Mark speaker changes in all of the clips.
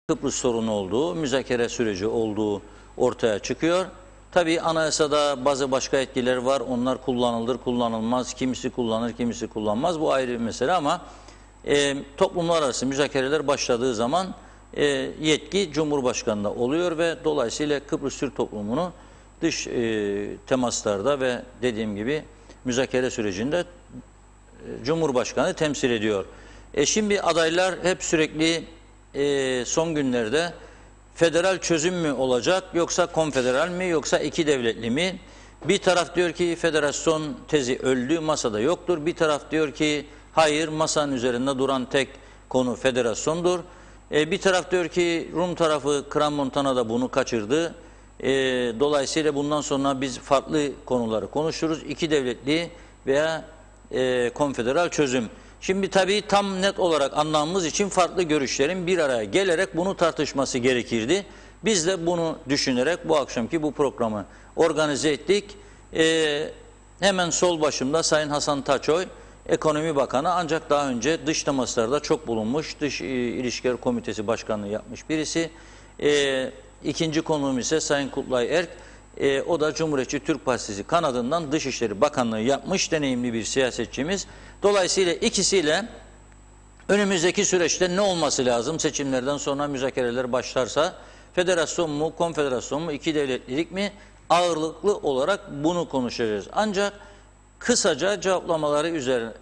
Speaker 1: Kıbrıs sorunu olduğu, müzakere süreci olduğu ortaya çıkıyor. Tabii anayasada bazı başka etkiler var. Onlar kullanılır, kullanılmaz. Kimisi kullanır, kimisi kullanmaz. Bu ayrı bir mesele ama toplumlar arası müzakereler başladığı zaman yetki Cumhurbaşkanı'nda oluyor ve dolayısıyla Kıbrıs Türk toplumunu dış temaslarda ve dediğim gibi müzakere sürecinde Cumhurbaşkanı temsil ediyor. Şimdi adaylar hep sürekli son günlerde federal çözüm mü olacak yoksa konfederal mi yoksa iki devletli mi? Bir taraf diyor ki federasyon tezi öldü, masada yoktur. Bir taraf diyor ki hayır, masanın üzerinde duran tek konu federasyondur. Bir taraf diyor ki Rum tarafı Crans-Montana da bunu kaçırdı. Dolayısıyla bundan sonra biz farklı konuları konuşuruz. İki devletli veya konfederal çözüm. Şimdi tabii tam net olarak anlamamız için farklı görüşlerin bir araya gelerek bunu tartışması gerekirdi. Biz de bunu düşünerek bu akşamki bu programı organize ettik. Hemen sol başımda Sayın Hasan Taçoy, Ekonomi Bakanı, ancak daha önce dış temaslarda çok bulunmuş, Dış İlişkiler Komitesi Başkanlığı yapmış birisi. İkinci konuğum ise Sayın Kutlay Erk. O da Cumhuriyetçi Türk Partisi kanadından Dışişleri Bakanlığı yapmış deneyimli bir siyasetçimiz. Dolayısıyla ikisiyle önümüzdeki süreçte ne olması lazım? Seçimlerden sonra müzakereler başlarsa federasyon mu, konfederasyon mu, iki devletlilik mi? Ağırlıklı olarak bunu konuşacağız. Ancak kısaca cevaplamaları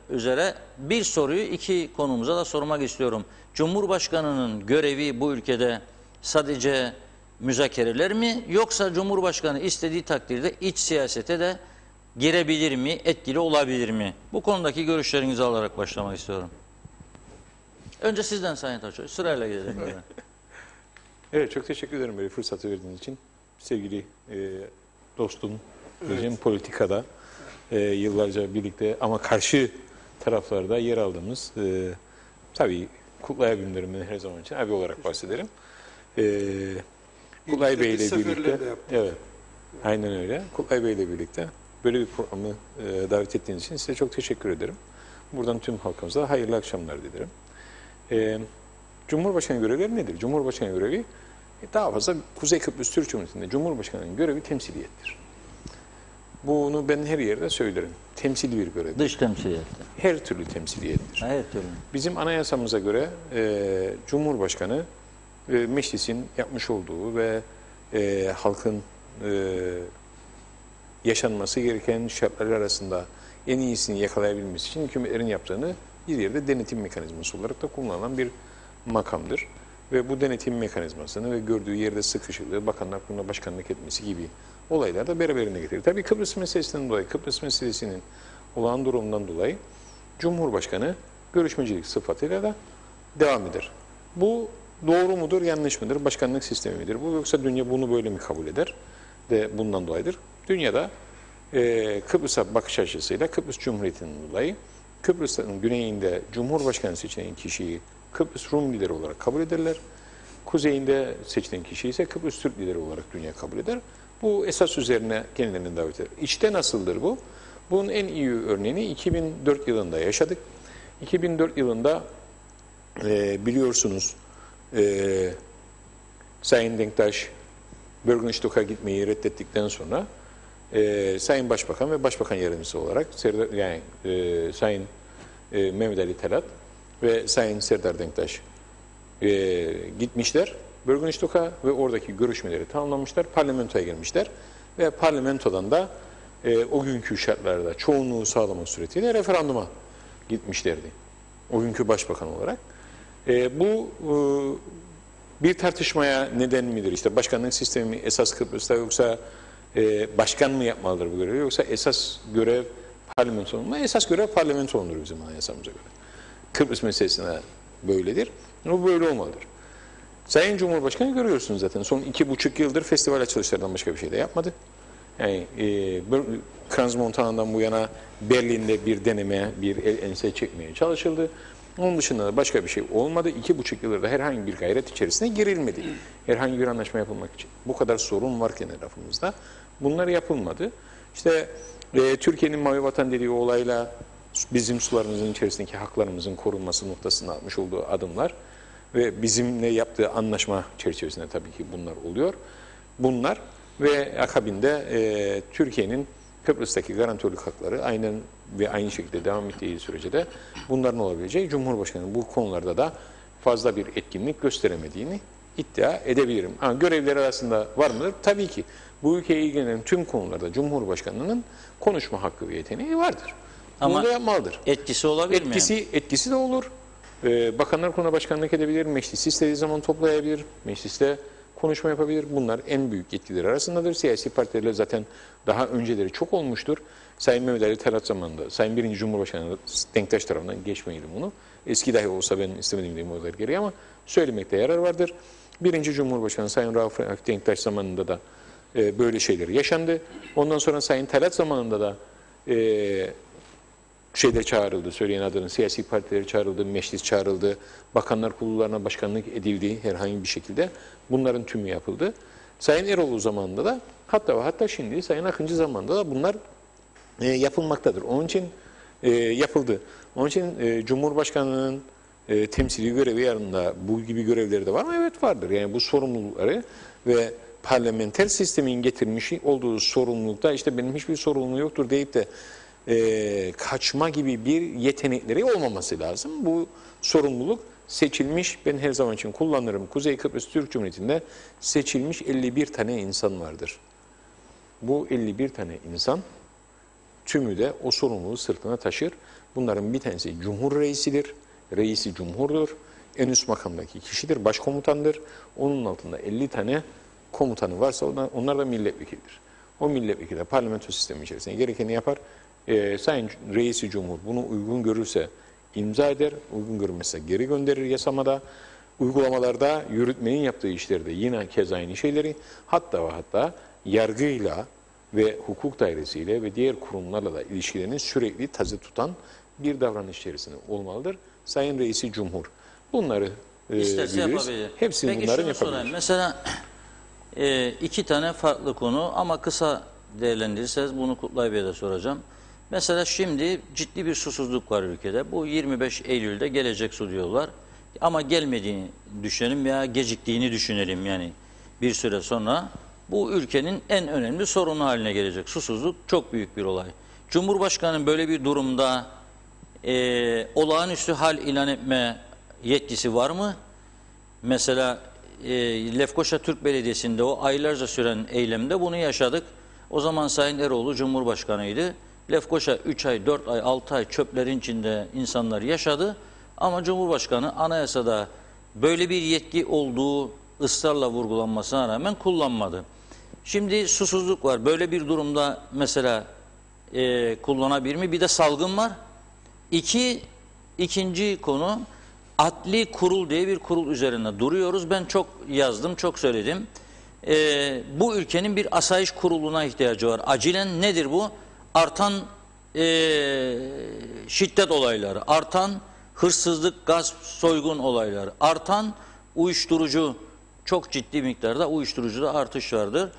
Speaker 1: üzere bir soruyu iki konumuza da sormak istiyorum. Cumhurbaşkanının görevi bu ülkede sadece müzakereler mi, yoksa Cumhurbaşkanı istediği takdirde iç siyasete de girebilir mi, etkili olabilir mi? Bu konudaki görüşlerinizi alarak başlamak istiyorum. Önce sizden Sayın Taçoy, sırayla gidelim.
Speaker 2: Evet, çok teşekkür ederim böyle fırsatı verdiğiniz için. Sevgili dostum, evet. Politikada yıllarca birlikte ama karşı taraflarda yer aldığımız, tabii Kutlay abimlerimden her zaman için abi olarak bahsederim. Kutlay Bey ile birlikte, evet, aynen öyle. Kutlay Bey ile birlikte böyle bir programı davet ettiğiniz için size çok teşekkür ederim. Buradan tüm halkımıza hayırlı akşamlar dilerim. Cumhurbaşkanı görevleri nedir? Cumhurbaşkanı görevi daha fazla Kuzey Kıbrıs Türk Cumhuriyeti'nde Cumhurbaşkanı'nın görevi temsiliyettir. Bunu ben her yerde söylerim. Temsili bir görev.
Speaker 1: Dış temsiliyet.
Speaker 2: Her türlü temsiliyettir.
Speaker 1: Her türlü.
Speaker 2: Bizim anayasamıza göre Cumhurbaşkanı meclisin yapmış olduğu ve halkın yaşanması gereken şartlar arasında en iyisini yakalayabilmesi için hükümetlerin yaptığını bir yerde denetim mekanizması olarak da kullanılan bir makamdır. Ve bu denetim mekanizmasını ve gördüğü yerde sıkışıklığı, bakanlar kuruluna başkanlık etmesi gibi olaylar da beraberine getirir. Tabii Kıbrıs meselesinden dolayı, Kıbrıs meselesinin olağan durumundan dolayı Cumhurbaşkanı görüşmecilik sıfatıyla da devam eder. Bu doğru mudur, yanlış mıdır? Başkanlık sistemi midir? Bu yoksa dünya bunu böyle mi kabul eder? De bundan dolayıdır. Dünyada Kıbrıs'a bakış açısıyla Kıbrıs Cumhuriyeti'nin dolayı Kıbrıs'ın güneyinde Cumhurbaşkanı seçilen kişiyi Kıbrıs Rum lideri olarak kabul ederler. Kuzeyinde seçilen kişi ise Kıbrıs Türk lideri olarak dünya kabul eder. Bu esas üzerine kendilerini davet eder. İçte nasıldır bu? Bunun en iyi örneğini 2004 yılında yaşadık. 2004 yılında biliyorsunuz Sayın Denktaş Bürgenstock'a gitmeyi reddettikten sonra Sayın Başbakan ve Başbakan Yardımcısı olarak Sayın Mehmet Ali Talat ve Sayın Serdar Denktaş gitmişler Bürgenstock'a ve oradaki görüşmeleri tamamlamışlar. Parlamentoya girmişler ve parlamentodan da o günkü şartlarda çoğunluğu sağlamak suretiyle referanduma gitmişlerdi. O günkü başbakan olarak. Bu bir tartışmaya neden midir? İşte başkanlık sistemi esas Kıbrıs'ta, yoksa başkan mı yapmalıdır bu görevi, yoksa esas görev parlamento mu? Esas görev parlamento olunur bizim anayasamıza göre. Kıbrıs meselesine böyledir. Bu böyle olmalıdır. Sayın Cumhurbaşkanı görüyorsunuz zaten. Son 2,5 yıldır festival açılışlarından başka bir şey de yapmadı. Yani Crans-Montana'dan bu yana Berlin'de bir deneme, bir ense çekmeye çalışıldı. Onun dışında da başka bir şey olmadı. 2,5 yıldır da herhangi bir gayret içerisine girilmedi. Herhangi bir anlaşma yapılmak için. Bu kadar sorun varken etrafımızda bunlar yapılmadı. İşte Türkiye'nin Mavi Vatan dediği olayla bizim sularımızın içerisindeki haklarımızın korunması noktasında atmış olduğu adımlar ve bizimle yaptığı anlaşma çerçevesinde tabii ki bunlar oluyor. Bunlar ve akabinde Türkiye'nin Kıbrıs'taki garantörlük hakları aynen ve aynı şekilde devam ettiği sürece de bunların olabileceği, Cumhurbaşkanı bu konularda da fazla bir etkinlik gösteremediğini iddia edebilirim. Ha, görevleri arasında var mıdır? Tabii ki. Bu ülkeye ilgilenen tüm konularda Cumhurbaşkanı'nın konuşma hakkı ve yeteneği vardır. Bunu
Speaker 1: Ama
Speaker 2: da yapmalıdır.
Speaker 1: etkisi olabilir mi?
Speaker 2: Etkisi de olur. Bakanlar Kurulu'na başkanlık edebilir, meclis istediği zaman toplayabilir, mecliste konuşma yapabilir. Bunlar en büyük yetkileri arasındadır. Siyasi partilerle zaten daha önceleri çok olmuştur. Sayın Mehmet Ali Talat zamanında, Sayın 1. Cumhurbaşkanı Denktaş tarafından geçmeyelim bunu. Eski dahi olsa ben istemediğim demolar gereği ama söylemekte yarar vardır. 1. Cumhurbaşkanı Sayın Rauf Denktaş zamanında da böyle şeyler yaşandı. Ondan sonra Sayın Talat zamanında da şeyler çağrıldı, söyleyen adının siyasi partileri çağrıldı, meclis çağrıldı, bakanlar kurullarına başkanlık edildi herhangi bir şekilde. Bunların tümü yapıldı. Sayın Eroğlu zamanında da hatta şimdi Sayın Akıncı zamanında da bunlar yapılmaktadır. Onun için yapıldı. Onun için Cumhurbaşkanı'nın temsili görevi yanında bu gibi görevleri de var mı? Evet vardır. Yani bu sorumlulukları ve parlamenter sistemin getirmiş olduğu sorumlulukta işte benim hiçbir sorumluluğum yoktur deyip de kaçma gibi bir yetenekleri olmaması lazım. Bu sorumluluk seçilmiş, ben her zaman için kullanırım. Kuzey Kıbrıs Türk Cumhuriyeti'nde seçilmiş 51 tane insan vardır. Bu 51 tane insan tümü de o sorumluluğu sırtına taşır. Bunların bir tanesi Cumhur Reisidir. Reisi Cumhur'dur. En üst makamdaki kişidir, başkomutandır. Onun altında 50 tane komutanı varsa onlar da milletvekildir. O milletvekili de parlamento sistemi içerisinde gerekeni yapar. Sayın Reisi Cumhur bunu uygun görürse imza eder, uygun görmezse geri gönderir yasamada. Uygulamalarda yürütmenin yaptığı işlerde yine kez aynı şeyleri hatta yargıyla ve hukuk dairesiyle ve diğer kurumlarla da ilişkilerini sürekli taze tutan bir davranış içerisinde olmalıdır. Sayın Reisi Cumhur bunları
Speaker 1: İsterse
Speaker 2: biliriz.
Speaker 1: yapabilir.
Speaker 2: Hepsini
Speaker 1: Peki
Speaker 2: bunların
Speaker 1: şunu sorayım.
Speaker 2: yapabilir.
Speaker 1: Mesela iki tane farklı konu ama kısa değerlendirirseniz bunu Kutlay Bey'e de soracağım. Mesela şimdi ciddi bir susuzluk var ülkede. Bu 25 Eylül'de gelecek su diyorlar. Ama gelmediğini düşünelim veya geciktiğini düşünelim yani bir süre sonra. Bu ülkenin en önemli sorunu haline gelecek. Susuzluk çok büyük bir olay. Cumhurbaşkanı'nın böyle bir durumda olağanüstü hal ilan etme yetkisi var mı? Mesela Lefkoşa Türk Belediyesi'nde o aylarca süren eylemde bunu yaşadık. O zaman Sayın Eroğlu Cumhurbaşkanı'ydı. Lefkoşa 3 ay, 4 ay, 6 ay çöplerin içinde insanlar yaşadı. Ama Cumhurbaşkanı anayasada böyle bir yetki olduğu ısrarla vurgulanmasına rağmen kullanmadı. Şimdi susuzluk var. Böyle bir durumda mesela kullanabilir mi? Bir de salgın var. İkinci konu adli kurul diye bir kurul üzerine duruyoruz. Ben çok yazdım, çok söyledim. Bu ülkenin bir asayiş kuruluna ihtiyacı var. Acilen nedir bu? Artan şiddet olayları, artan hırsızlık, gasp, soygun olayları, artan uyuşturucu, çok ciddi miktarda uyuşturucuda artış vardır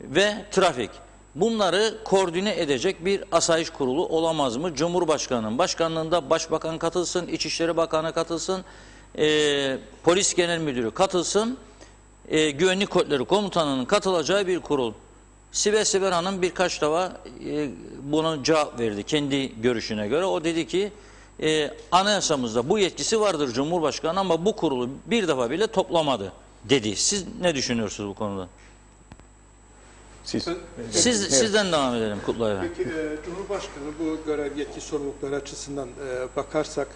Speaker 1: ve trafik. Bunları koordine edecek bir asayiş kurulu olamaz mı? Cumhurbaşkanının başkanlığında başbakan katılsın, İçişleri Bakanı katılsın, Polis Genel Müdürü katılsın, Güvenlik Kuvvetleri Komutanı'nın katılacağı bir kurul. Sibel Hanım birkaç defa buna cevap verdi kendi görüşüne göre. O dedi ki anayasamızda bu yetkisi vardır Cumhurbaşkanı ama bu kurulu bir defa bile toplamadı dedi. Siz ne düşünüyorsunuz bu konuda? Sizden devam edelim Kutlay Bey.
Speaker 3: Peki Cumhurbaşkanı bu görev yetki sorumlulukları açısından bakarsak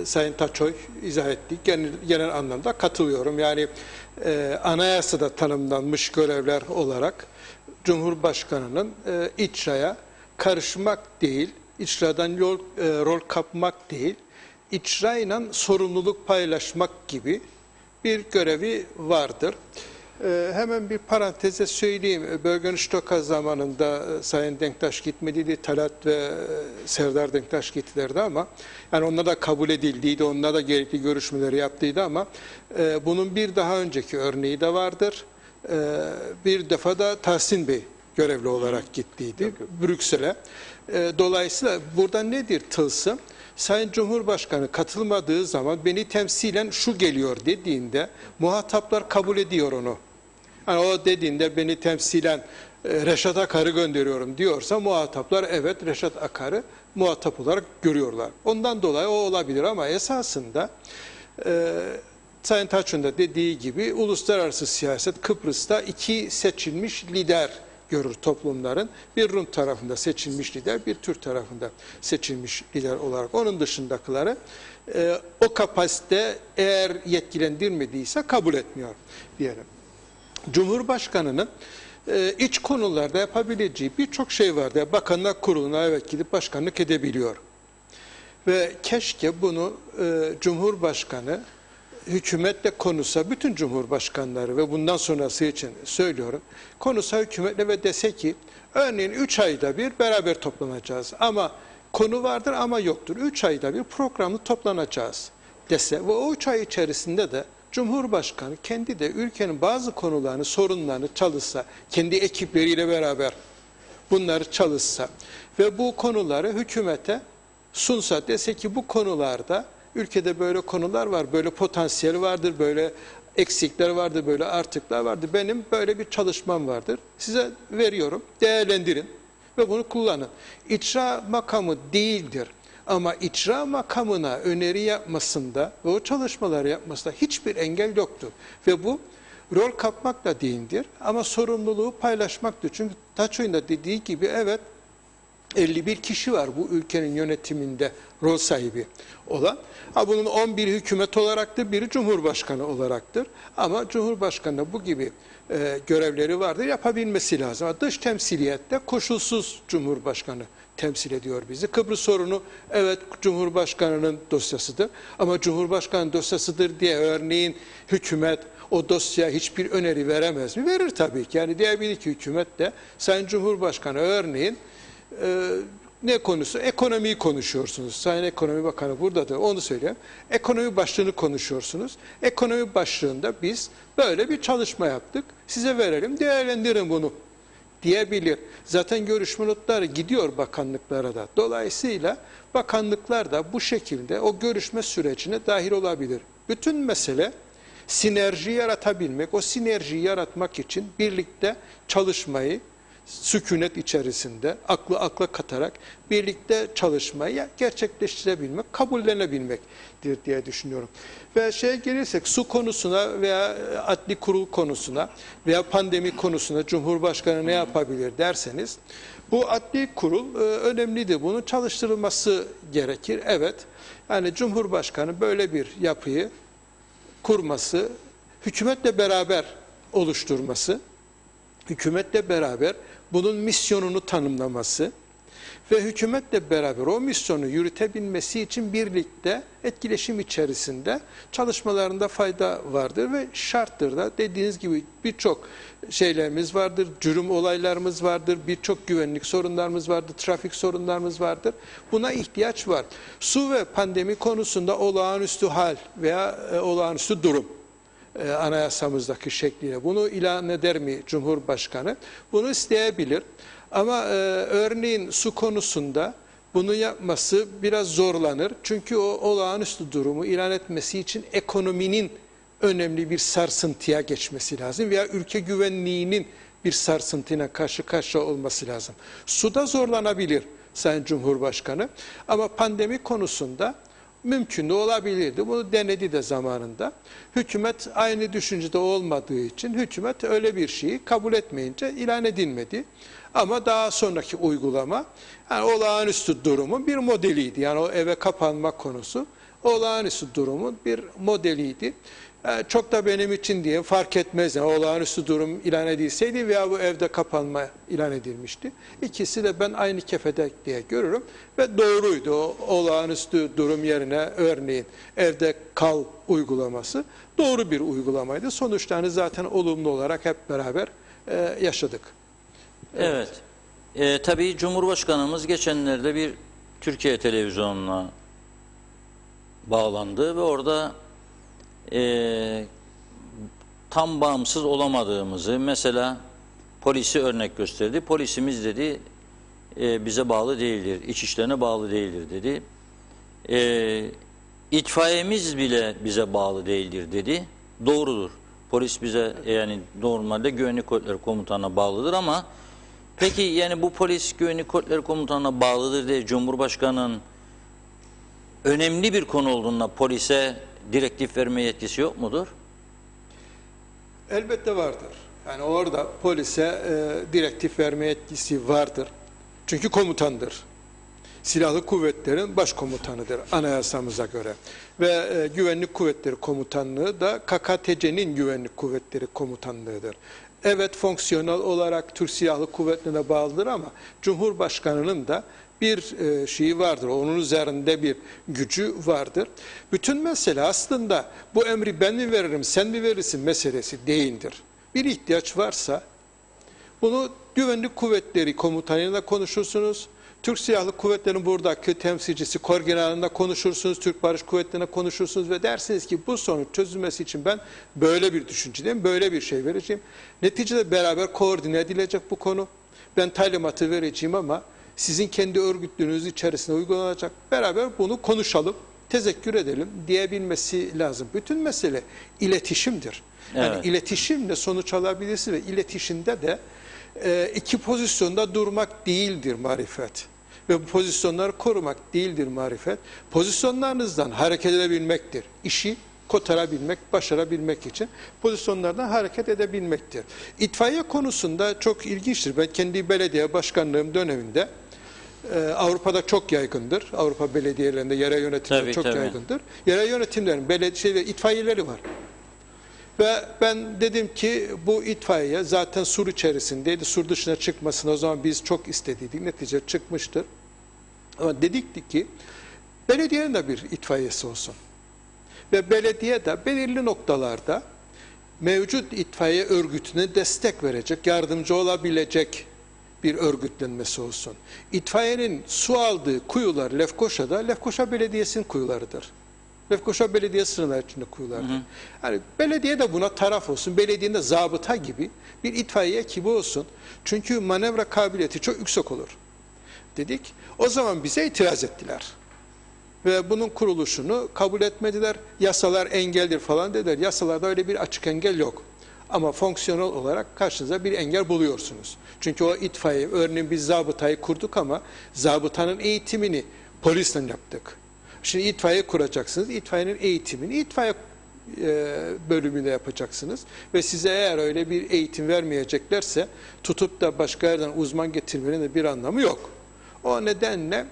Speaker 3: Sayın Taçoy izah etti. Genel anlamda katılıyorum. Yani anayasada tanımlanmış görevler olarak Cumhurbaşkanı'nın icraya karışmak değil, icradan rol kapmak değil, icrayla sorumluluk paylaşmak gibi bir görevi vardır. Hemen bir paranteze söyleyeyim. Bölgeniştoka zamanında Sayın Denktaş gitmediydi. Talat ve Serdar Denktaş gittilerdi ama yani onlar da kabul edildiydi. Onlar da gerekli görüşmeleri yaptıydı ama bunun bir daha önceki örneği de vardır. Bir defa da Tahsin Bey görevli olarak gittiydi Brüksel'e. Dolayısıyla burada nedir tılsım? Sayın Cumhurbaşkanı katılmadığı zaman beni temsilen şu geliyor dediğinde muhataplar kabul ediyor onu. Yani o dediğinde beni temsilen Reşat Akar'ı gönderiyorum diyorsa muhataplar evet Reşat Akar'ı muhatap olarak görüyorlar. Ondan dolayı o olabilir ama esasında Sayın Taç'ın da dediği gibi uluslararası siyaset Kıbrıs'ta iki seçilmiş lider görür toplumların. Bir Rum tarafında seçilmiş lider, bir Türk tarafında seçilmiş lider olarak. Onun dışındakileri o kapasite eğer yetkilendirmediyse kabul etmiyor diyelim. Cumhurbaşkanının iç konularda yapabileceği birçok şey vardı. Bakanlar Kurulu'na evet gidip başkanlık edebiliyor. Ve keşke bunu Cumhurbaşkanı hükümetle konuşsa, bütün cumhurbaşkanları ve bundan sonrası için söylüyorum, konuşsa hükümetle ve dese ki örneğin 3 ayda bir beraber toplanacağız ama konu vardır ama yoktur. 3 ayda bir programlı toplanacağız dese ve o 3 ay içerisinde de Cumhurbaşkanı kendi de ülkenin bazı konularını, sorunlarını çalışsa, kendi ekipleriyle beraber bunları çalışsa ve bu konuları hükümete sunsa, dese ki bu konularda ülkede böyle konular var, böyle potansiyel vardır, böyle eksikler vardır, böyle artıklar vardır. Benim böyle bir çalışmam vardır. Size veriyorum, değerlendirin ve bunu kullanın. İcra makamı değildir. Ama icra makamına öneri yapmasında ve o çalışmaları yapmasında hiçbir engel yoktur. Ve bu rol kapmak da değildir ama sorumluluğu paylaşmaktır. Çünkü Taçoy'un da dediği gibi evet 51 kişi var bu ülkenin yönetiminde rol sahibi olan. Bunun 11 hükümet olaraktır, biri Cumhurbaşkanı olaraktır. Ama Cumhurbaşkanı'nda bu gibi görevleri vardır, yapabilmesi lazım. Dış temsiliyette koşulsuz Cumhurbaşkanı temsil ediyor bizi. Kıbrıs sorunu evet Cumhurbaşkanı'nın dosyasıdır. Ama Cumhurbaşkanı dosyasıdır diye örneğin hükümet o dosyaya hiçbir öneri veremez mi? Verir tabii ki. Yani diyebilir ki hükümet de Sayın Cumhurbaşkanı örneğin ne konusu? Ekonomiyi konuşuyorsunuz. Sayın Ekonomi Bakanı buradadır. Onu söyleyeyim. Ekonomi başlığını konuşuyorsunuz. Ekonomi başlığında biz böyle bir çalışma yaptık. Size verelim, değerlendirin bunu diyebilir. Zaten görüşme notları gidiyor bakanlıklara da. Dolayısıyla bakanlıklar da bu şekilde o görüşme sürecine dahil olabilir. Bütün mesele sinerji yaratabilmek. O sinerjiyi yaratmak için birlikte çalışmayı, sükunet içerisinde aklı akla katarak birlikte çalışmayı gerçekleştirebilmek, kabullenebilmektir diye düşünüyorum. Ve gelirsek su konusuna veya adli kurul konusuna veya pandemi konusuna Cumhurbaşkanı ne yapabilir derseniz bu adli kurul önemlidir. Bunun çalıştırılması gerekir. Evet. Yani Cumhurbaşkanı böyle bir yapıyı kurması, hükümetle beraber oluşturması, hükümetle beraber bunun misyonunu tanımlaması ve hükümetle beraber o misyonu yürütebilmesi için birlikte etkileşim içerisinde çalışmalarında fayda vardır ve şarttır da dediğiniz gibi birçok şeylerimiz vardır, cürüm olaylarımız vardır, birçok güvenlik sorunlarımız vardır, trafik sorunlarımız vardır. Buna ihtiyaç var. Su ve pandemi konusunda olağanüstü hal veya olağanüstü durum anayasamızdaki şekliyle bunu ilan eder mi Cumhurbaşkanı? Bunu isteyebilir. Ama örneğin su konusunda bunu yapması biraz zorlanır. Çünkü o olağanüstü durumu ilan etmesi için ekonominin önemli bir sarsıntıya geçmesi lazım veya ülke güvenliğinin bir sarsıntıyla karşı karşıya olması lazım. Suda zorlanabilir Sayın Cumhurbaşkanı ama pandemi konusunda mümkün de olabilirdi. Bunu denedi de zamanında. Hükümet aynı düşüncede olmadığı için hükümet öyle bir şeyi kabul etmeyince ilan edilmedi. Ama daha sonraki uygulama yani olağanüstü durumun bir modeliydi. Yani o eve kapanma konusu olağanüstü durumun bir modeliydi. Çok da benim için diye fark etmez. Yani olağanüstü durum ilan edilseydi veya bu evde kapanma ilan edilmişti. İkisi de ben aynı kefede diye görürüm ve doğruydu. O olağanüstü durum yerine örneğin evde kal uygulaması doğru bir uygulamaydı. Sonuçlarını zaten olumlu olarak hep beraber yaşadık.
Speaker 1: Evet. Tabii Cumhurbaşkanımız geçenlerde bir Türkiye televizyonuna bağlandı ve orada tam bağımsız olamadığımızı mesela polisi örnek gösterdi. Polisimiz dedi bize bağlı değildir, iç işlerine bağlı değildir dedi. itfaiyemiz bile bize bağlı değildir dedi. Doğrudur. Polis bize yani normalde Güvenlik Kuvvetleri Komutanı'na bağlıdır ama peki yani bu polis Güvenlik Kuvvetleri Komutanı'na bağlıdır diye Cumhurbaşkanı'nın önemli bir konu olduğunda polise direktif verme yetkisi yok mudur?
Speaker 3: Elbette vardır. Yani orada polise direktif verme yetkisi vardır. Çünkü komutandır. Silahlı kuvvetlerin başkomutanıdır anayasamıza göre. Ve Güvenlik Kuvvetleri Komutanlığı da KKTC'nin Güvenlik Kuvvetleri Komutanlığıdır. Evet, fonksiyonel olarak Türk Silahlı Kuvvetleri'ne bağlıdır ama Cumhurbaşkanı'nın da bir şeyi vardır. Onun üzerinde bir gücü vardır. Bütün mesele aslında bu emri ben mi veririm, sen mi verirsin meselesi değildir. Bir ihtiyaç varsa bunu Güvenlik Kuvvetleri Komutanı'yla konuşursunuz. Türk Silahlı Kuvvetleri'nin buradaki temsilcisi Kor General'ında konuşursunuz, Türk Barış Kuvvetleri'ne konuşursunuz ve dersiniz ki bu sorunun çözülmesi için ben böyle bir düşüncedeyim, böyle bir şey vereceğim. Neticede beraber koordine edilecek bu konu. Ben talimatı vereceğim ama sizin kendi örgütlüğünüz içerisinde uygulanacak. Beraber bunu konuşalım, tezekkür edelim diyebilmesi lazım. Bütün mesele iletişimdir. Yani
Speaker 1: Evet.
Speaker 3: iletişimle sonuç alabilirsin ve iletişimde de iki pozisyonda durmak değildir marifet. Ve bu pozisyonları korumak değildir marifet. Pozisyonlarınızdan hareket edebilmektir. İşi kotarabilmek, başarabilmek için pozisyonlardan hareket edebilmektir. İtfaiye konusunda çok ilginçtir. Ben kendi belediye başkanlığım döneminde Avrupa'da çok yaygındır. Avrupa belediyelerinde yerel yönetimler çok yaygındır. Yerel yönetimlerin itfaiyeleri var. Ve ben dedim ki bu itfaiye zaten sur içerisindeydi. Sur dışına çıkmasını o zaman biz çok istediydik. Netice çıkmıştır. Ama dedik ki belediyenin de bir itfaiyesi olsun. Ve belediye de belirli noktalarda mevcut itfaiye örgütüne destek verecek, yardımcı olabilecek bir örgütlenmesi olsun. İtfaiyenin su aldığı kuyular Lefkoşa'da, Lefkoşa Belediyesi'nin kuyularıdır. Lefkoşa Belediye sınırları içinde kuyulardır. Yani belediye de buna taraf olsun. Belediyenin de zabıta gibi bir itfaiye ekibi olsun. Çünkü manevra kabiliyeti çok yüksek olur. Dedik. O zaman bize itiraz ettiler. Ve bunun kuruluşunu kabul etmediler. Yasalar engeldir falan dediler. Yasalarda öyle bir açık engel yok. Ama fonksiyonel olarak karşınıza bir engel buluyorsunuz. Çünkü o itfaiye, örneğin biz zabıtayı kurduk ama zabıtanın eğitimini polisle yaptık. Şimdi itfaiye kuracaksınız. İtfaiyenin eğitimini itfaiye bölümünde yapacaksınız. Ve size eğer öyle bir eğitim vermeyeceklerse tutup da başka yerden uzman getirmenin de bir anlamı yok. O nedenle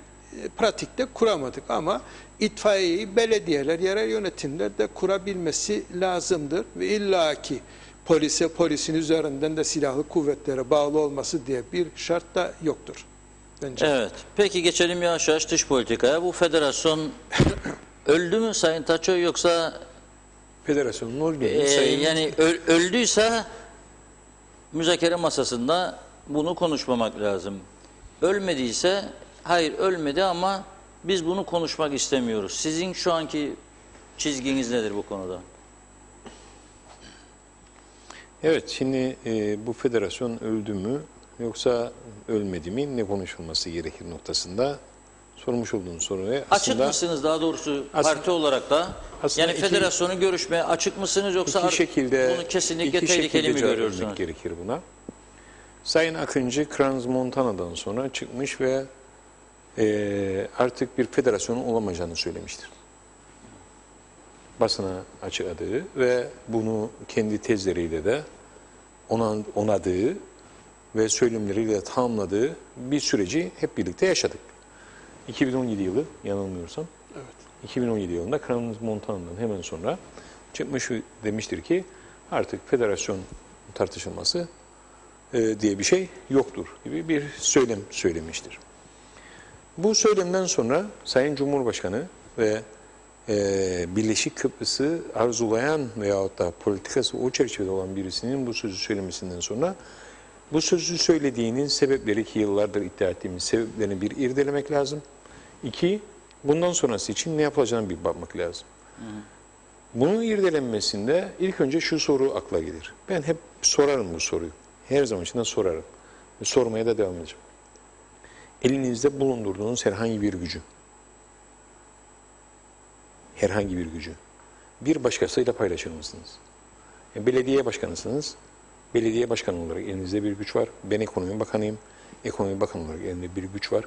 Speaker 3: pratikte kuramadık ama itfaiyeyi belediyeler, yerel yönetimler de kurabilmesi lazımdır. Ve illaki polisin üzerinden de silahlı kuvvetlere bağlı olması diye bir şart da yoktur. Bence.
Speaker 1: Evet. Peki geçelim yavaş yavaş dış politikaya. Bu federasyon öldü mü Sayın Taçoy yoksa
Speaker 2: Federasyonun olduğunu sayın...
Speaker 1: yani öldüyse müzakere masasında bunu konuşmamak lazım. Ölmediyse hayır ölmedi ama biz bunu konuşmak istemiyoruz. Sizin şu anki çizginiz nedir bu konuda?
Speaker 2: Evet, şimdi bu federasyon öldü mü yoksa ölmedi mi, ne konuşulması gerekir noktasında sormuş olduğunuz soruya
Speaker 1: Açık mısınız daha doğrusu parti olarak da? Yani federasyonun görüşmeye açık mısınız yoksa bunu kesinlikle tehlikeli mi görüyorsunuz?
Speaker 2: Gerekir buna. Sayın Akıncı Crans Montana'dan sonra çıkmış ve artık bir federasyonun olamayacağını söylemiştir. Basına açıkladığı ve bunu kendi tezleriyle de onadığı ve söylemleriyle tamamladığı bir süreci hep birlikte yaşadık. 2017 yılı yanılmıyorsam,
Speaker 3: Evet.
Speaker 2: 2017 yılında Crans Montana'dan hemen sonra çıkmış demiştir ki artık federasyon tartışılması diye bir şey yoktur gibi bir söylem söylemiştir. Bu söylemden sonra Sayın Cumhurbaşkanı ve Birleşik Kıbrıs'ı arzulayan veyahut da politikası o çerçevede olan birisinin bu sözü söylemesinden sonra bu sözü söylediğinin sebepleri, ki yıllardır iddia ettiğimiz sebeplerini bir irdelemek lazım. İki, bundan sonrası için ne yapılacağını bir bakmak lazım. Bunun irdelenmesinde ilk önce şu soru akla gelir. Ben hep sorarım bu soruyu. Her zaman için de sorarım. Ve sormaya da devam edeceğim. Elinizde bulundurduğunuz herhangi bir gücü herhangi bir gücü bir başkasıyla paylaşır mısınız? Belediye başkanısınız. Belediye başkanı olarak elinizde bir güç var. Ben ekonomi bakanıyım. Ekonomi bakanı olarak elimde bir güç var.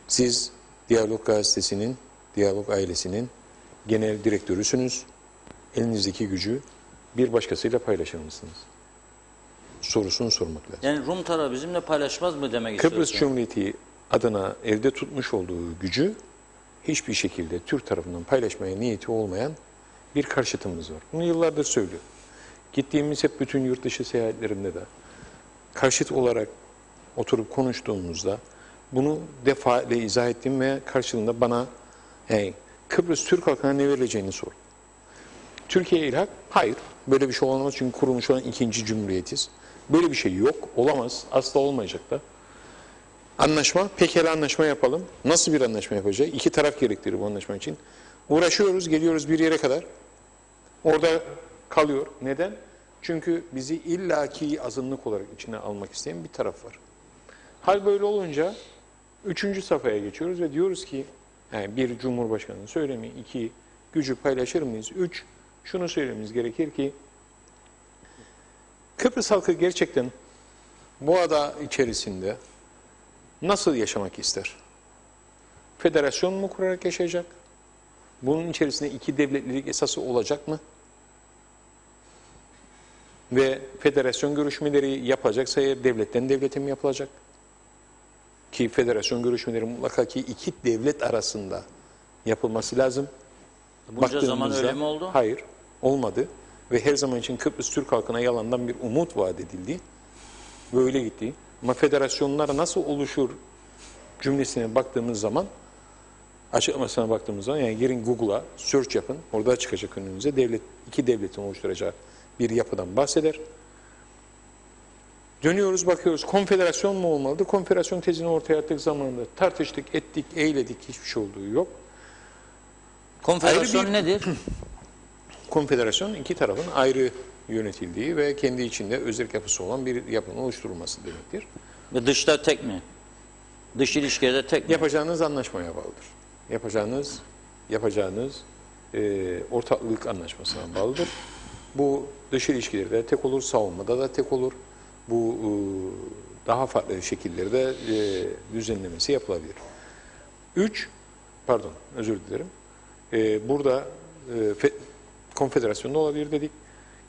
Speaker 2: Siz Diyalog Gazetesi'nin, Diyalog ailesinin genel direktörüsünüz. Elinizdeki gücü bir başkasıyla paylaşır mısınız? Sorusunu sormak lazım.
Speaker 1: Yani Rum tarafı bizimle paylaşmaz mı demek
Speaker 2: Kıbrıs
Speaker 1: istiyorsun?
Speaker 2: Cumhuriyeti adına elde tutmuş olduğu gücü hiçbir şekilde Türk tarafından paylaşmaya niyeti olmayan bir karşıtımız var. Bunu yıllardır söylüyor. Gittiğimiz hep bütün yurt dışı seyahatlerimde de karşıt olarak oturup konuştuğumuzda bunu defaatle izah ettim ve karşılığında bana Kıbrıs Türk halkına ne verileceğini sor. Türkiye ilhak? Hayır. Böyle bir şey olamaz çünkü kurulmuş olan ikinci cumhuriyetiz. Böyle bir şey yok. Olamaz. Asla olmayacak da. Anlaşma. Pekala anlaşma yapalım. Nasıl bir anlaşma yapacağız? İki taraf gerektirir bu anlaşma için. Uğraşıyoruz, geliyoruz bir yere kadar. Orada kalıyor. Neden? Çünkü bizi illaki azınlık olarak içine almak isteyen bir taraf var. Hal böyle olunca 3. safhaya geçiyoruz ve diyoruz ki yani bir cumhurbaşkanının söylemi, 2 gücü paylaşır mıyız? 3 şunu söylememiz gerekir ki Kıbrıs halkı gerçekten bu ada içerisinde nasıl yaşamak ister? Federasyon mu kurarak yaşayacak? Bunun içerisinde 2 devletlilik esası olacak mı? Ve federasyon görüşmeleri yapılacaksa eğer devletten devlete mi yapılacak? Ki federasyon görüşmeleri mutlaka ki 2 devlet arasında yapılması lazım.
Speaker 1: Bunca zaman öyle mi oldu?
Speaker 2: Hayır, olmadı. Ve her zaman için Kıbrıs Türk halkına yalandan bir umut vaat edildi. Böyle gitti. Ama federasyonlar nasıl oluşur cümlesine baktığımız zaman, açıklamasına baktığımız zaman, yani girin Google'a, search yapın, orada çıkacak önünüze devlet, 2 devletin oluşturacağı bir yapıdan bahseder. Dönüyoruz bakıyoruz, konfederasyon mu olmalıdır? Konfederasyon tezini ortaya attık zamanında tartıştık, ettik, eğledik, hiçbir şey olduğu yok.
Speaker 1: Konfederasyon nedir?
Speaker 2: Konfederasyon 2 tarafın ayrı yönetildiği ve kendi içinde özerk yapısı olan bir yapının oluşturulması demektir.
Speaker 1: Ve dışta tek mi? Dış ilişkilerde tek mi?
Speaker 2: Yapacağınız anlaşmaya bağlıdır. Yapacağınız ortaklık anlaşmasına bağlıdır. Bu dış ilişkilerde tek olur, savunmada da tek olur. Bu daha farklı şekillerde düzenlemesi yapılabilir. 3, pardon özür dilerim. Burada konfederasyonda olabilir dedik.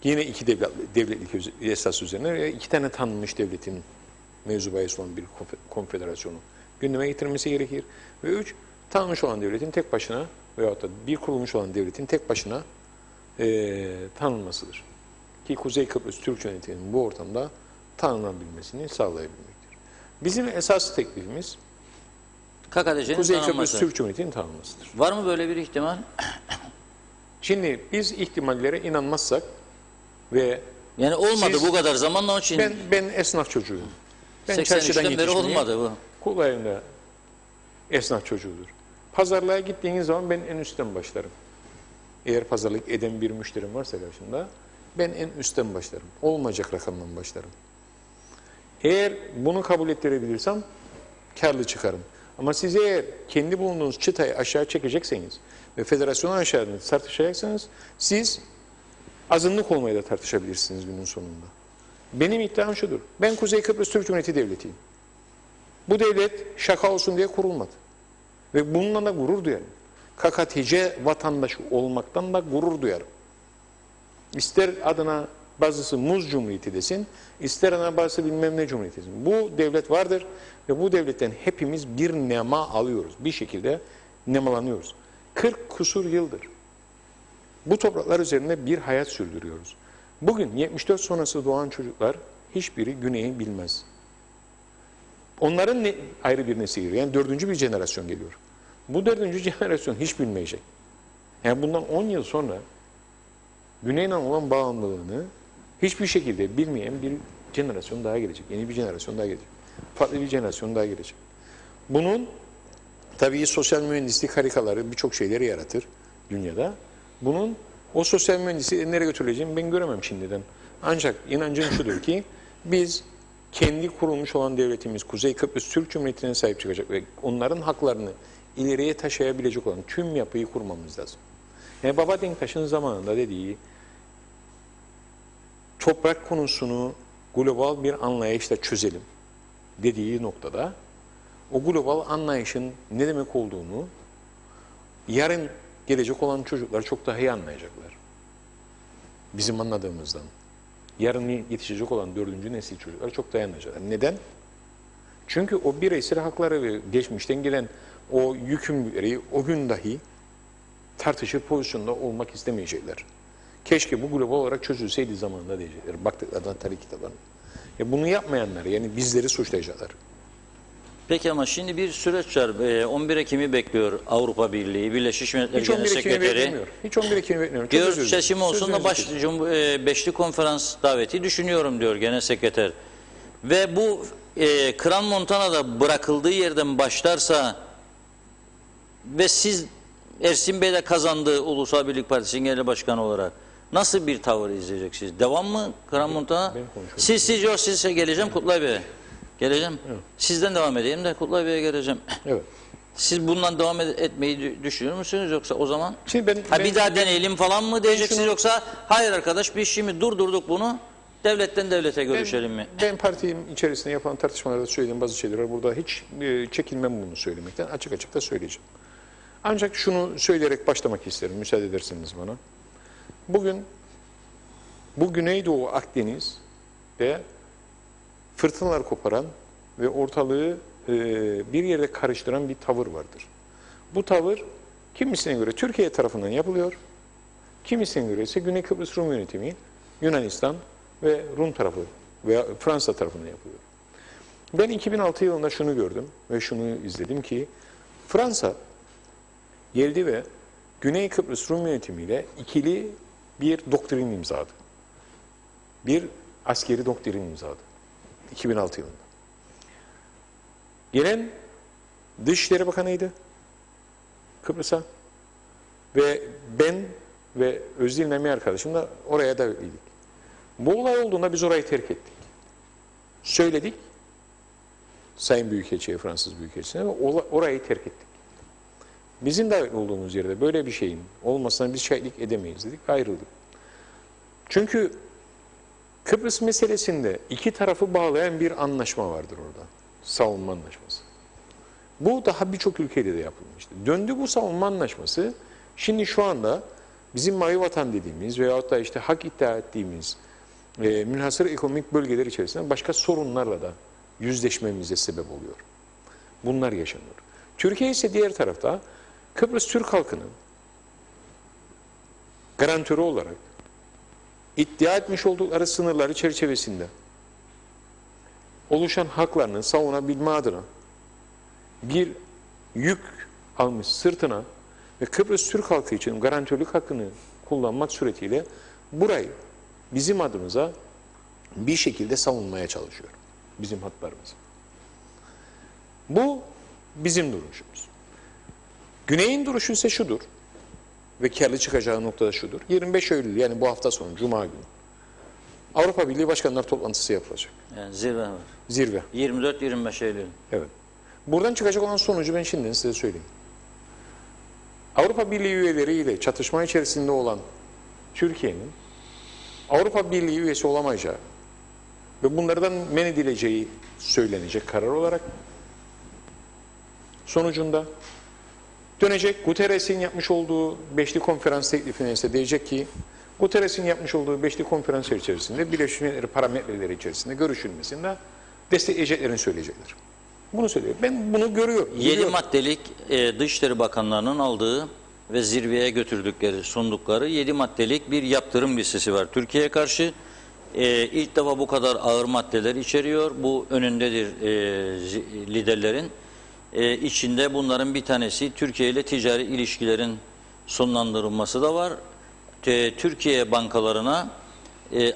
Speaker 2: Yine 2 devletlik esas üzerine 2 tane tanınmış devletin mevzu bahis olan bir konfederasyonu gündeme getirmesi gerekir. Ve 3, tanınmış olan devletin tek başına veyahut da bir kurulmuş olan devletin tek başına tanınmasıdır. Ki Kuzey Kıbrıs Türk Cumhuriyeti'nin bu ortamda tanınabilmesini sağlayabilmektir. Bizim esas teklifimiz
Speaker 1: KKTC'nin
Speaker 2: Kuzey Kıbrıs
Speaker 1: tanınması.
Speaker 2: Türk Cumhuriyeti'nin tanınmasıdır.
Speaker 1: Var mı böyle bir ihtimal?
Speaker 2: Şimdi biz ihtimallere inanmazsak ve
Speaker 1: Yani olmadı
Speaker 2: Siz-
Speaker 1: bu kadar zamanla onun için
Speaker 2: ben esnaf çocuğuyum. Ben çarşıdan
Speaker 1: 83'ten beri
Speaker 2: yetişmeyeyim.
Speaker 1: olmadı bu.
Speaker 2: Kulağımda esnaf çocuğudur. Pazarlığa gittiğiniz zaman ben en üstten başlarım. Eğer pazarlık eden bir müşterim varsa karşımda ben en üstten başlarım. Olmayacak rakamdan başlarım. Eğer bunu kabul ettirebilirsem karlı çıkarım. Ama siz eğer kendi bulunduğunuz çıtayı aşağı çekecekseniz ve federasyonu aşağıda tartışacaksanız siz azınlık olmayı da tartışabilirsiniz günün sonunda. Benim iddiam şudur. Ben Kuzey Kıbrıs Türk Cumhuriyeti Devleti'yim. Bu devlet şaka olsun diye kurulmadı. Ve bununla da gurur duyarım. KKTC vatandaşı olmaktan da gurur duyarım. İster adına bazısı Muz Cumhuriyeti desin, ister adına bazısı bilmem ne Cumhuriyeti desin. Bu devlet vardır ve bu devletten hepimiz bir nema alıyoruz. Bir şekilde nemalanıyoruz. 40 kusur yıldır bu topraklar üzerinde bir hayat sürdürüyoruz. Bugün 74 sonrası doğan çocuklar hiçbiri Güney'i bilmez. Onların ayrı bir nesil geliyor. Yani 4. bir jenerasyon geliyor. Bu 4. jenerasyon hiç bilmeyecek. Yani bundan 10 yıl sonra Güney'le olan bağımlılığını hiçbir şekilde bilmeyen bir jenerasyon daha gelecek. Yeni bir jenerasyon daha gelecek. Farklı bir jenerasyon daha gelecek. Bunun tabii sosyal mühendislik harikaları birçok şeyleri yaratır dünyada. Bunun o sosyal mühendisliği nereye götürüleceğini ben göremem şimdiden. Ancak inancım şudur ki biz kendi kurulmuş olan devletimiz Kuzey Kıbrıs Türk Cumhuriyeti'ne sahip çıkacak ve onların haklarını ileriye taşıyabilecek olan tüm yapıyı kurmamız lazım. Yani Baba Denktaş'ın zamanında dediği toprak konusunu global bir anlayışla çözelim dediği noktada o global anlayışın ne demek olduğunu yarın gelecek olan çocuklar çok daha iyi anlayacaklar. Bizim anladığımızdan. Yarın yetişecek olan 4. nesil çocuklar çok daha iyi anlayacaklar. Neden? Çünkü o bireysel hakları ve geçmişten gelen o yükümlülükleri o gün dahi tartışır pozisyonda olmak istemeyecekler. Keşke bu global olarak çözülseydi zamanında diyecekler. Baktıklarından tarih kitaplarına. Bunu yapmayanlar yani bizleri suçlayacaklar.
Speaker 1: Peki ama şimdi bir süreç var. 11 Ekim'i bekliyor Avrupa Birliği, Birleşmiş Milletler
Speaker 2: Hiç
Speaker 1: Genel
Speaker 2: 11 Ekim'i
Speaker 1: Sekreteri.
Speaker 2: beklemiyor. Hiç 11 Ekim'i beklemiyorum. Çok
Speaker 1: Diyor
Speaker 2: özür dilerim.
Speaker 1: seçim olsun da beşli konferans daveti düşünüyorum diyor Genel Sekreter. Ve bu Kran Montana'da bırakıldığı yerden başlarsa ve siz Ersin Bey de kazandı Ulusal Birlik Partisi'nin genel başkanı olarak nasıl bir tavır izleyeceksiniz? Devam mı Kran Montana? Siz geleceğim Kutlay Bey'e. Geleceğim. Evet. Sizden devam edeyim de Kutlay Bey'e geleceğim.
Speaker 2: Evet.
Speaker 1: Siz bundan devam etmeyi düşünür müsünüz yoksa o zaman?
Speaker 2: Şimdi
Speaker 1: bir daha deneyelim falan mı diyeceksiniz yoksa hayır arkadaş biz şimdi durdurduk bunu devletten devlete görüşelim mi?
Speaker 2: Ben partinin içerisinde yapılan tartışmalarda söylediğim bazı şeyler var. Burada hiç çekinmem bunu söylemekten. Açık açık da söyleyeceğim. Ancak şunu söyleyerek başlamak isterim. Müsaade ederseniz bana. Bugün bu Güneydoğu Akdeniz'de fırtınalar koparan ve ortalığı bir yerde karıştıran bir tavır vardır. Bu tavır kimisine göre Türkiye tarafından yapılıyor, kimisine göre ise Güney Kıbrıs Rum yönetimi, Yunanistan ve Rum tarafı veya Fransa tarafından yapılıyor. Ben 2006 yılında şunu gördüm ve şunu izledim ki Fransa geldi ve Güney Kıbrıs Rum yönetimiyle ikili bir doktrin imzaladı. Bir askeri doktrin imzaladı. 2006 yılında. Gelen Dışişleri Bakanı'ydı Kıbrıs'a ve ben ve Özdil Nemi arkadaşım da oraya davetliydik. Bu olay olduğunda biz orayı terk ettik. Söyledik Sayın Büyükelçi'ye, Fransız Büyükelçisi'ne ve orayı terk ettik. Bizim davetli olduğumuz yerde böyle bir şeyin olmasına biz şahitlik edemeyiz dedik, ayrıldık. Çünkü Kıbrıs meselesinde iki tarafı bağlayan bir anlaşma vardır orada. Savunma anlaşması. Bu daha birçok ülkede de yapılmıştı. Döndü bu savunma anlaşması, şimdi şu anda bizim mavi vatan dediğimiz veyahut da işte hak iddia ettiğimiz münhasır ekonomik bölgeler içerisinde başka sorunlarla da yüzleşmemize sebep oluyor. Bunlar yaşanıyor. Türkiye ise diğer tarafta Kıbrıs Türk halkının garantörü olarak iddia etmiş oldukları sınırları çerçevesinde oluşan haklarını savunabilme adına bir yük almış sırtına ve Kıbrıs Türk halkı için garantörlük hakkını kullanmak suretiyle burayı bizim adımıza bir şekilde savunmaya çalışıyor. Bizim haklarımızı. Bu bizim duruşumuz. Güney'in duruşu ise şudur ve karlı çıkacağı noktada şudur. 25 Eylül yani bu hafta sonu Cuma günü Avrupa Birliği Başkanlar Toplantısı yapılacak.
Speaker 1: Yani zirve var.
Speaker 2: Zirve.
Speaker 1: 24-25 Eylül.
Speaker 2: Evet. Buradan çıkacak olan sonucu ben şimdiden size söyleyeyim. Avrupa Birliği üyeleriyle çatışma içerisinde olan Türkiye'nin Avrupa Birliği üyesi olamayacağı ve bunlardan men edileceği söylenecek karar olarak sonucunda dönecek Guterres'in yapmış olduğu beşli konferans teklifine ise diyecek ki Guterres'in yapmış olduğu beşli konferans içerisinde Birleşmiş Milletler parametreleri içerisinde görüşülmesinde destekleyeceklerini söyleyecekler. Bunu söylüyor. Ben bunu görüyorum.
Speaker 1: 7 maddelik Dışişleri Bakanlarının aldığı ve zirveye götürdükleri, sundukları 7 maddelik bir yaptırım listesi var Türkiye'ye karşı. İlk defa bu kadar ağır maddeler içeriyor. Bu önündedir liderlerin. İçinde bunların bir tanesi Türkiye ile ticari ilişkilerin sonlandırılması da var. Türkiye bankalarına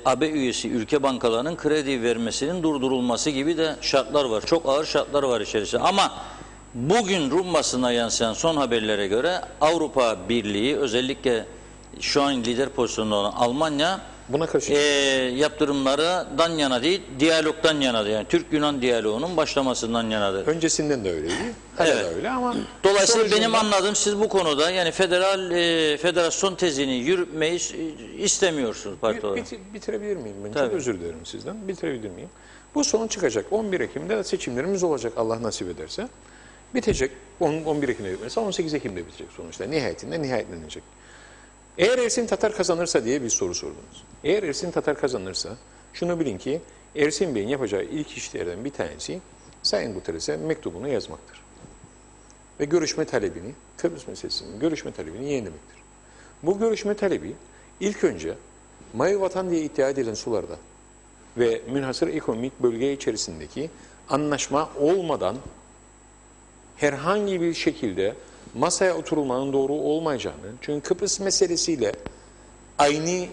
Speaker 1: AB üyesi ülke bankalarının kredi vermesinin durdurulması gibi de şartlar var. Çok ağır şartlar var içerisinde. Ama bugün Rum basınına yansıyan son haberlere göre Avrupa Birliği özellikle şu an lider pozisyonunda olan Almanya
Speaker 2: Buna karşı
Speaker 1: yaptırımlardan yana değil, diyalogdan yanadır. Yani Türk-Yunan diyaloğunun başlamasından yanadır.
Speaker 2: öncesinden de öyleydi. Hala
Speaker 1: Evet.
Speaker 2: da öyle ama
Speaker 1: Dolayısıyla
Speaker 2: sonucunda-
Speaker 1: benim anladığım siz bu konuda yani federasyon tezini yürütmeyi istemiyorsunuz parti olarak.
Speaker 2: Bitirebilir miyim ben?
Speaker 1: Tabii.
Speaker 2: Çok özür dilerim sizden. Bitirebilir miyim? Bu sonuç çıkacak. 11 Ekim'de seçimlerimiz olacak Allah nasip ederse. Bitecek. 11 Ekim'de bitmezse 18 Ekim'de bitecek sonuçta. Nihayetlenecek. Eğer Ersin Tatar kazanırsa diye bir soru sordunuz. Eğer Ersin Tatar kazanırsa şunu bilin ki Ersin Bey'in yapacağı ilk işlerden bir tanesi Sayın Guterres'e mektubunu yazmaktır. Ve görüşme talebini, Kıbrıs meselesinin görüşme talebini yenilemektir. Bu görüşme talebi ilk önce Mavi Vatan diye iddia edilen sularda ve münhasır ekonomik bölge içerisindeki anlaşma olmadan herhangi bir şekilde masaya oturulmanın doğru olmayacağını, çünkü Kıbrıs meselesiyle aynı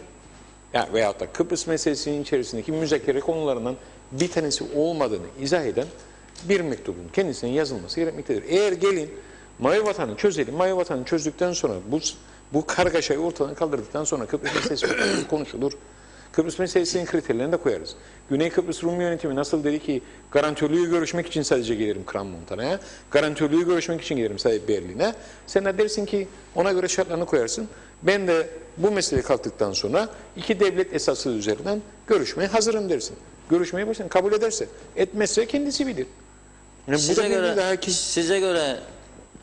Speaker 2: veyahut da Kıbrıs meselesinin içerisindeki müzakere konularından bir tanesi olmadığını izah eden bir mektubun kendisine yazılması gerekmektedir. Eğer gelin Mavi Vatan'ı çözelim, Mavi Vatan'ı çözdükten sonra bu kargaşayı ortadan kaldırdıktan sonra Kıbrıs meselesi konuşulur. Kıbrıs meselesinin kriterlerini de koyarız. Güney Kıbrıs Rum yönetimi nasıl dedi ki garantörlüğü görüşmek için sadece gelirim Kran-Montana'ya, garantörlüğü görüşmek için gelirim sadece Berlin'e. Sen de dersin ki ona göre şartlarını koyarsın. Ben de bu mesele kalktıktan sonra iki devlet esası üzerinden görüşmeye hazırım dersin. Görüşmeye başlayın. Kabul ederse. Etmezse kendisi bilir. Yani
Speaker 1: Size göre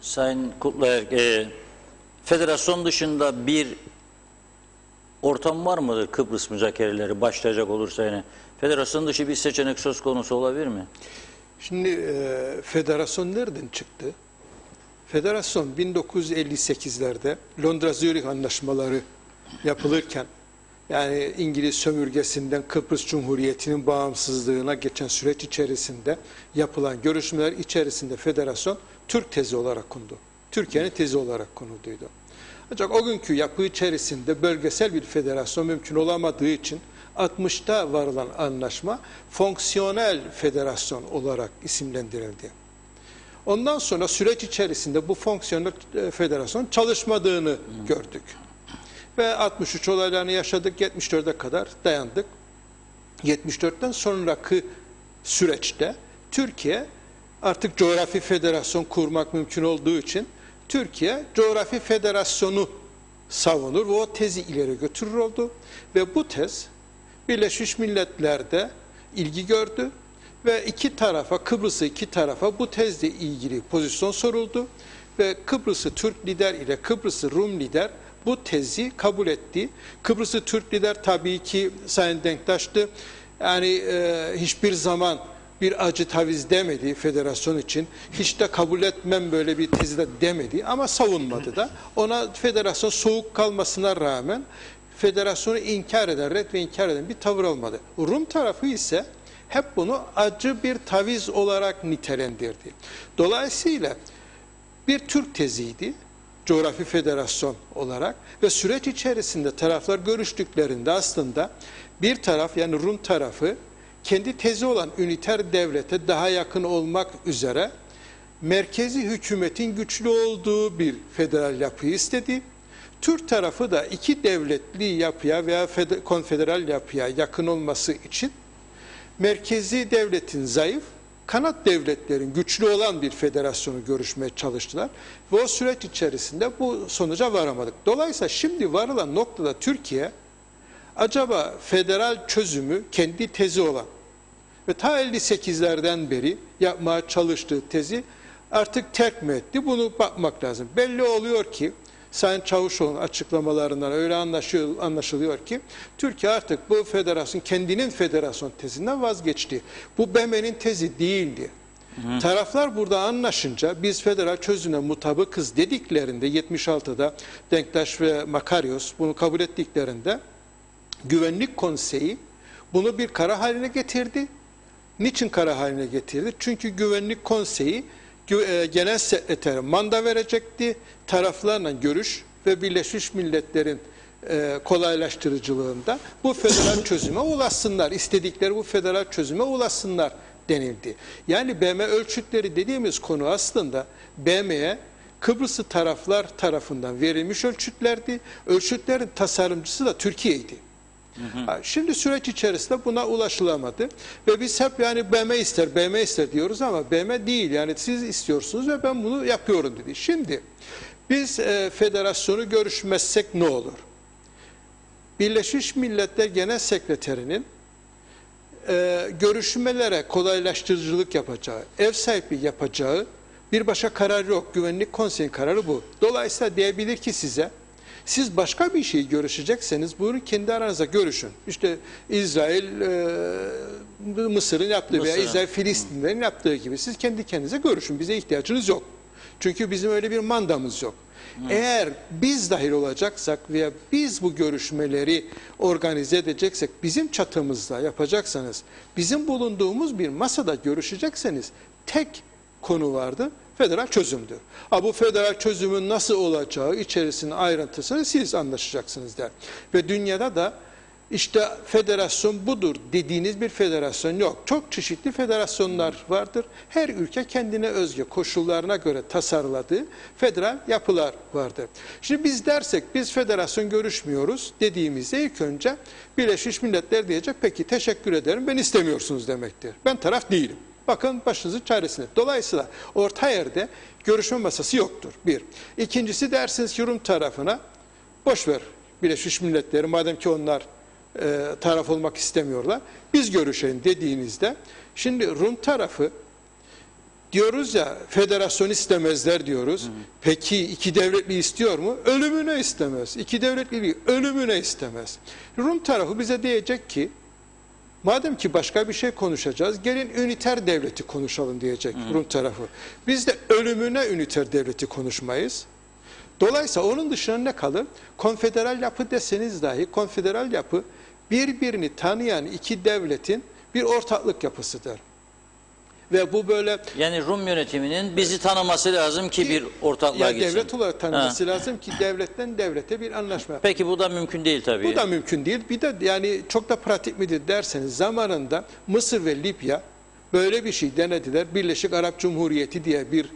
Speaker 1: Sayın Kutlayak, federasyon dışında bir ortam var mıdır Kıbrıs müzakereleri başlayacak olursa yani? Federasyon dışı bir seçenek söz konusu olabilir mi?
Speaker 3: Şimdi federasyon nereden çıktı? Federasyon 1958'lerde Londra-Zürich anlaşmaları yapılırken yani İngiliz sömürgesinden Kıbrıs Cumhuriyeti'nin bağımsızlığına geçen süreç içerisinde yapılan görüşmeler içerisinde federasyon Türk tezi olarak kondu. Türkiye'nin tezi olarak konuluydu. Ancak o günkü yapı içerisinde bölgesel bir federasyon mümkün olamadığı için 60'ta varılan anlaşma fonksiyonel federasyon olarak isimlendirildi. Ondan sonra süreç içerisinde bu fonksiyonel federasyon çalışmadığını gördük. Ve 63 olaylarını yaşadık, 74'e kadar dayandık. 74'ten sonraki süreçte Türkiye artık coğrafi federasyon kurmak mümkün olduğu için Türkiye coğrafi federasyonu savunur ve o tezi ileri götürür oldu. Ve bu tez Birleşmiş Milletler'de ilgi gördü ve Kıbrıs'ı iki tarafa bu tezle ilgili pozisyon soruldu. Ve Kıbrıs'ı Türk lider ile Kıbrıs'ı Rum lider bu tezi kabul etti. Kıbrıs'ı Türk lider tabii ki Sayın Denktaş'tı. Yani hiçbir zaman bir acı taviz demedi federasyon için. Hiç de kabul etmem böyle bir tezi de demedi ama savunmadı da. Ona federasyon soğuk kalmasına rağmen federasyonu red ve inkar eden bir tavır almadı. Rum tarafı ise hep bunu acı bir taviz olarak nitelendirdi. Dolayısıyla bir Türk teziydi, coğrafi federasyon olarak ve süreç içerisinde taraflar görüştüklerinde aslında bir taraf yani Rum tarafı kendi tezi olan üniter devlete daha yakın olmak üzere merkezi hükümetin güçlü olduğu bir federal yapıyı istedi. Türk tarafı da iki devletli yapıya veya konfederal yapıya yakın olması için merkezi devletin zayıf, kanat devletlerin güçlü olan bir federasyonu görüşmeye çalıştılar. Ve o süreç içerisinde bu sonuca varamadık. Dolayısıyla şimdi varılan noktada Türkiye acaba federal çözümü kendi tezi olan ve ta 58'lerden beri yapmaya çalıştığı tezi artık terk mi etti? Bunu bakmak lazım. Belli oluyor ki Sayın Çavuşoğlu'nun açıklamalarından öyle anlaşılıyor ki Türkiye artık bu federasyon, kendinin federasyon tezinden vazgeçti. Bu BM'nin tezi değildi. Taraflar burada anlaşınca biz federal çözüme mutabıkız dediklerinde 76'da Denktaş ve Makarios bunu kabul ettiklerinde Güvenlik Konseyi bunu bir karar haline getirdi. Niçin karar haline getirdi? Çünkü Güvenlik Konseyi Genel Sekretere manda verecekti. Taraflarla görüş ve Birleşmiş Milletler'in kolaylaştırıcılığında bu federal çözüme ulaşsınlar. İstedikleri bu federal çözüme ulaşsınlar denildi. Yani BM ölçütleri dediğimiz konu aslında BM'ye Kıbrıs'ı taraflar tarafından verilmiş ölçütlerdi. Ölçütlerin tasarımcısı da Türkiye'ydi. Şimdi süreç içerisinde buna ulaşılamadı ve biz hep yani BM ister, BM ister diyoruz ama BM değil. Yani siz istiyorsunuz ve ben bunu yapıyorum dedi. Şimdi biz federasyonu görüşmezsek ne olur? Birleşmiş Milletler Genel Sekreterinin görüşmelere kolaylaştırıcılık yapacağı, ev sahipliği yapacağı bir başka karar yok. Güvenlik Konseyi kararı bu. Dolayısıyla diyebilir ki size, siz başka bir şeyi görüşecekseniz bunu kendi aranızda görüşün. İşte İsrail, Mısır'ın yaptığı veya İsrail, Filistinlerin yaptığı gibi siz kendi kendinize görüşün. Bize ihtiyacınız yok. Çünkü bizim öyle bir mandamız yok. Eğer biz dahil olacaksak veya biz bu görüşmeleri organize edeceksek, bizim çatımızda yapacaksanız, bizim bulunduğumuz bir masada görüşecekseniz tek konu vardır, federal çözümdür. Bu federal çözümün nasıl olacağı içerisinin ayrıntısını siz anlaşacaksınız der. Ve dünyada da işte federasyon budur dediğiniz bir federasyon yok. Çok çeşitli federasyonlar vardır. Her ülke kendine özgü koşullarına göre tasarladığı federal yapılar vardır. Şimdi biz dersek biz federasyon görüşmüyoruz dediğimizde ilk önce Birleşmiş Milletler diyecek peki teşekkür ederim ben istemiyorsunuz demektir. Ben taraf değilim. Bakın başınızın çaresine. Dolayısıyla orta yerde görüşme masası yoktur. Bir. İkincisi dersiniz ki Rum tarafına boş ver Birleşmiş Milletleri madem ki onlar taraf olmak istemiyorlar. Biz görüşelim dediğinizde şimdi Rum tarafı diyoruz ya federasyon istemezler diyoruz. Peki iki devletli istiyor mu? Ölümüne istemez. İki devletli ölümüne istemez. Rum tarafı bize diyecek ki madem ki başka bir şey konuşacağız, gelin üniter devleti konuşalım diyecek Rum tarafı. Biz de ölümüne üniter devleti konuşmayız. Dolayısıyla onun dışında ne kalır? Konfederal yapı deseniz dahi konfederal yapı birbirini tanıyan iki devletin bir ortaklık yapısıdır. Ve bu böyle...
Speaker 1: Yani Rum yönetiminin bizi tanıması lazım ki bir ortaklığa gitsin.
Speaker 3: Devlet olarak tanıması lazım ki devletten devlete bir anlaşma.
Speaker 1: Peki bu da mümkün değil tabii.
Speaker 3: Bu da mümkün değil. Bir de yani çok da pratik midir derseniz zamanında Mısır ve Libya böyle bir şey denediler. Birleşik Arap Cumhuriyeti diye bir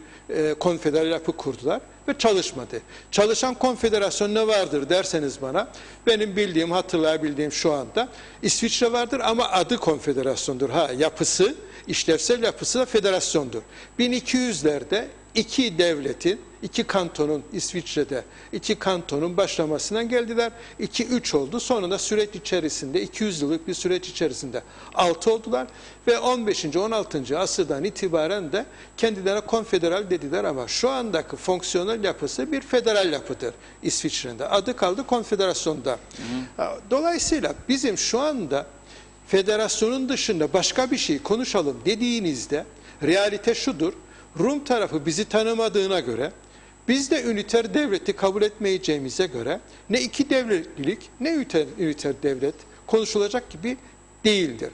Speaker 3: konfederal yapı kurdular ve çalışmadı. Çalışan konfederasyon ne vardır derseniz bana, benim bildiğim, hatırlayabildiğim şu anda İsviçre vardır ama adı konfederasyondur. Yapısı, işlevsel yapısı da federasyondur. 1200'lerde iki devletin, iki kantonun İsviçre'de iki kantonun başlamasından geldiler. 2-3 oldu. Sonra da süreç içerisinde 200 yıllık bir süreç içerisinde 6 oldular ve 15. 16. asırdan itibaren de kendilerine konfederal dediler ama şu andaki fonksiyonel yapısı bir federal yapıdır İsviçre'nin. Adı kaldı konfederasyonda. Dolayısıyla bizim şu anda federasyonun dışında başka bir şey konuşalım dediğinizde realite şudur. Rum tarafı bizi tanımadığına göre, biz de üniter devleti kabul etmeyeceğimize göre ne iki devletlilik ne üniter devlet konuşulacak gibi değildir.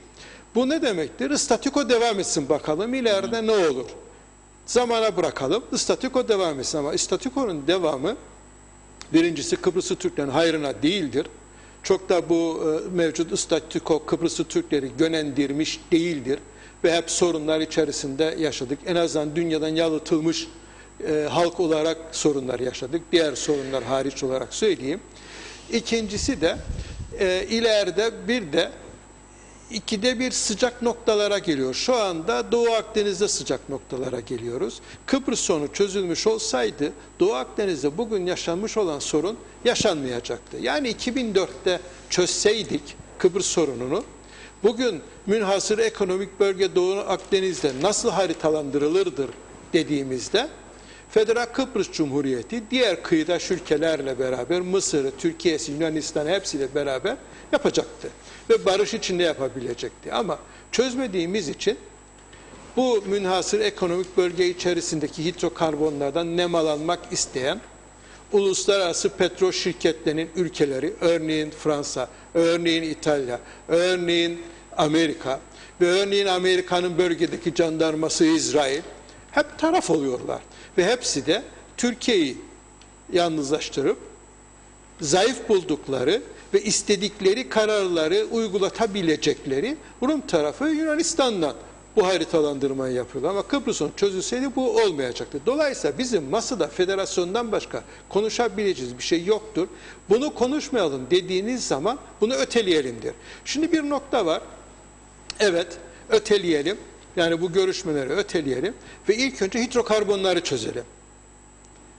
Speaker 3: Bu ne demektir? Statüko devam etsin bakalım ileride ne olur? Zamana bırakalım, statüko devam etsin ama statükonun devamı birincisi Kıbrıslı Türklerin hayrına değildir. Çok da bu mevcut statüko Kıbrıslı Türkleri yönlendirmiş değildir. Ve hep sorunlar içerisinde yaşadık. En azından dünyadan yalıtılmış halk olarak sorunlar yaşadık. Diğer sorunlar hariç olarak söyleyeyim. İkincisi de ileride bir de ikide bir sıcak noktalara geliyor. Şu anda Doğu Akdeniz'de sıcak noktalara geliyoruz. Kıbrıs sorunu çözülmüş olsaydı Doğu Akdeniz'de bugün yaşanmış olan sorun yaşanmayacaktı. Yani 2004'te çözseydik Kıbrıs sorununu bugün münhasır ekonomik bölge Doğu Akdeniz'de nasıl haritalandırılırdır dediğimizde Federal Kıbrıs Cumhuriyeti diğer kıyıdaş ülkelerle beraber Mısır'ı, Türkiye'si, Yunanistan'ı hepsiyle beraber yapacaktı. Ve barış içinde yapabilecekti. Ama çözmediğimiz için bu münhasır ekonomik bölge içerisindeki hidrokarbonlardan nemalanmak isteyen uluslararası petrol şirketlerinin ülkeleri, örneğin Fransa, örneğin İtalya, örneğin Amerika ve örneğin Amerika'nın bölgedeki jandarması İsrail hep taraf oluyorlar. Ve hepsi de Türkiye'yi yalnızlaştırıp zayıf buldukları ve istedikleri kararları uygulatabilecekleri Rum tarafı Yunanistan'dan bu haritalandırmayı yapıyorlar. Ama Kıbrıs'ın çözülseydi bu olmayacaktı. Dolayısıyla bizim masada federasyondan başka konuşabileceğimiz bir şey yoktur. Bunu konuşmayalım dediğiniz zaman bunu öteleyelimdir. Şimdi bir nokta var. Evet, öteleyelim. Yani bu görüşmeleri öteleyelim ve ilk önce hidrokarbonları çözelim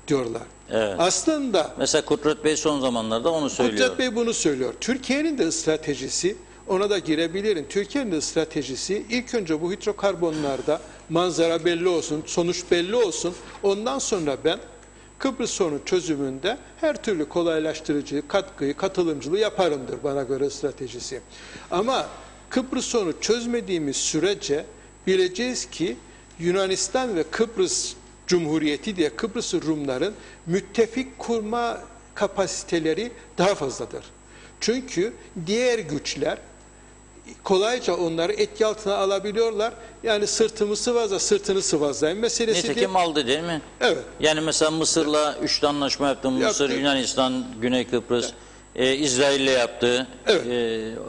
Speaker 3: diyorlar.
Speaker 1: Evet.
Speaker 3: Aslında
Speaker 1: Mesela Kudret Bey son zamanlarda onu söylüyor.
Speaker 3: Kudret Bey bunu söylüyor. Türkiye'nin de stratejisi, ona da girebilirim. Türkiye'nin de stratejisi ilk önce bu hidrokarbonlarda manzara belli olsun, sonuç belli olsun. Ondan sonra ben Kıbrıs sorunu çözümünde her türlü kolaylaştırıcı, katkıyı, katılımcılığı yaparımdır bana göre stratejisi. Ama Kıbrıs sorunu çözmediğimiz sürece bileceğiz ki Yunanistan ve Kıbrıs Cumhuriyeti diye Kıbrıs Rumların müttefik kurma kapasiteleri daha fazladır. Çünkü diğer güçler kolayca onları etki altına alabiliyorlar. Yani sırtımı sıvazla sırtını sıvazlayın meselesi değil.
Speaker 1: Nitekim aldı değil mi?
Speaker 3: Evet.
Speaker 1: Yani mesela Mısır'la 3 anlaşma yaptı. Mısır, Yunanistan, Güney Kıbrıs, İsrail'le yaptı.
Speaker 3: Evet.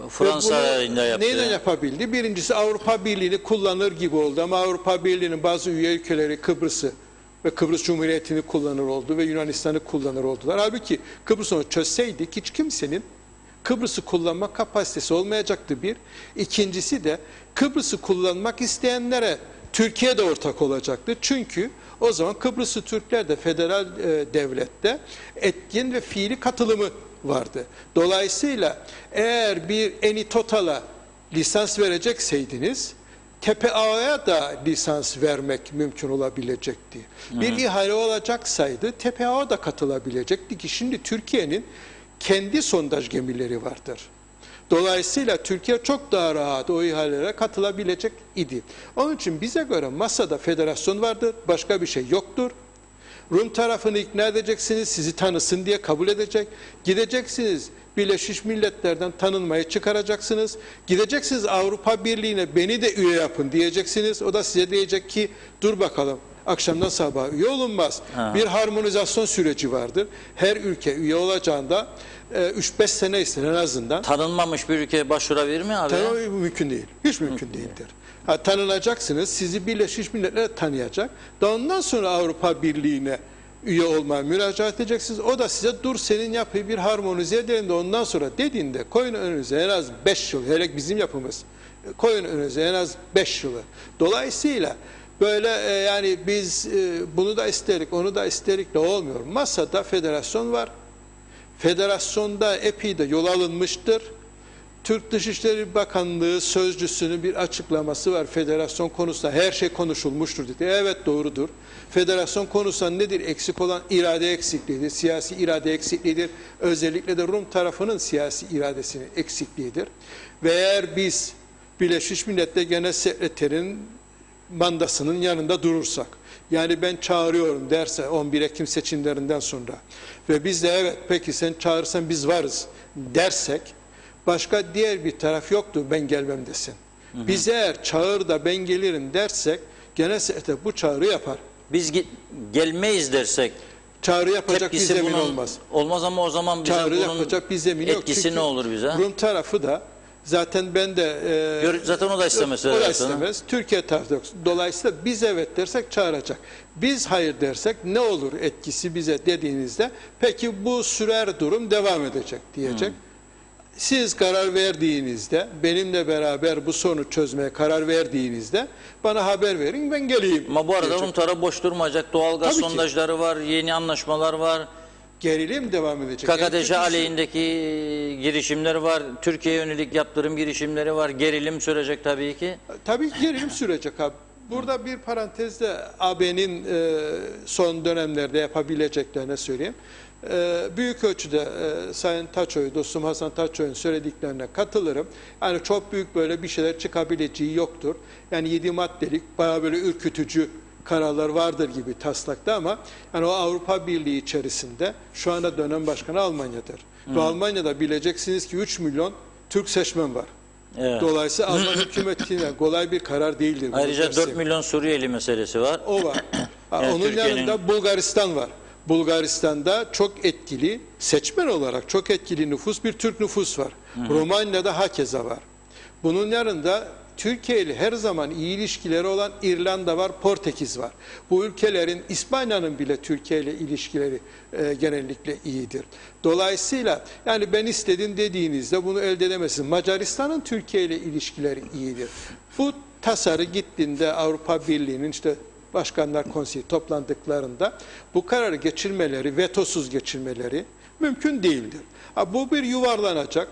Speaker 1: Fransa'yla yaptı.
Speaker 3: Neyden yapabildi? Birincisi Avrupa Birliği'ni kullanır gibi oldu ama Avrupa Birliği'nin bazı üye ülkeleri Kıbrıs'ı ve Kıbrıs Cumhuriyeti'ni kullanır oldu ve Yunanistan'ı kullanır oldular. Halbuki Kıbrıs'ı onu çözseydik hiç kimsenin Kıbrıs'ı kullanma kapasitesi olmayacaktı bir. İkincisi de Kıbrıs'ı kullanmak isteyenlere Türkiye de ortak olacaktı. Çünkü o zaman Kıbrıslı Türkler de federal devlette etkin ve fiili katılımı vardı. Dolayısıyla eğer bir Eni Total'a lisans verecekseydiniz TPA'ya da lisans vermek mümkün olabilecekti. Bir ihale olacaksaydı TPA'ya da katılabilecekti ki şimdi Türkiye'nin kendi sondaj gemileri vardır. Dolayısıyla Türkiye çok daha rahat o ihalelere katılabilecek idi. Onun için bize göre masada federasyon vardır, başka bir şey yoktur. Rum tarafını ikna edeceksiniz, sizi tanısın diye kabul edecek. Gideceksiniz Birleşmiş Milletler'den tanınmayı çıkaracaksınız. Gideceksiniz Avrupa Birliği'ne beni de üye yapın diyeceksiniz. O da size diyecek ki dur bakalım akşamdan sabaha üye olunmaz. Bir harmonizasyon süreci vardır. Her ülke üye olacağında 3-5 sene ister en azından.
Speaker 1: Tanınmamış bir ülkeye başvurabilir mi abi?
Speaker 3: Tanınmak mümkün değil. Hiç mümkün değildir. Tanınacaksınız, sizi Birleşmiş Milletler tanıyacak. Daha ondan sonra Avrupa Birliği'ne üye olmaya müracaat edeceksiniz. O da size dur senin yapıyı bir harmonize edelim de ondan sonra dediğinde koyun önünüze en az 5 yıl, hele bizim yapımız koyun önünüze en az 5 yılı. Dolayısıyla böyle yani biz bunu da isterik, onu da isterik de olmuyor. Masada federasyon var. Federasyonda epey de yol alınmıştır. Türk Dışişleri Bakanlığı sözcüsünün bir açıklaması var. Federasyon konusunda her şey konuşulmuştur dedi. Evet doğrudur. Federasyon konusunda nedir eksik olan? İrade eksikliğidir. Siyasi irade eksikliğidir. Özellikle de Rum tarafının siyasi iradesinin eksikliğidir. Ve eğer biz Birleşmiş Milletler Genel Sekreterinin mandasının yanında durursak, yani ben çağırıyorum derse 11 Ekim seçimlerinden sonra ve biz de evet peki sen çağırırsan biz varız dersek, başka diğer bir taraf yoktur ben gelmem desin. Biz eğer çağır da ben gelirim dersek genel sekreter bu çağrı yapar.
Speaker 1: Biz gelmeyiz dersek
Speaker 3: Çağrı yapacak bir
Speaker 1: tepkisi
Speaker 3: zemin
Speaker 1: bunun
Speaker 3: olmaz.
Speaker 1: Olmaz ama o zaman bize
Speaker 3: Çağrı
Speaker 1: bunun
Speaker 3: yapacak bir zemin yok.
Speaker 1: etkisi
Speaker 3: Çünkü
Speaker 1: ne olur bize?
Speaker 3: Rum tarafı da zaten ben de
Speaker 1: Zaten o da istemez.
Speaker 3: o da istemez. Türkiye tarafı yok. Dolayısıyla biz evet dersek çağıracak. Biz hayır dersek ne olur etkisi bize dediğinizde peki bu sürer durum devam edecek diyecek. Siz karar verdiğinizde, benimle beraber bu sorunu çözmeye karar verdiğinizde bana haber verin, ben geleyim.
Speaker 1: Ama bu arada
Speaker 3: diyecek.
Speaker 1: Rum tarafı boş durmayacak. Doğalgaz
Speaker 3: Tabii ki.
Speaker 1: sondajları var, yeni anlaşmalar var.
Speaker 3: Gerilim devam edecek.
Speaker 1: KKTC aleyhindeki girişimler var. Türkiye'ye yönelik yaptırım girişimleri var. Gerilim sürecek tabii ki.
Speaker 3: Tabii ki gerilim sürecek abi. Burada bir parantezde AB'nin son dönemlerde yapabileceklerine söyleyeyim. Büyük ölçüde Sayın Taçoy, dostum Hasan Taçoy'un söylediklerine katılırım. Yani çok büyük böyle bir şeyler çıkabileceği yoktur. Yani 7 maddelik bayağı böyle ürkütücü kararlar vardır gibi taslakta ama yani o Avrupa Birliği içerisinde şu anda dönem başkanı Almanya'dır. Ve Almanya'da bileceksiniz ki 3 milyon Türk seçmen var.
Speaker 1: Evet.
Speaker 3: Dolayısıyla Alman hükümetine kolay bir karar değildir.
Speaker 1: Ayrıca 4 milyon Suriyeli meselesi var.
Speaker 3: O var.
Speaker 1: Yani
Speaker 3: onun yanında Bulgaristan var. Bulgaristan'da çok etkili, seçmen olarak çok etkili nüfus, bir Türk nüfus var. Romanya'da hakeza var. Bunun yanında Türkiye ile her zaman iyi ilişkileri olan İrlanda var, Portekiz var. Bu ülkelerin, İspanya'nın bile Türkiye ile ilişkileri genellikle iyidir. Dolayısıyla yani ben istedim dediğinizde bunu elde edemezsiniz. Macaristan'ın Türkiye ile ilişkileri iyidir. Bu tasarı gittiğinde Avrupa Birliği'nin işte Başkanlar Konseyi toplandıklarında bu kararı geçirmeleri, vetosuz geçirmeleri mümkün değildir. Bu bir yuvarlanacak.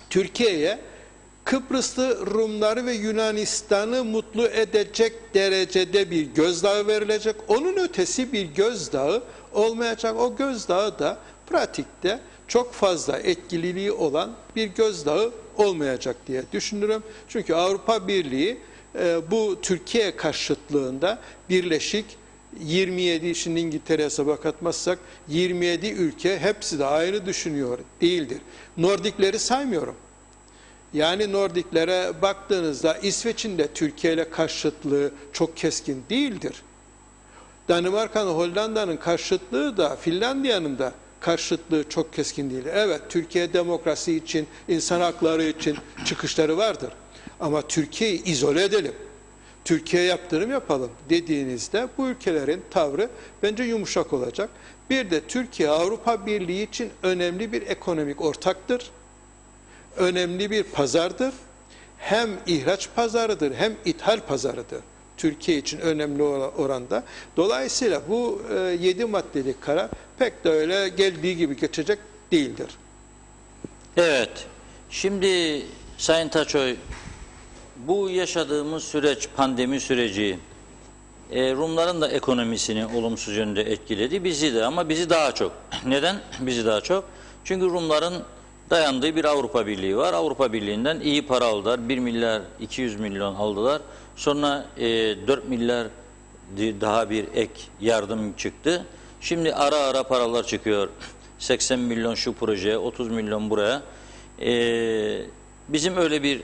Speaker 3: Türkiye'ye Kıbrıslı Rumları ve Yunanistan'ı mutlu edecek derecede bir gözdağı verilecek. Onun ötesi bir gözdağı olmayacak. O gözdağı da pratikte çok fazla etkililiği olan bir gözdağı olmayacak diye düşünürüm. Çünkü Avrupa Birliği bu Türkiye karşıtlığında birleşik 27, şimdi İngiltere hesaba katmazsak 27 ülke hepsi de aynı düşünüyor değildir. Nordikleri saymıyorum. Yani Nordiklere baktığınızda İsveç'in de Türkiye ile karşıtlığı çok keskin değildir. Danimarka'nın, Hollanda'nın karşıtlığı da Finlandiya'nın da karşıtlığı çok keskin değil. Evet, Türkiye demokrasi için, insan hakları için çıkışları vardır. Ama Türkiye'yi izole edelim, Türkiye yaptırım yapalım dediğinizde bu ülkelerin tavrı bence yumuşak olacak. Bir de Türkiye Avrupa Birliği için önemli bir ekonomik ortaktır. Önemli bir pazardır. Hem ihraç pazarıdır hem ithal pazarıdır. Türkiye için önemli oranda. Dolayısıyla bu 7 maddelik karar pek de öyle geldiği gibi geçecek değildir.
Speaker 1: Evet. Şimdi Sayın Taçoy, bu yaşadığımız süreç, pandemi süreci Rumların da ekonomisini olumsuz yönde etkiledi. Bizi de, ama bizi daha çok. Neden? Bizi daha çok. Çünkü Rumların dayandığı bir Avrupa Birliği var. Avrupa Birliği'nden iyi para aldılar. 1 milyar 200 milyon aldılar. Sonra 4 milyar daha bir ek yardım çıktı. Şimdi ara ara paralar çıkıyor. 80 milyon şu projeye, 30 milyon buraya. Bizim öyle bir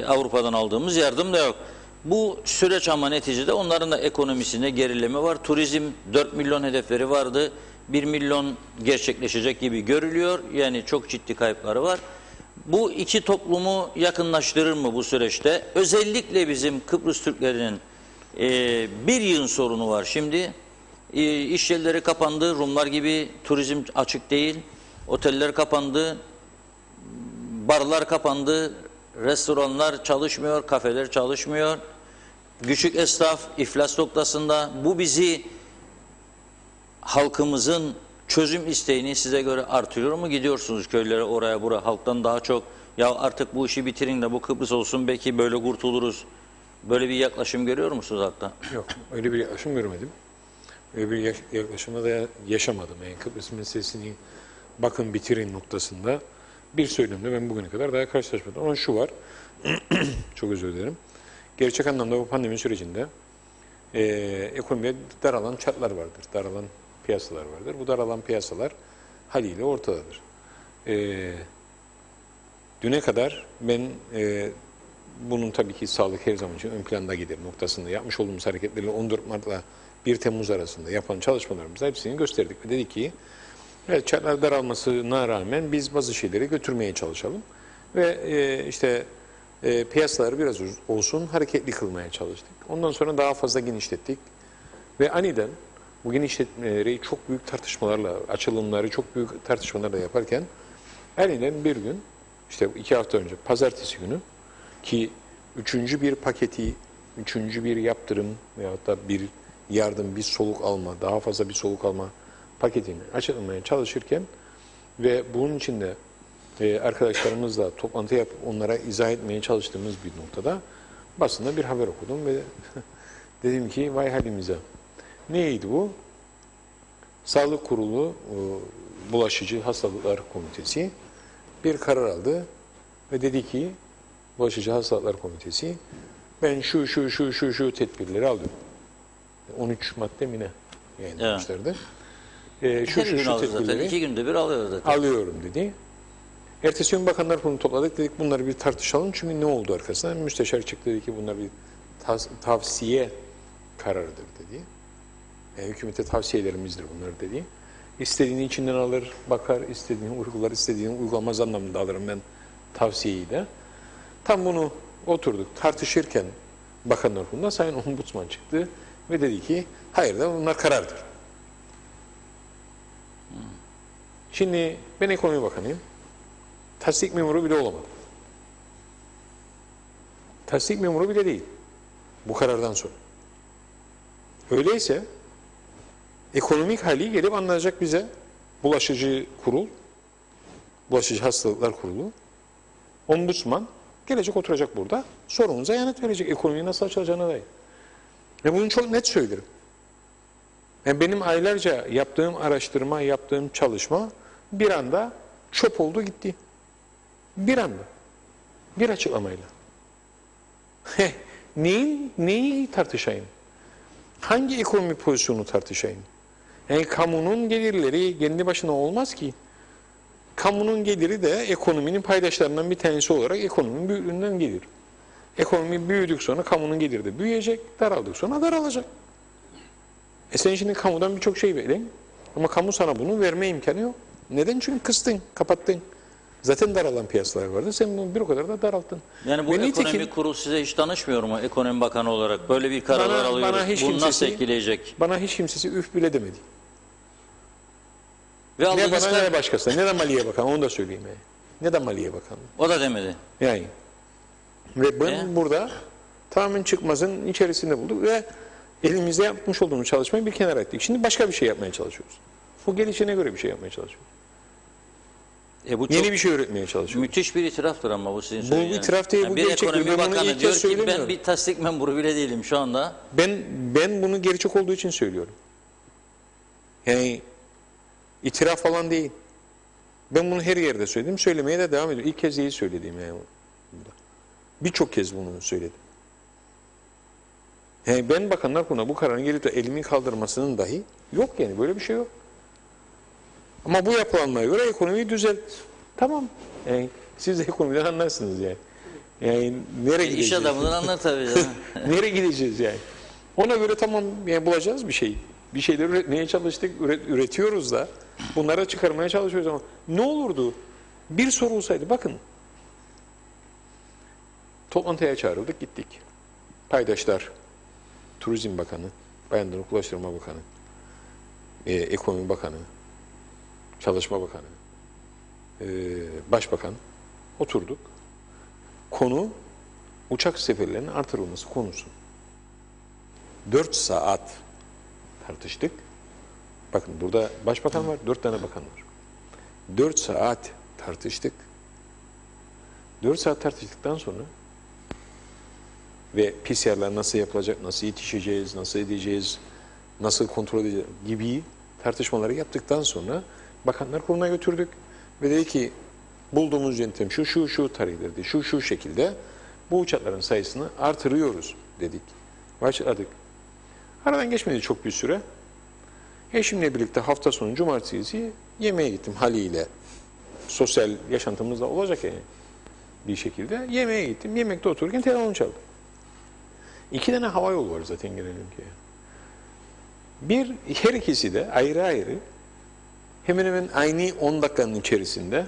Speaker 1: Avrupa'dan aldığımız yardım da yok. Bu süreç ama neticede onların da ekonomisinde gerileme var. Turizm 4 milyon hedefleri vardı. 1 milyon gerçekleşecek gibi görülüyor. Yani çok ciddi kayıpları var. Bu iki toplumu yakınlaştırır mı bu süreçte? Özellikle bizim Kıbrıs Türklerinin bir yığın sorunu var. Şimdi iş yerleri kapandı. Rumlar gibi turizm açık değil. Oteller kapandı. Barlar kapandı. Restoranlar çalışmıyor. Kafeler çalışmıyor. Küçük esnaf iflas noktasında. Bu bizi, halkımızın çözüm isteğini size göre artırıyor mu? Gidiyorsunuz köylere, oraya buraya, halktan daha çok ya artık bu işi bitirin de bu Kıbrıs olsun, belki böyle kurtuluruz. Böyle bir yaklaşım görüyor musunuz hatta?
Speaker 2: Yok, öyle bir yaklaşım görmedim. Öyle bir yaklaşımda da yaşamadım. Yani Kıbrıs meselesini bakın bitirin noktasında bir söylemle ben bugüne kadar daha karşılaşmadım. Ama şu var, çok özür dilerim. Gerçek anlamda bu pandemi sürecinde ekonomiye daralan çatlar vardır, daralan piyasalar vardır. Bu daralan piyasalar haliyle ortadadır. Düne kadar ben bunun tabii ki sağlık her zaman için ön planda gider noktasında yapmış olduğumuz hareketlerle 14 Mart'la 1 Temmuz arasında yapan çalışmalarımızda hepsini gösterdik ve dedik ki evet, çatlar daralmasına rağmen biz bazı şeyleri götürmeye çalışalım ve işte piyasaları biraz olsun hareketli kılmaya çalıştık. Ondan sonra daha fazla genişlettik ve aniden bu genişletmeleri çok büyük tartışmalarla, açılımları çok büyük tartışmalarla yaparken aniden bir gün, işte 2 hafta önce pazartesi günü ki 3. bir paketi, 3. bir yaptırım veyahut da bir yardım, bir soluk alma, daha fazla bir soluk alma paketini açılmaya çalışırken ve bunun içinde arkadaşlarımızla toplantı yapıp onlara izah etmeye çalıştığımız bir noktada basında bir haber okudum ve dedim ki vay halimize. Neydi bu? Sağlık Kurulu Bulaşıcı Hastalıklar Komitesi bir karar aldı ve dedi ki Bulaşıcı Hastalıklar Komitesi ben şu tedbirleri alıyorum. 13 madde mi ne yayınlamışlardı. Şu
Speaker 1: tedbirleri zaten 2 günde bir alıyor zaten.
Speaker 2: Alıyorum dedi. Ertesi gün bakanlar kurulunu topladık, dedik bunları bir tartışalım çünkü ne oldu arkasından? Müsteşar çıktı dedi ki bunlar bir tavsiye kararıdır dedi. Hükümete tavsiyelerimizdir bunlar dedi. İstediğini içinden alır, bakar, istediğini uygular, istediğini uygulamaz anlamında alırım ben tavsiyeyi de. Tam bunu oturduk tartışırken Bakanlar Kurulu'nda Sayın Ombudsman çıktı ve dedi ki hayır da bunlar karardır. Şimdi ben Ekonomi Bakanıyım. Tasdik memuru bile olamadım. Tasdik memuru bile değil. Bu karardan sonra. Öyleyse ekonomik hali gelip anlatacak bize bulaşıcı kurul, bulaşıcı hastalıklar kurulu, ombudsman gelecek oturacak burada, sorumuza yanıt verecek ekonomiyi nasıl açılacağına dair. Ve bunu çok net söylerim. Yani benim aylarca yaptığım araştırma, yaptığım çalışma bir anda çöp oldu gitti. Bir anda. Bir açıklamayla. Neyi tartışayım? Hangi ekonomi pozisyonu tartışayım? Yani kamunun gelirleri kendi başına olmaz ki. Kamunun geliri de ekonominin paydaşlarından bir tanesi olarak ekonominin büyüklüğünden gelir. Ekonomi büyüdük sonra kamunun geliri de büyüyecek, daraldık sonra daralacak. Sen şimdi kamudan birçok şey bekleyin ama kamu sana bunu verme imkanı yok. Neden? Çünkü kıstın, kapattın. Zaten daralan piyasalar vardı. Sen bunu bir o kadar da daralttın.
Speaker 1: Yani bu
Speaker 2: Ve
Speaker 1: ekonomi
Speaker 2: nitekim,
Speaker 1: kurulu size hiç danışmıyor mu Ekonomi Bakanı olarak? Böyle bir kararlar alıyoruz. Bunu nasıl etkileyecek?
Speaker 2: Bana hiç kimsesi üf bile demedi.
Speaker 1: Ve
Speaker 2: Ne
Speaker 1: aldığınız
Speaker 2: bana ne başkasına. Ne de Maliye Bakanı onu da söyleyeyim. Yani. Ne de Maliye Bakanı.
Speaker 1: O da demedi.
Speaker 2: Yani. Ve ben burada tamamen çıkmazın içerisinde bulduk ve elimizde yapmış olduğumuz çalışmayı bir kenara ettik. Şimdi başka bir şey yapmaya çalışıyoruz. Bu gelişine göre bir şey yapmaya çalışıyoruz.
Speaker 1: Bu
Speaker 2: Yeni bir şey öğretmeye çalışıyoruz.
Speaker 1: müthiş bir itiraftır ama bu sizin
Speaker 2: Bu
Speaker 1: söylediğiniz.
Speaker 2: itiraf değil, bu
Speaker 1: bir
Speaker 2: gerçek.
Speaker 1: ekonomi
Speaker 2: Ben bunu
Speaker 1: bakanı
Speaker 2: ilk
Speaker 1: diyor
Speaker 2: kez
Speaker 1: ki ben
Speaker 2: söylemiyorum.
Speaker 1: bir tasdik memuru bile değilim şu anda.
Speaker 2: Ben bunu gerçek olduğu için söylüyorum. Yani itiraf falan değil. Ben bunu her yerde söyledim. Söylemeye de devam ediyorum. İlk kez değil söylediğim yani. Birçok kez bunu söyledim. Yani ben Bakanlar Kurulu'na bu kararın gelip de elimin kaldırmasının dahi yok yani. Böyle bir şey yok. Ama bu yapılanmaya göre ekonomiyi düzelt. Tamam. Yani siz de ekonomiden anlarsınız yani. Yani nereye gideceğiz?
Speaker 1: İş adamından anlar tabii canım.
Speaker 2: Nereye gideceğiz yani? Ona göre tamam yani bulacağız bir şey. Bir şeyler üretmeye çalıştık, üretiyoruz da. Bunlara çıkarmaya çalışıyoruz ama ne olurdu? Bir soru olsaydı bakın. Toplantıya çağrıldık gittik. Paydaşlar, Turizm Bakanı, Bayanlar Ulaştırma Bakanı, Ekonomi Bakanı, Çalışma Bakanı, Başbakan oturduk. Konu uçak seferlerinin artırılması konusu. 4 saat tartıştık. Bakın burada başbakan var, 4 tane bakan var. 4 saat tartıştık. 4 saat tartıştıktan sonra ve PCR'lar nasıl yapılacak, nasıl yetişeceğiz, nasıl edeceğiz, nasıl kontrol edeceğiz gibi tartışmaları yaptıktan sonra Bakanlar Kurulu'na götürdük ve dedi ki bulduğumuz yöntem şu tarihlerdi, şu şekilde bu uçakların sayısını artırıyoruz dedik. Başladık. Aradan geçmedi çok bir süre. Eşimle birlikte hafta sonu cumartesi yemeğe gittim haliyle. Sosyal yaşantımızda olacak yani bir şekilde. Yemeğe gittim. Yemekte otururken telefon çaldı. 2 tane hava yolu var zaten genel ülkeye. Her ikisi de ayrı ayrı hemen hemen aynı 10 dakikanın içerisinde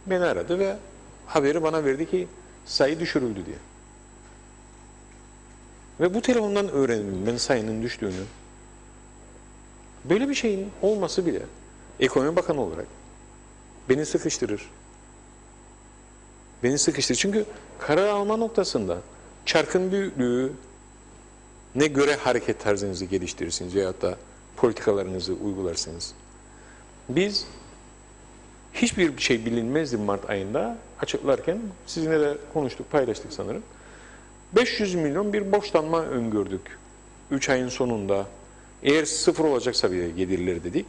Speaker 2: beni aradı ve haberi bana verdi ki sayı düşürüldü diye. Ve bu telefondan öğrendim ben sayının düştüğünü. Böyle bir şeyin olması bile Ekonomi Bakanı olarak beni sıkıştırır. Beni sıkıştırır. Çünkü karar alma noktasında çarkın büyüklüğü ne göre hareket tarzınızı geliştirirsiniz veyahut da politikalarınızı uygularsınız. Biz hiçbir şey bilinmezdi Mart ayında açıklarken sizinle de konuştuk, paylaştık sanırım. 500 milyon bir borçlanma öngördük 3 ayın sonunda. Eğer sıfır olacaksa bile gelirleri dedik.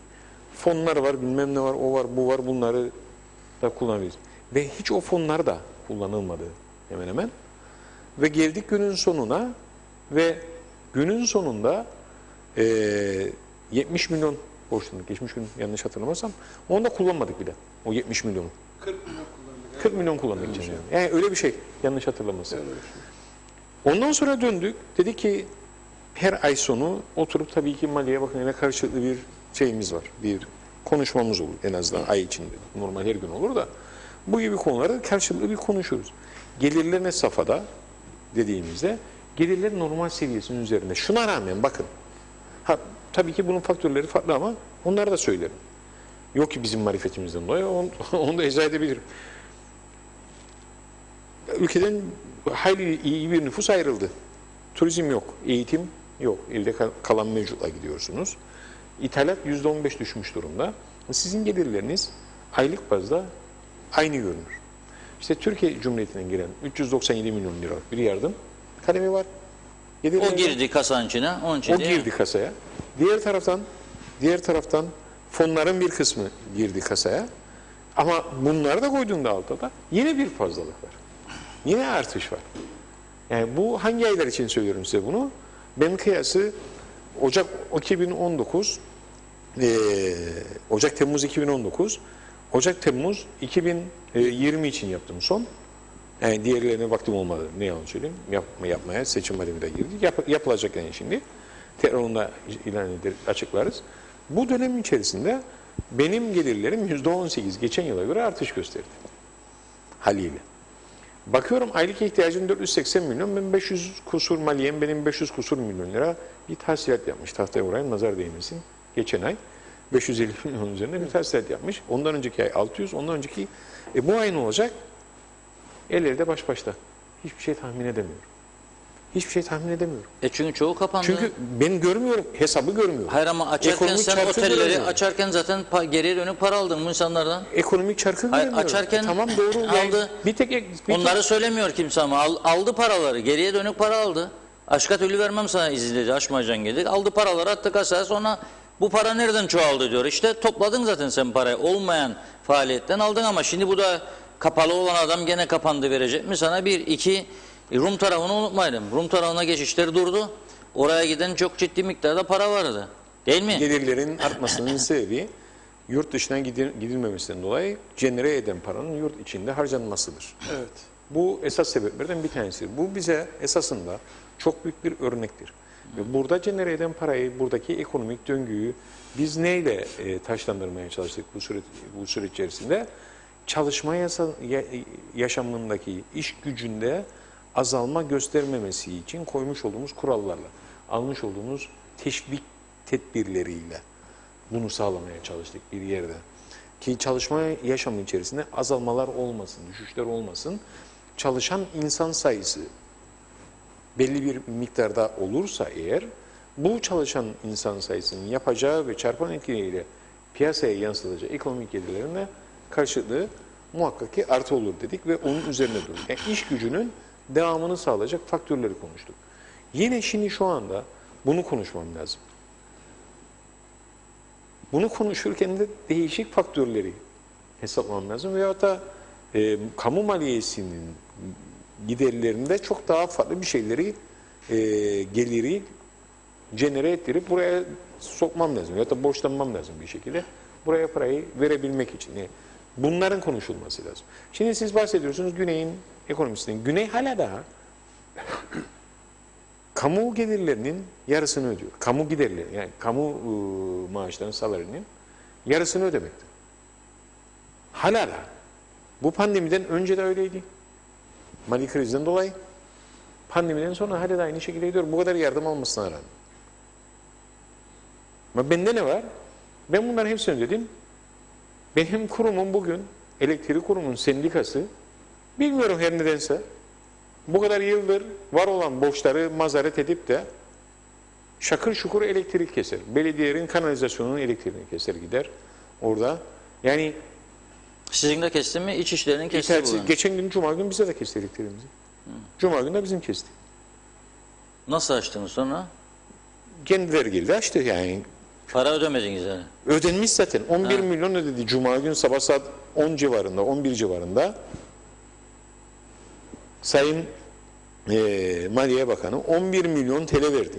Speaker 2: Fonlar var, bilmem ne var, o var, bu var, bunları da kullanabiliriz. Ve hiç o fonlar da kullanılmadı hemen hemen. Ve geldik günün sonuna ve günün sonunda 70 milyon borçlandık. Geçmiş gün yanlış hatırlamazsam. Onu da kullanmadık bile. O 70 milyonu.
Speaker 3: 40 milyon kullandık.
Speaker 2: 40 milyon kullandık. Yani öyle bir şey. Yanlış hatırlamazsam. Ondan sonra döndük. Dedi ki her ay sonu oturup tabii ki Maliye Bakanı'yla karşılıklı bir şeyimiz var. Bir konuşmamız olur en azından ay içinde. Normal her gün olur da bu gibi konularda karşılıklı bir konuşuruz. gelirler ne safhada dediğimizde gelirler normal seviyesinin üzerinde. Şuna rağmen bakın, tabii ki bunun faktörleri farklı ama onları da söylerim. Yok ki bizim marifetimizden dolayı onu da izah edebilirim. Ülkeden hayli iyi bir nüfus ayrıldı. Turizm yok, eğitim yok. Elde kalan mevcutla gidiyorsunuz. İthalat %15 düşmüş durumda. Sizin gelirleriniz aylık bazda aynı görünür. İşte Türkiye Cumhuriyeti'nden gelen 397 milyon liralık bir yardım kalemi var.
Speaker 1: O girdi kasanın içine. Onun için
Speaker 2: o girdi kasaya. Diğer taraftan fonların bir kısmı girdi kasaya. Ama bunları da koyduğunda altta da yine bir fazlalık var. Yine artış var. Yani bu hangi aylar için söylüyorum size bunu? Ben kıyası Ocak 2019, Ocak-Temmuz 2019, Ocak-Temmuz 2020 için yaptım son. Yani diğerlerine vaktim olmadı. Ne yalan söyleyeyim. Yapmaya seçim vaadimde girdik. Yapılacak yani şimdi. Tekrar onu da ilan ederiz, açıklarız. Bu dönem içerisinde benim gelirlerim %18 geçen yıla göre artış gösterdi. Haliyle. Bakıyorum aylık ihtiyacım 480 milyon, ben 500 kusur maliyem, benim 500 kusur milyon lira bir tahsilat yapmış. Tahtaya vurayım, nazar değmesin. Geçen ay 550 milyon üzerinde bir tahsilat yapmış. Ondan önceki ay 600, ondan önceki... bu ay ne olacak? Ellerde baş başta. Hiçbir şey tahmin edemiyorum. Hiçbir şey tahmin edemiyorum.
Speaker 1: Çünkü çoğu kapandı.
Speaker 2: Çünkü ben görmüyorum, hesabı görmüyorum.
Speaker 1: Hayır ama açarken
Speaker 2: Ekonomik
Speaker 1: sen
Speaker 2: çarkı
Speaker 1: otelleri
Speaker 2: göremiyorum.
Speaker 1: açarken zaten geriye dönük para aldın bu insanlardan.
Speaker 2: Ekonomik çarkı
Speaker 1: Hayır,
Speaker 2: göremiyorum.
Speaker 1: açarken
Speaker 2: Tamam doğru.
Speaker 1: aldı. Onları söylemiyor kimse ama aldı paraları. Geriye dönük para aldı. Başka türlü vermem sana izin dedi. Açmayacaksın dedi. Aldı paraları attı kasaya, sonra bu para nereden çoğaldı diyor. İşte topladın zaten sen parayı. Olmayan faaliyetten aldın ama şimdi bu da kapalı olan adam gene kapandı verecek mi sana? Bir, iki, Rum tarafını unutmayalım. Rum tarafına geçişleri durdu. Oraya giden çok ciddi miktarda para vardı. Değil mi?
Speaker 2: Gelirlerin artmasının sebebi yurt dışına gidilmemesinden dolayı genere eden paranın yurt içinde harcanmasıdır.
Speaker 3: Evet.
Speaker 2: Bu esas sebeplerden bir tanesidir. Bu bize esasında çok büyük bir örnektir. Ve burada genere eden parayı, buradaki ekonomik döngüyü biz neyle taşlandırmaya çalıştık bu süreç içerisinde? Çalışma yaşamındaki iş gücünde azalma göstermemesi için koymuş olduğumuz kurallarla, almış olduğumuz teşvik tedbirleriyle bunu sağlamaya çalıştık bir yerde. Ki çalışma yaşamı içerisinde azalmalar olmasın, düşüşler olmasın. Çalışan insan sayısı belli bir miktarda olursa eğer, bu çalışan insan sayısının yapacağı ve çarpan etkileriyle piyasaya yansıtacağı ekonomik gelirlerine karşılığı muhakkak ki artı olur dedik ve onun üzerine durduk. Yani iş gücünün devamını sağlayacak faktörleri konuştuk. Yine şimdi şu anda bunu konuşmam lazım. Bunu konuşurken de değişik faktörleri hesaplamam lazım. Veyahut da kamu maliyesinin giderlerinde çok daha farklı bir şeyleri geliri genere ettirip buraya sokmam lazım. Veyahut da borçlanmam lazım bir şekilde. Buraya parayı verebilmek için. Yani bunların konuşulması lazım. Şimdi siz bahsediyorsunuz Güney'in ekonomisinden. Güney hala daha kamu gelirlerinin yarısını ödüyor. Kamu giderleri, yani kamu maaşlarının, salarının yarısını ödemekte. Hala da. Bu pandemiden önce de öyleydi. Mali krizden dolayı. Pandemiden sonra hala da aynı şekilde gidiyor. Bu kadar yardım almasına rağmen. Ama bende ne var? Ben bunların hepsini ödedim. Benim kurumum bugün, elektrik kurumunun sendikası, bilmiyorum her nedense, bu kadar yıldır var olan borçları mazaret edip de şakır şukur elektrik keser. Belediyelerin kanalizasyonunun elektriğini keser gider orada. Yani
Speaker 1: sizin de kesti mi? İçişlerinin kesti bu.
Speaker 2: geçen gün Cuma günü bize de kesti elektriğimizi. Cuma günü de bizim kesti.
Speaker 1: Nasıl açtınız sonra?
Speaker 2: Kendileri geldi açtı yani.
Speaker 1: Para ödemediniz yani.
Speaker 2: Ödenmiş zaten. 11 milyon ödedi Cuma günü sabah saat 10 civarında, 11 civarında. Sayın Maliye Bakanı 11 milyon TL verdi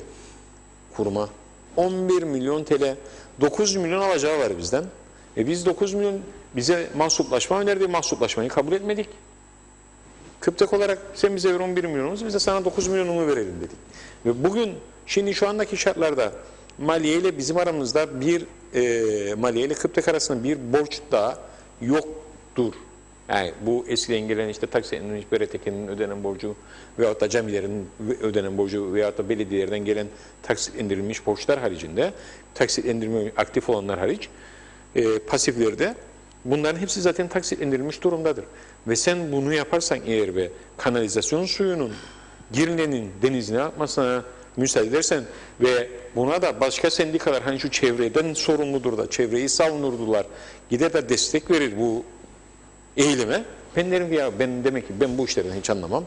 Speaker 2: kuruma. 11 milyon TL. 9 milyon alacağı var bizden. Biz 9 milyon bize mahsuplaşma önerdi. Mahsuplaşmayı kabul etmedik. Kıptek olarak sen bize ver 11 milyonumuzu, biz de sana 9 milyonumu verelim dedik. Ve bugün şimdi şu andaki şartlarda Maliye ile bizim aramızda bir Maliye ile Kıptek arasında bir borç daha yoktur. Yani bu eskiden gelen işte taksiyenlerin, BRTK'nin ödenen borcu veyahut da camilerin ödenen borcu veyahut da belediyelerden gelen taksit indirilmiş borçlar haricinde, taksit indirme aktif olanlar hariç, pasiflerde bunların hepsi zaten taksit indirilmiş durumdadır. Ve sen bunu yaparsan eğer ve kanalizasyon suyunun Girne'nin denizine atmasına müsaade edersen ve buna da başka sendikalar hani şu çevreden sorumludur da çevreyi savunurdular, gider de destek verir bu eğilime. Ben derim ki ya ben demek ki ben bu işlerden hiç anlamam.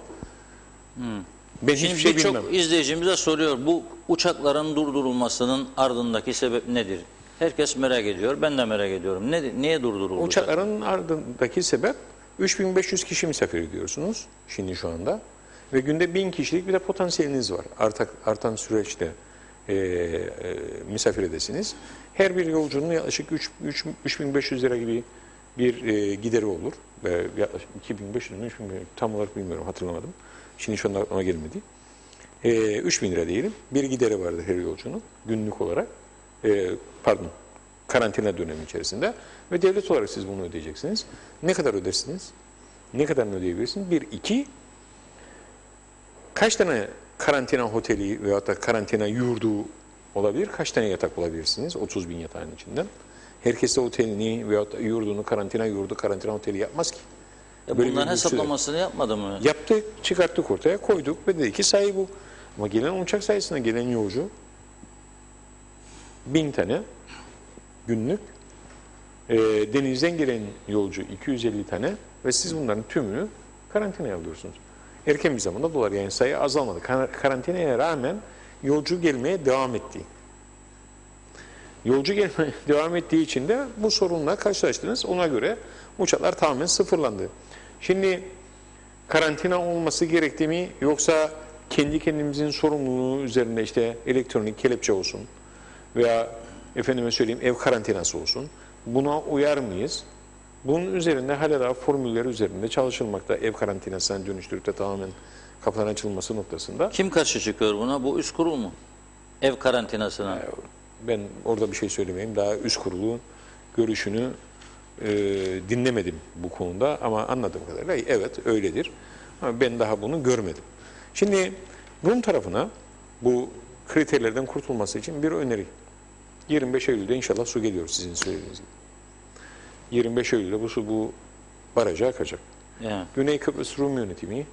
Speaker 2: Ben
Speaker 1: Şimdi
Speaker 2: hiçbir şey bilmem.
Speaker 1: birçok izleyicimiz de soruyor, bu uçakların durdurulmasının ardındaki sebep nedir? Herkes merak ediyor, ben de merak ediyorum. Niye durduruldu?
Speaker 2: Uçakların ardındaki sebep 3500 kişi misafir ediyorsunuz şimdi şu anda. Ve günde 1000 kişilik bir de potansiyeliniz var. Artan süreçte misafir edesiniz. Her bir yolcunun yaklaşık 3500 lira gibi bir gideri olur. Yaklaşık 2500 mi 3000 tam olarak bilmiyorum, hatırlamadım. Şimdi şu anda aklıma gelmedi. 3000 lira diyelim. Bir gideri vardır her yolcunun günlük olarak. Karantina dönemi içerisinde. Ve devlet olarak siz bunu ödeyeceksiniz. Ne kadar ödersiniz? Ne kadarını ödeyebilirsiniz? Bir, iki, kaç tane karantina oteli veyahut da karantina yurdu olabilir? Kaç tane yatak bulabilirsiniz 30 bin yatağın içinden? Herkes de otelini veyahut da yurdunu karantina yurdu, karantina oteli yapmaz ki. Böyle
Speaker 1: Bunların
Speaker 2: bir lüksü de
Speaker 1: hesaplamasını yapmadı mı?
Speaker 2: yaptık, çıkarttık ortaya, koyduk ve dedik ki sayı bu. Ama gelen uçak sayısına gelen yolcu 1000 tane günlük, denizden gelen yolcu 250 tane ve siz bunların tümünü karantinaya alıyorsunuz. Erken bir zamanda dolar, yani sayı azalmadı. Karantinaya rağmen yolcu gelmeye devam etti. Yolcu gelmeye devam ettiği için de bu sorunla karşılaştınız. Ona göre uçaklar tamamen sıfırlandı. Şimdi karantina olması gerektiği mi, yoksa kendi kendimizin sorumluluğu üzerinde işte elektronik kelepçe olsun veya efendime söyleyeyim ev karantinası olsun, buna uyar mıyız? Bunun üzerinde hala daha formüller üzerinde çalışılmakta, ev karantinasına dönüştürüp de tamamen kapıların açılması noktasında.
Speaker 1: Kim karşı çıkıyor buna? Bu üst kurul mu? Ev karantinasına.
Speaker 2: Ben orada bir şey söylemeyeyim. Daha üst kurulun görüşünü dinlemedim bu konuda ama anladığım kadarıyla evet öyledir. Ama ben daha bunu görmedim. Şimdi bunun tarafına bu kriterlerden kurtulması için bir öneri. 25 Eylül'de inşallah su geliyor sizin söylediğiniz gibi. 25 Eylül'de bu su bu baraja akacak.
Speaker 1: Yani.
Speaker 2: Güney Kıbrıs Rum yönetimi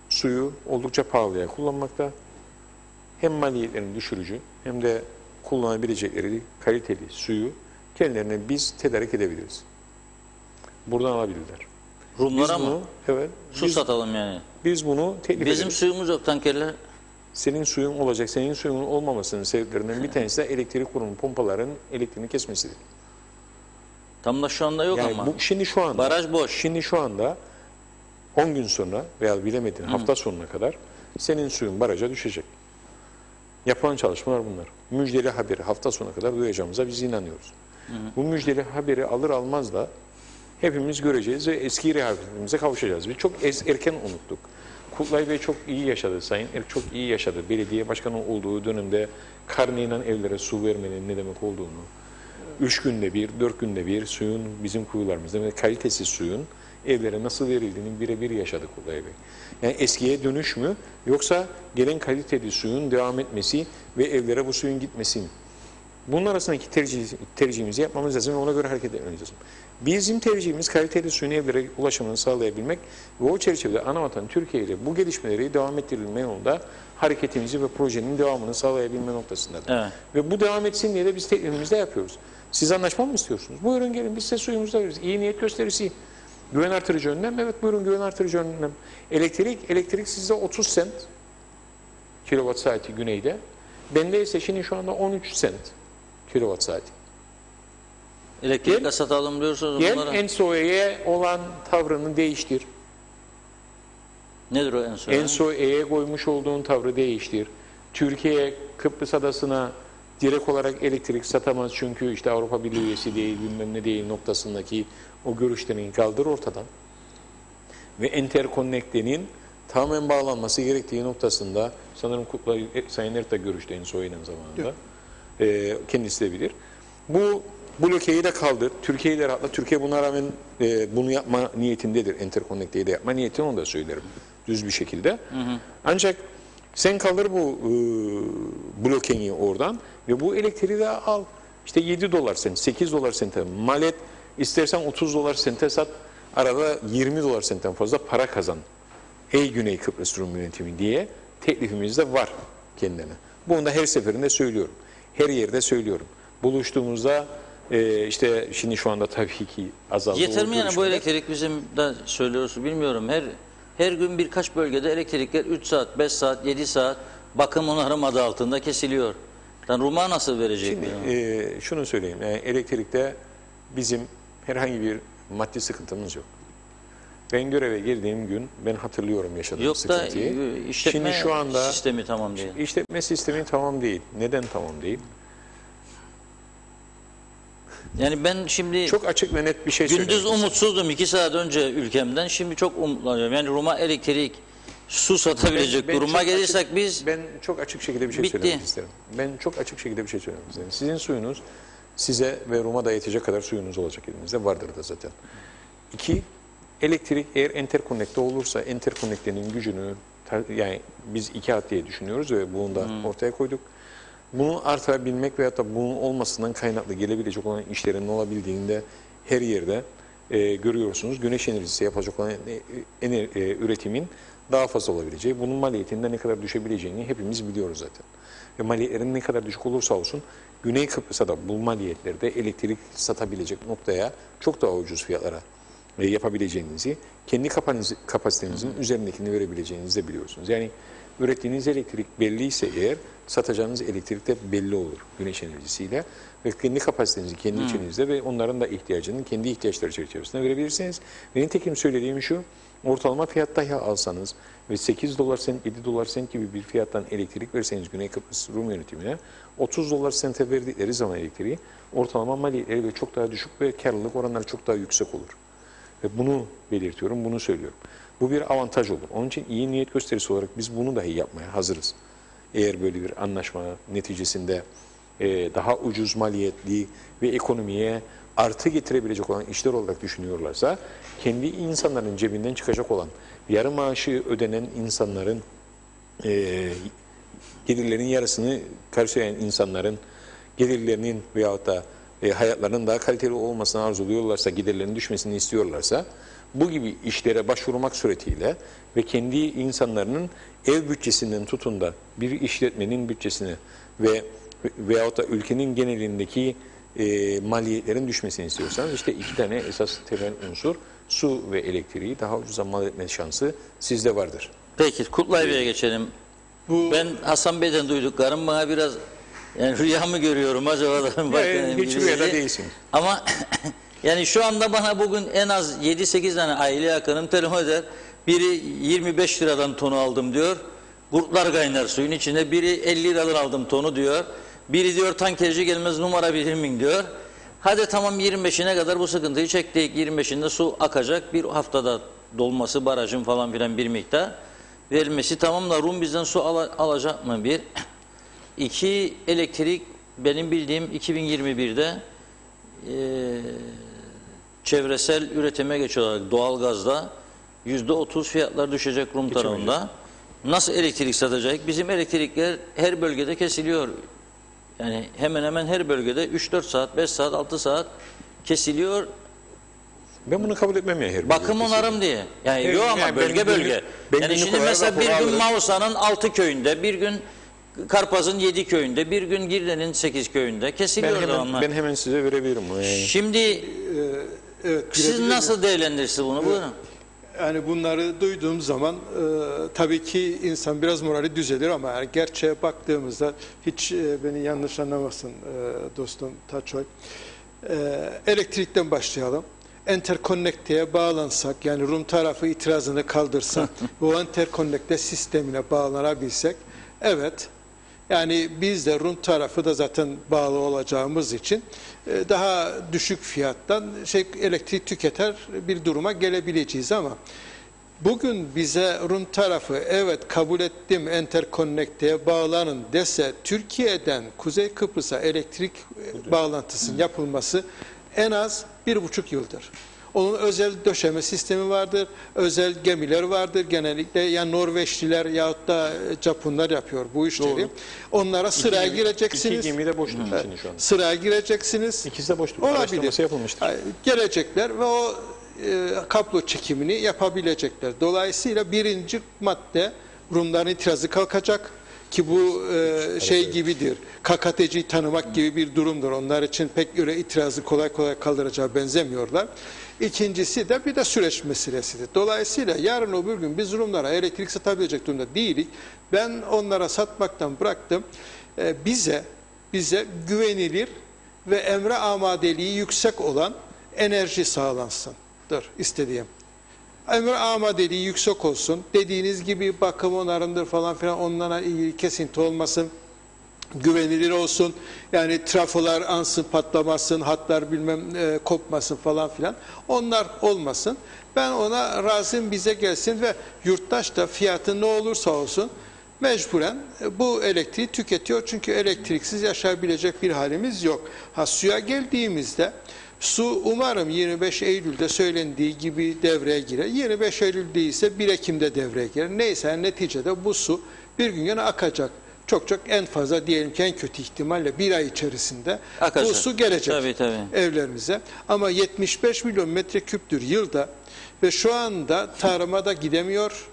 Speaker 2: suyu oldukça pahalıya kullanmakta. Hem maliyetlerini düşürücü hem de kullanabilecekleri kaliteli suyu kendilerine biz tedarik edebiliriz. Buradan alabilirler.
Speaker 1: Rumlara
Speaker 2: Biz bunu,
Speaker 1: mı?
Speaker 2: evet.
Speaker 1: Su satalım yani.
Speaker 2: Biz bunu teklif
Speaker 1: Bizim
Speaker 2: ederiz.
Speaker 1: suyumuz yok, tankerler.
Speaker 2: Senin suyun olacak. Senin suyun olmamasının sebeplerinden bir tanesi de elektrik kurumu pompaların elektriğini kesmesidir.
Speaker 1: Tam da şu anda yok
Speaker 2: Yani
Speaker 1: ama.
Speaker 2: bu, şimdi şu anda
Speaker 1: Baraj boş.
Speaker 2: Şimdi şu anda 10 gün sonra veya bilemedin hafta sonuna kadar senin suyun baraja düşecek. Yapılan çalışmalar bunlar. Müjdeli haberi hafta sonuna kadar duyacağımıza biz inanıyoruz. Bu müjdeli haberi alır almaz da hepimiz göreceğiz ve eski rehavetimize kavuşacağız. Biz çok erken unuttuk. Kutlay Bey çok iyi yaşadı, Sayın çok iyi yaşadı. Belediye başkanı olduğu dönemde karneyle evlere su vermenin ne demek olduğunu, 3 günde bir, 4 günde bir suyun bizim kuyularımızda ve kalitesiz suyun evlere nasıl verildiğini birebir yaşadı Kutlay Bey. Yani eskiye dönüş mü, yoksa gelen kaliteli suyun devam etmesi ve evlere bu suyun gitmesi mi? Bunun arasındaki tercihimizi yapmamız lazım ve ona göre hareket etmemiz lazım. Bizim tercihimiz kaliteli suyun evlere ulaşımını sağlayabilmek ve o çerçevede anavatan Türkiye ile bu gelişmeleri devam ettirilme yolunda hareketimizi ve projenin devamını sağlayabilme noktasındadır.
Speaker 1: Evet.
Speaker 2: Ve bu devam etsin diye de biz teklifimizde yapıyoruz. Siz anlaşma mı istiyorsunuz? Buyurun gelin, biz size suyumuzu da veririz. İyi niyet gösterisi. Güven artırıcı önlem. Evet buyurun, güven artırıcı önlem. Elektrik sizde 30 sent kilowatt saati güneyde. Bende ise şimdi şu anda 13 sent kilowatt saati.
Speaker 1: Elektrikle satalım diyorsunuz
Speaker 2: Gel
Speaker 1: bunlara.
Speaker 2: Ensoe'ye olan tavrını değiştir.
Speaker 1: Nedir o en son?
Speaker 2: Ensoe'ye koymuş olduğun tavrı değiştir. Türkiye Kıbrıs Adası'na direkt olarak elektrik satamaz çünkü işte Avrupa Birliği üyesi değil, bilmem ne değil noktasındaki o görüşlerini kaldır ortadan. Ve Interconnect'in tamamen bağlanması gerektiği noktasında sanırım Sayın Ert de görüştü Ensoe ile zamanında. Kendisi de bilir. Bu blokeyi de kaldır. Türkiye'yi de rahatla. Türkiye buna rağmen bunu yapma niyetindedir. Interconnect'yi de yapma niyetini, onu da söylerim. Düz bir şekilde. Ancak sen kaldır bu blokeyi oradan ve bu elektriği de al. İşte 7 dolar sent, 8 dolar sente mal et. İstersen 30 dolar sente sat. Arada 20 dolar sentten fazla para kazan. Ey Güney Kıbrıs Rum yönetimi diye teklifimiz de var kendine. Bunu da her seferinde söylüyorum. Her yerde söylüyorum. Buluştuğumuzda işte şimdi şu anda tabii ki azaldı.
Speaker 1: Yeter mi yani bu
Speaker 2: görüşmeler.
Speaker 1: elektrik, bizim de söylüyoruz bilmiyorum. Her gün birkaç bölgede elektrikler 3 saat, 5 saat, 7 saat bakım onarım adı altında kesiliyor. Yani Rum'a nasıl verecek?
Speaker 2: Şimdi şunu söyleyeyim. Yani elektrikte bizim herhangi bir maddi sıkıntımız yok. Ben göreve girdiğim gün ben hatırlıyorum yaşadığım
Speaker 1: Yok da
Speaker 2: sıkıntıyı.
Speaker 1: işletme
Speaker 2: Şimdi şu anda
Speaker 1: sistemi tamam değil.
Speaker 2: işletme sistemi tamam değil. Neden tamam değil?
Speaker 1: Yani ben şimdi
Speaker 2: Çok açık ve net bir şey
Speaker 1: gündüz
Speaker 2: söyleyeyim.
Speaker 1: umutsuzdum 2 saat önce ülkemden. Şimdi çok umutlanıyorum. Yani Rum'a elektrik, su satabilecek duruma
Speaker 2: çok
Speaker 1: gelirsek
Speaker 2: açık-
Speaker 1: biz
Speaker 2: ben çok açık şekilde bir şey
Speaker 1: Bitti.
Speaker 2: söylemek isterim. Ben çok açık şekilde bir şey söylemek isterim. Sizin suyunuz size ve Rum'a da yetecek kadar suyunuz olacak elinizde. Vardır da zaten. 2. Elektrik eğer enterkonnekte olursa enterkonnektenin gücünü yani biz 2 hat diye düşünüyoruz ve bunu da ortaya koyduk. Bunu artırabilmek veyahut da bunun olmasından kaynaklı gelebilecek olan işlerin olabildiğinde her yerde görüyorsunuz. Güneş enerjisi yapacak olan üretimin daha fazla olabileceği, bunun maliyetinde ne kadar düşebileceğini hepimiz biliyoruz zaten. Ve maliyetlerin ne kadar düşük olursa olsun Güney Kıbrıs'a da bu maliyetlerde elektrik satabilecek noktaya çok daha ucuz fiyatlara yapabileceğinizi, kendi kapasitenizin üzerindekini verebileceğinizi de biliyorsunuz. Yani ürettiğiniz elektrik belliyse eğer satacağınız elektrik de belli olur güneş enerjisiyle ve kendi kapasitenizi kendi içinizde ve onların da ihtiyacını kendi ihtiyaçları çerçevesinde verebilirsiniz. Ve nitekim söylediğim şu, ortalama fiyatta ya alsanız ve 8 dolar sent, 7 dolar sent gibi bir fiyattan elektrik verseniz Güney Kıbrıs Rum yönetimine 30 dolar sente verdikleri zaman elektriği ortalama maliyetleri ve çok daha düşük ve karlılık oranları çok daha yüksek olur. Ve bunu belirtiyorum, bunu söylüyorum. Bu bir avantaj olur. Onun için iyi niyet gösterisi olarak biz bunu dahi yapmaya hazırız. Eğer böyle bir anlaşma neticesinde daha ucuz maliyetli ve ekonomiye artı getirebilecek olan işler olarak düşünüyorlarsa, kendi insanların cebinden çıkacak olan, yarı maaşı ödenen insanların, gelirlerin yarısını karşılayan insanların gelirlerinin veyahut da hayatlarının daha kaliteli olmasını arzuluyorlarsa, giderlerinin düşmesini istiyorlarsa, bu gibi işlere başvurmak suretiyle ve kendi insanların ev bütçesinden tutun da bir işletmenin bütçesine veyahut da ülkenin genelindeki maliyetlerin düşmesini istiyorsanız, işte 2 tane esas temel unsur, su ve elektriği daha ucuza mal etme şansı sizde vardır.
Speaker 1: peki Kutlay Bey'e geçelim. Ben Hasan Bey'den duyduklarım bana biraz yani rüya mı görüyorum acaba da
Speaker 2: Hiç rüyada değilsin.
Speaker 1: Ama yani şu anda bana bugün en az 7-8 tane aile yakınım telefon eder. Biri 25 liradan tonu aldım diyor. Kurtlar kaynar suyun içinde. Biri 50 liradan aldım tonu diyor. Biri diyor tankerci gelmez numara bilir miyim diyor. Hadi tamam 25'ine kadar bu sıkıntıyı çektik. 25'inde su akacak. Bir haftada dolması barajın falan filan bir miktar verilmesi tamam da Rum bizden su alacak mı bir? 2 elektrik benim bildiğim 2021'de çevresel üretime geçiyor olarak doğalgazda %30 fiyatlar düşecek Rum tarafında. Nasıl elektrik satacak? Bizim elektrikler her bölgede kesiliyor. Yani hemen hemen her bölgede 3-4 saat, 5 saat, 6 saat kesiliyor.
Speaker 2: Ben bunu kabul etmem ya her
Speaker 1: Bakım
Speaker 2: bölge.
Speaker 1: onarım diye. Yani yok ama
Speaker 2: Yani
Speaker 1: bölge bölge.
Speaker 2: ben
Speaker 1: Yani
Speaker 2: günlük
Speaker 1: şimdi
Speaker 2: olarak
Speaker 1: mesela bir
Speaker 2: rapor
Speaker 1: gün
Speaker 2: alırım.
Speaker 1: Mausa'nın 6 köyünde, bir gün Karpaz'ın 7 köyünde, bir gün Girne'nin 8 köyünde kesiliyor devamlı.
Speaker 2: Ben hemen size verebilirim.
Speaker 1: Şimdi
Speaker 3: Evet,
Speaker 1: siz
Speaker 3: birebir
Speaker 1: nasıl değerlendirirsiniz bunu? Buyurun.
Speaker 3: Yani bunları duyduğum zaman tabii ki insan biraz morali düzelir ama yani gerçeğe baktığımızda hiç beni yanlış anlamasın dostum Taçoy. Elektrikten başlayalım. Enterconnect'e bağlansak yani Rum tarafı itirazını kaldırsa bu enterconnect'e sistemine bağlanabilsek evet yani biz de Rum tarafı da zaten bağlı olacağımız için daha düşük fiyattan elektrik tüketer bir duruma gelebileceğiz ama bugün bize Rum tarafı evet kabul ettim Enterconnect'e bağlanın dese Türkiye'den Kuzey Kıbrıs'a elektrik bağlantısının yapılması en az 1,5 yıldır. Onun özel döşeme sistemi vardır, özel gemiler vardır genellikle. Yani Norveçliler yahut da Japonlar yapıyor bu işleri.
Speaker 2: Doğru.
Speaker 3: Onlara sıraya gireceksiniz.
Speaker 2: İki gemi de boşluk içinde şu an.
Speaker 3: Sıraya gireceksiniz.
Speaker 2: İkisi de boşluk.
Speaker 3: Olabilir.
Speaker 2: Araştırması yapılmıştır.
Speaker 3: Gelecekler ve o kablo çekimini yapabilecekler. Dolayısıyla birinci madde Rumların itirazı kalkacak ki bu şey gibidir. KKTC'yi tanımak gibi bir durumdur. Onlar için pek öyle itirazı kolay kolay kaldıracağı benzemiyorlar. İkincisi de bir de süreç meselesidir. Dolayısıyla yarın öbür gün biz Rumlara elektrik satabilecek durumda değiliz. Ben onlara satmaktan bıraktım. Bize güvenilir ve emre amadeliği yüksek olan enerji sağlansındır istediğim. Emre amadeliği yüksek olsun. Dediğiniz gibi bakım onarımdır falan filan onlara ilgili kesinti olmasın. Güvenilir olsun. Yani trafolar ansın, patlamasın, hatlar bilmem kopmasın falan filan. Onlar olmasın. Ben ona razıyım bize gelsin ve yurttaş da fiyatı ne olursa olsun mecburen bu elektriği tüketiyor. Çünkü elektriksiz yaşayabilecek bir halimiz yok. Suya geldiğimizde su umarım 25 Eylül'de söylendiği gibi devreye girer. 25 Eylül değilse 1 Ekim'de devreye girer. Neyse neticede bu su bir gün yine akacak. Çok en fazla diyelim ki en kötü ihtimalle 1 ay içerisinde
Speaker 1: akacak.
Speaker 3: Bu su gelecek
Speaker 1: Tabii.
Speaker 3: evlerimize. Ama 75 milyon metreküptür yılda ve şu anda tarıma da gidemiyor.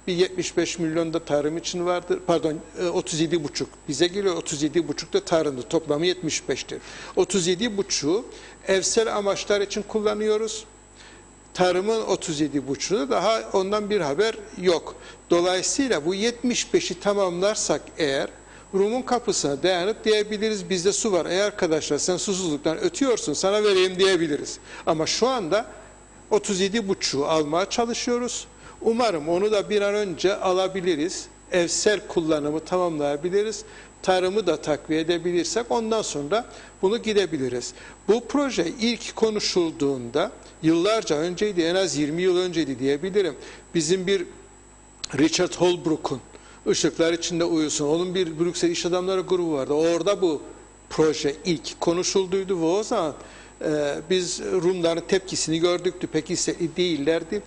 Speaker 3: Bir 75 milyon da tarım için vardır. Pardon 37,5. Bize geliyor 37,5 da tarımda. Toplamı 75'tir. 37,5'u evsel amaçlar için kullanıyoruz. Tarımın 37,5'u da daha ondan bir haber yok. Dolayısıyla bu 75'i tamamlarsak eğer Rum'un kapısına dayanıp diyebiliriz bizde su var. Arkadaşlar sen susuzluktan ötüyorsun sana vereyim diyebiliriz. Ama şu anda 37,5'u almaya çalışıyoruz. Umarım onu da bir an önce alabiliriz. Evsel kullanımı tamamlayabiliriz. Tarımı da takviye edebilirsek ondan sonra bunu gidebiliriz. Bu proje ilk konuşulduğunda yıllarca önceydi, en az 20 yıl önceydi diyebilirim. Bizim bir Richard Holbrooke'un Işıklar içinde uyusun. Onun bir Brüksel İş Adamları grubu vardı. Orada bu proje ilk konuşulduydu ve o zaman biz Rumların tepkisini gördüktü. Pek istekli değillerdi.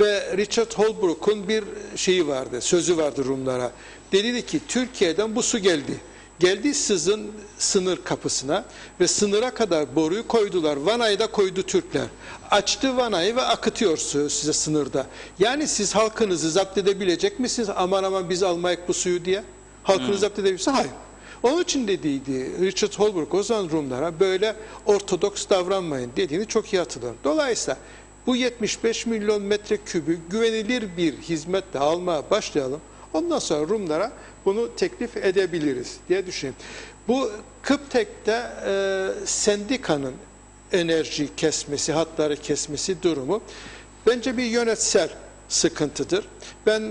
Speaker 3: Ve Richard Holbrooke'un bir şeyi vardı, sözü vardı Rumlara. Dedi ki Türkiye'den bu su geldi. Geldi sizin sınır kapısına ve sınıra kadar boruyu koydular. Vanayı da koydu Türkler. Açtı vanayı ve akıtıyor size sınırda. Yani siz halkınızı zapt edebilecek misiniz? Aman biz almayık bu suyu diye. Halkınızı zapt edebilir misiniz? Hayır. Onun için dediydi Richard Holbrooke o zaman Rumlara böyle ortodoks davranmayın dediğini çok iyi hatırlıyorum. Dolayısıyla bu 75 milyon metrekübü güvenilir bir hizmetle almaya başlayalım. Ondan sonra Rumlara bunu teklif edebiliriz diye düşünüyorum. Bu Kıptek'te sendikanın enerji kesmesi, hatları kesmesi durumu bence bir yönetsel sıkıntıdır. Ben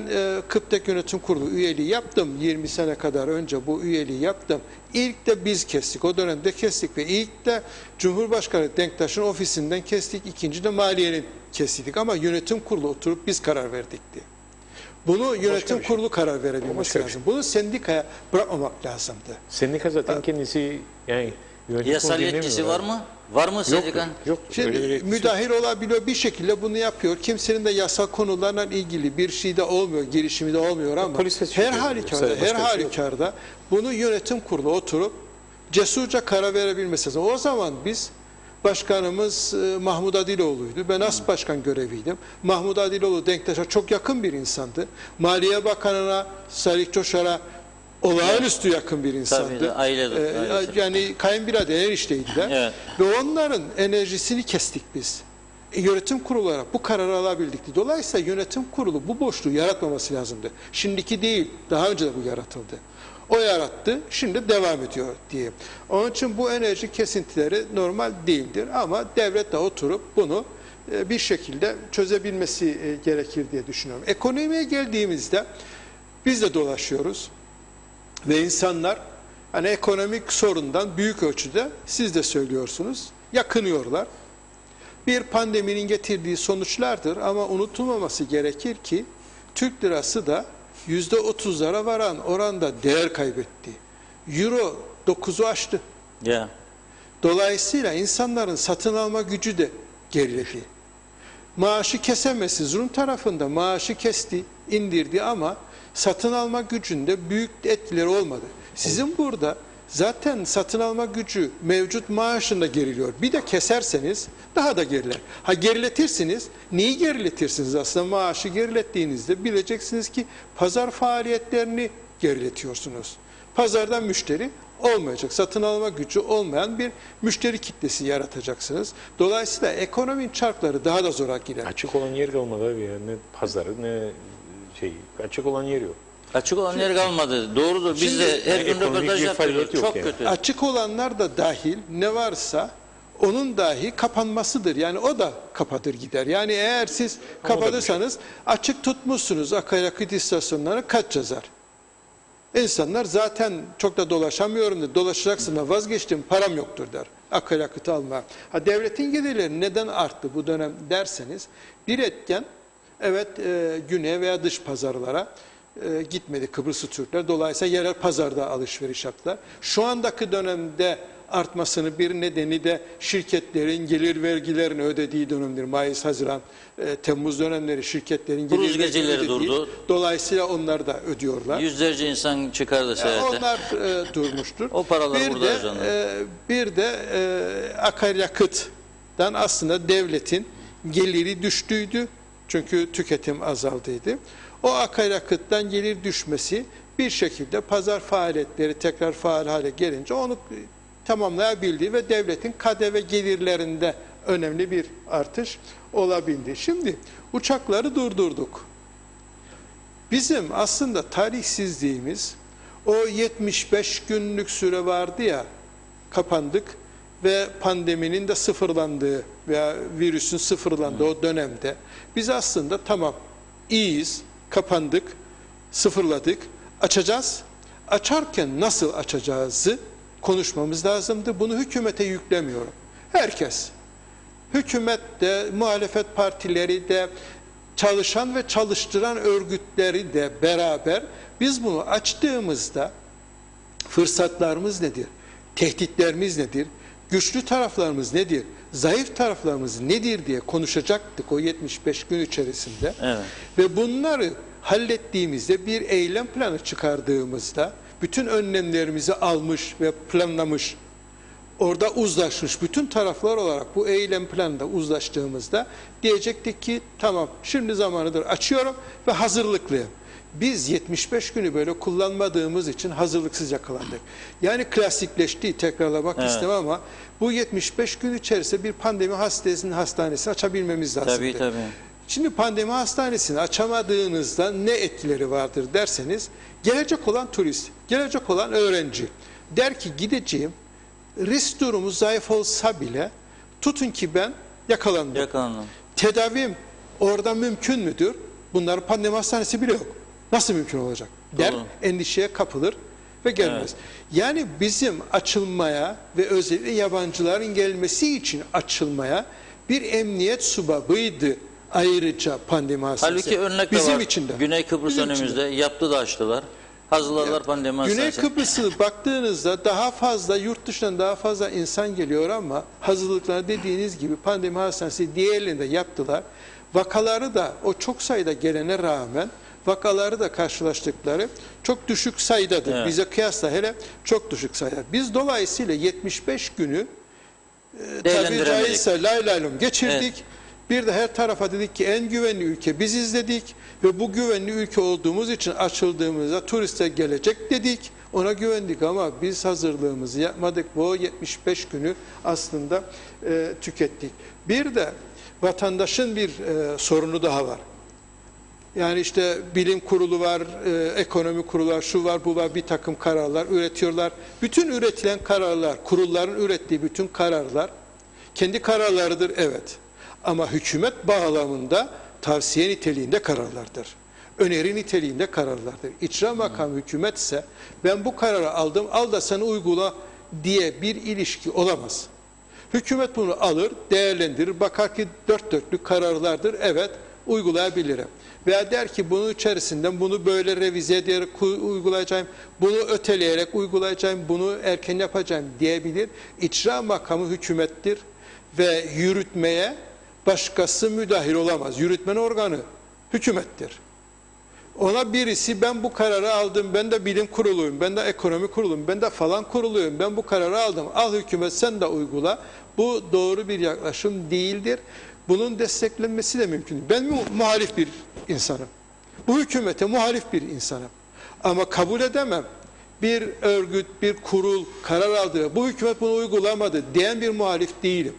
Speaker 3: Kıptek Yönetim Kurulu üyeliği yaptım. 20 sene kadar önce bu üyeliği yaptım. İlk de biz kestik. O dönemde kestik ve ilk de Cumhurbaşkanı Denktaş'ın ofisinden kestik. İkinci de Maliye'nin kestik. Ama yönetim kurulu oturup biz karar verdik diye. Bunu yönetim kurulu karar verebilmesi lazım. Bunu sendikaya bırakmamak lazımdı.
Speaker 2: Sendika zaten kendisi yani
Speaker 1: yasal yetkisi var mı? Var mı sendikan?
Speaker 2: Yok.
Speaker 3: Şimdi müdahil olabiliyor bir şekilde bunu yapıyor. Kimsenin de yasal konularla ilgili bir şey de olmuyor, girişimi de olmuyor ama her halükarda bunu yönetim kurulu oturup cesurca karar verebilmesi lazım. O zaman biz Başkanımız Mahmut Adiloğlu'ydu. Ben as başkan görevliydim. Mahmut Adiloğlu Denktaş'a çok yakın bir insandı. Maliye Bakanı'na, Salih Coşar'a olağanüstü yakın bir insandı.
Speaker 1: Tabii, aile.
Speaker 3: Yani kayınbirader enişteydiler.
Speaker 1: Evet.
Speaker 3: Ve onların enerjisini kestik biz. Yönetim kurulları bu kararı alabildik. Dolayısıyla yönetim kurulu bu boşluğu yaratmaması lazımdı. Şimdiki değil, daha önce de bu yaratıldı. O yarattı, şimdi devam ediyor diye. Onun için bu enerji kesintileri normal değildir ama devlet de oturup bunu bir şekilde çözebilmesi gerekir diye düşünüyorum. Ekonomiye geldiğimizde biz de dolaşıyoruz ve insanlar hani ekonomik sorundan büyük ölçüde siz de söylüyorsunuz yakınıyorlar. bir pandeminin getirdiği sonuçlardır ama unutulmaması gerekir ki Türk lirası da %30'lara varan oranda değer kaybetti. Euro 9'u aştı.
Speaker 1: Ya.
Speaker 3: Dolayısıyla insanların satın alma gücü de geriledi. Maaşı kesemesi, Rum tarafında maaşı kesti, indirdi ama satın alma gücünde büyük etkileri olmadı. Sizin burada zaten satın alma gücü mevcut maaşında geriliyor. Bir de keserseniz daha da geriler. Ha geriletirsiniz, neyi geriletirsiniz aslında? Maaşı gerilettiğinizde bileceksiniz ki pazar faaliyetlerini geriletiyorsunuz. Pazardan müşteri olmayacak. Satın alma gücü olmayan bir müşteri kitlesi yaratacaksınız. Dolayısıyla ekonominin çarkları daha da zora girer.
Speaker 2: Açık olan yer kalmadı abi ya. Ne pazarı ne şey. Açık olan yer yok.
Speaker 1: Açık olan yer kalmadı. Doğrudur. Biz
Speaker 3: Şimdi,
Speaker 1: de her gün
Speaker 2: ekonomik
Speaker 1: röportaj
Speaker 2: bir
Speaker 1: yapıyoruz.
Speaker 2: faaliyet yok
Speaker 1: Çok
Speaker 2: yani.
Speaker 1: kötü.
Speaker 3: Açık olanlar da dahil ne varsa onun dahi kapanmasıdır. Yani o da kapatır gider. Yani eğer siz kapatırsanız açık tutmuşsunuz akaryakıt istasyonlarını kaç yazar? İnsanlar zaten çok da dolaşamıyorum da dolaşacaksın da vazgeçtim param yoktur der. Akaryakıt alma. Ha, devletin gelirleri neden arttı bu dönem derseniz bir etken evet güney veya dış pazarlara gitmedi Kıbrıslı Türkler. Dolayısıyla yerel pazarda alışveriş yaptılar. Şu andaki dönemde artmasının bir nedeni de şirketlerin gelir vergilerini ödediği dönemdir. Mayıs, Haziran, Temmuz dönemleri şirketlerin gelir
Speaker 1: Kruz
Speaker 3: vergilerini
Speaker 1: geceleri
Speaker 3: ödediği.
Speaker 1: durdu.
Speaker 3: Dolayısıyla onlar da ödüyorlar.
Speaker 1: Yüzlerce insan çıkardı seyahate.
Speaker 3: Onlar durmuştur.
Speaker 1: O paralar burada harcanır.
Speaker 3: Bir de akaryakıttan aslında devletin geliri düştüydü. Çünkü tüketim azaldıydı. O akaryakıttan gelir düşmesi bir şekilde pazar faaliyetleri tekrar faal hale gelince onu tamamlayabildi ve devletin KDV gelirlerinde önemli bir artış olabildi. Şimdi uçakları durdurduk. Bizim aslında tarihsizliğimiz o 75 günlük süre vardı ya kapandık ve pandeminin de sıfırlandığı veya virüsün sıfırlandığı o dönemde biz aslında tamam iyiyiz, kapandık, sıfırladık, açacağız. Açarken nasıl açacağızı konuşmamız lazımdı. Bunu hükümete yüklemiyorum. Herkes, hükümet de, muhalefet partileri de, çalışan ve çalıştıran örgütleri de beraber biz bunu açtığımızda fırsatlarımız nedir? Tehditlerimiz nedir? Güçlü taraflarımız nedir? Zayıf taraflarımız nedir diye konuşacaktık o 75 gün içerisinde.
Speaker 1: Evet.
Speaker 3: Ve bunları hallettiğimizde bir eylem planı çıkardığımızda bütün önlemlerimizi almış ve planlamış, orada uzlaşmış bütün taraflar olarak bu eylem planında uzlaştığımızda diyecektik ki tamam şimdi zamanıdır açıyorum ve hazırlıklıyım. Biz 75 günü böyle kullanmadığımız için hazırlıksız yakalandık. Yani klasikleşti, tekrarlamak istemem ama bu 75 gün içerisinde bir pandemi hastanesini açabilmemiz lazım.
Speaker 1: Tabii tabii.
Speaker 3: Şimdi pandemi hastanesini açamadığınızda ne etkileri vardır derseniz gelecek olan turist, gelecek olan öğrenci der ki gideceğim risk durumu zayıf olsa bile tutun ki ben yakalandım. Tedavim orada mümkün müdür? Bunların pandemi hastanesi bile yok. Nasıl mümkün olacak? Der, endişeye kapılır ve gelmez. Evet. Yani bizim açılmaya ve özellikle yabancıların gelmesi için açılmaya bir emniyet subabıydı ayrıca pandemi hastanesi.
Speaker 1: Halbuki örnek
Speaker 3: bizim
Speaker 1: de var.
Speaker 3: İçinde.
Speaker 1: Güney Kıbrıs
Speaker 3: bizim
Speaker 1: önümüzde
Speaker 3: içinde.
Speaker 1: yaptı da açtılar. Hazırladılar pandemi hastanesi.
Speaker 3: Güney Kıbrıs'ı baktığınızda daha fazla yurt dışından daha fazla insan geliyor ama hazırlıklar dediğiniz gibi pandemi hastanesi diğerlerinde yaptılar. Vakaları da o çok sayıda gelene rağmen vakaları da karşılaştıkları çok düşük sayıdadır. Evet. Bize kıyasla hele çok düşük sayıda. Biz dolayısıyla 75 günü tabi caizse laylaylum geçirdik. Evet. Bir de her tarafa dedik ki en güvenli ülke biziz dedik ve bu güvenli ülke olduğumuz için açıldığımızda turistler gelecek dedik. Ona güvendik ama biz hazırlığımızı yapmadık. Bu 75 günü aslında tükettik. Bir de vatandaşın bir sorunu daha var. Yani işte bilim kurulu var, ekonomi kurulu var, şu var, bu var, bir takım kararlar üretiyorlar. Bütün üretilen kararlar, kurulların ürettiği bütün kararlar kendi kararlarıdır, evet. Ama hükümet bağlamında tavsiye niteliğinde kararlardır. Öneri niteliğinde kararlardır. İcra makamı hükümetse ben bu kararı aldım, al da sen uygula diye bir ilişki olamaz. Hükümet bunu alır, değerlendirir, bakar ki dört dörtlük kararlardır, evet uygulayabilirim. Veya der ki bunun içerisinden bunu böyle revize ederek uygulayacağım, bunu öteleyerek uygulayacağım, bunu erken yapacağım diyebilir. İcra makamı hükümettir ve yürütmeye başkası müdahil olamaz. Yürütmenin organı hükümettir. Ona birisi ben bu kararı aldım, ben de bilim kuruluyum, ben de ekonomi kuruluyum, ben de falan kuruluyum, ben bu kararı aldım, al hükümet sen de uygula. Bu doğru bir yaklaşım değildir. Bunun desteklenmesi de mümkün değil. Ben muhalif bir insanım. Bu hükümete muhalif bir insanım. Ama kabul edemem. Bir örgüt, bir kurul karar aldı, bu hükümet bunu uygulamadı diyen bir muhalif değilim.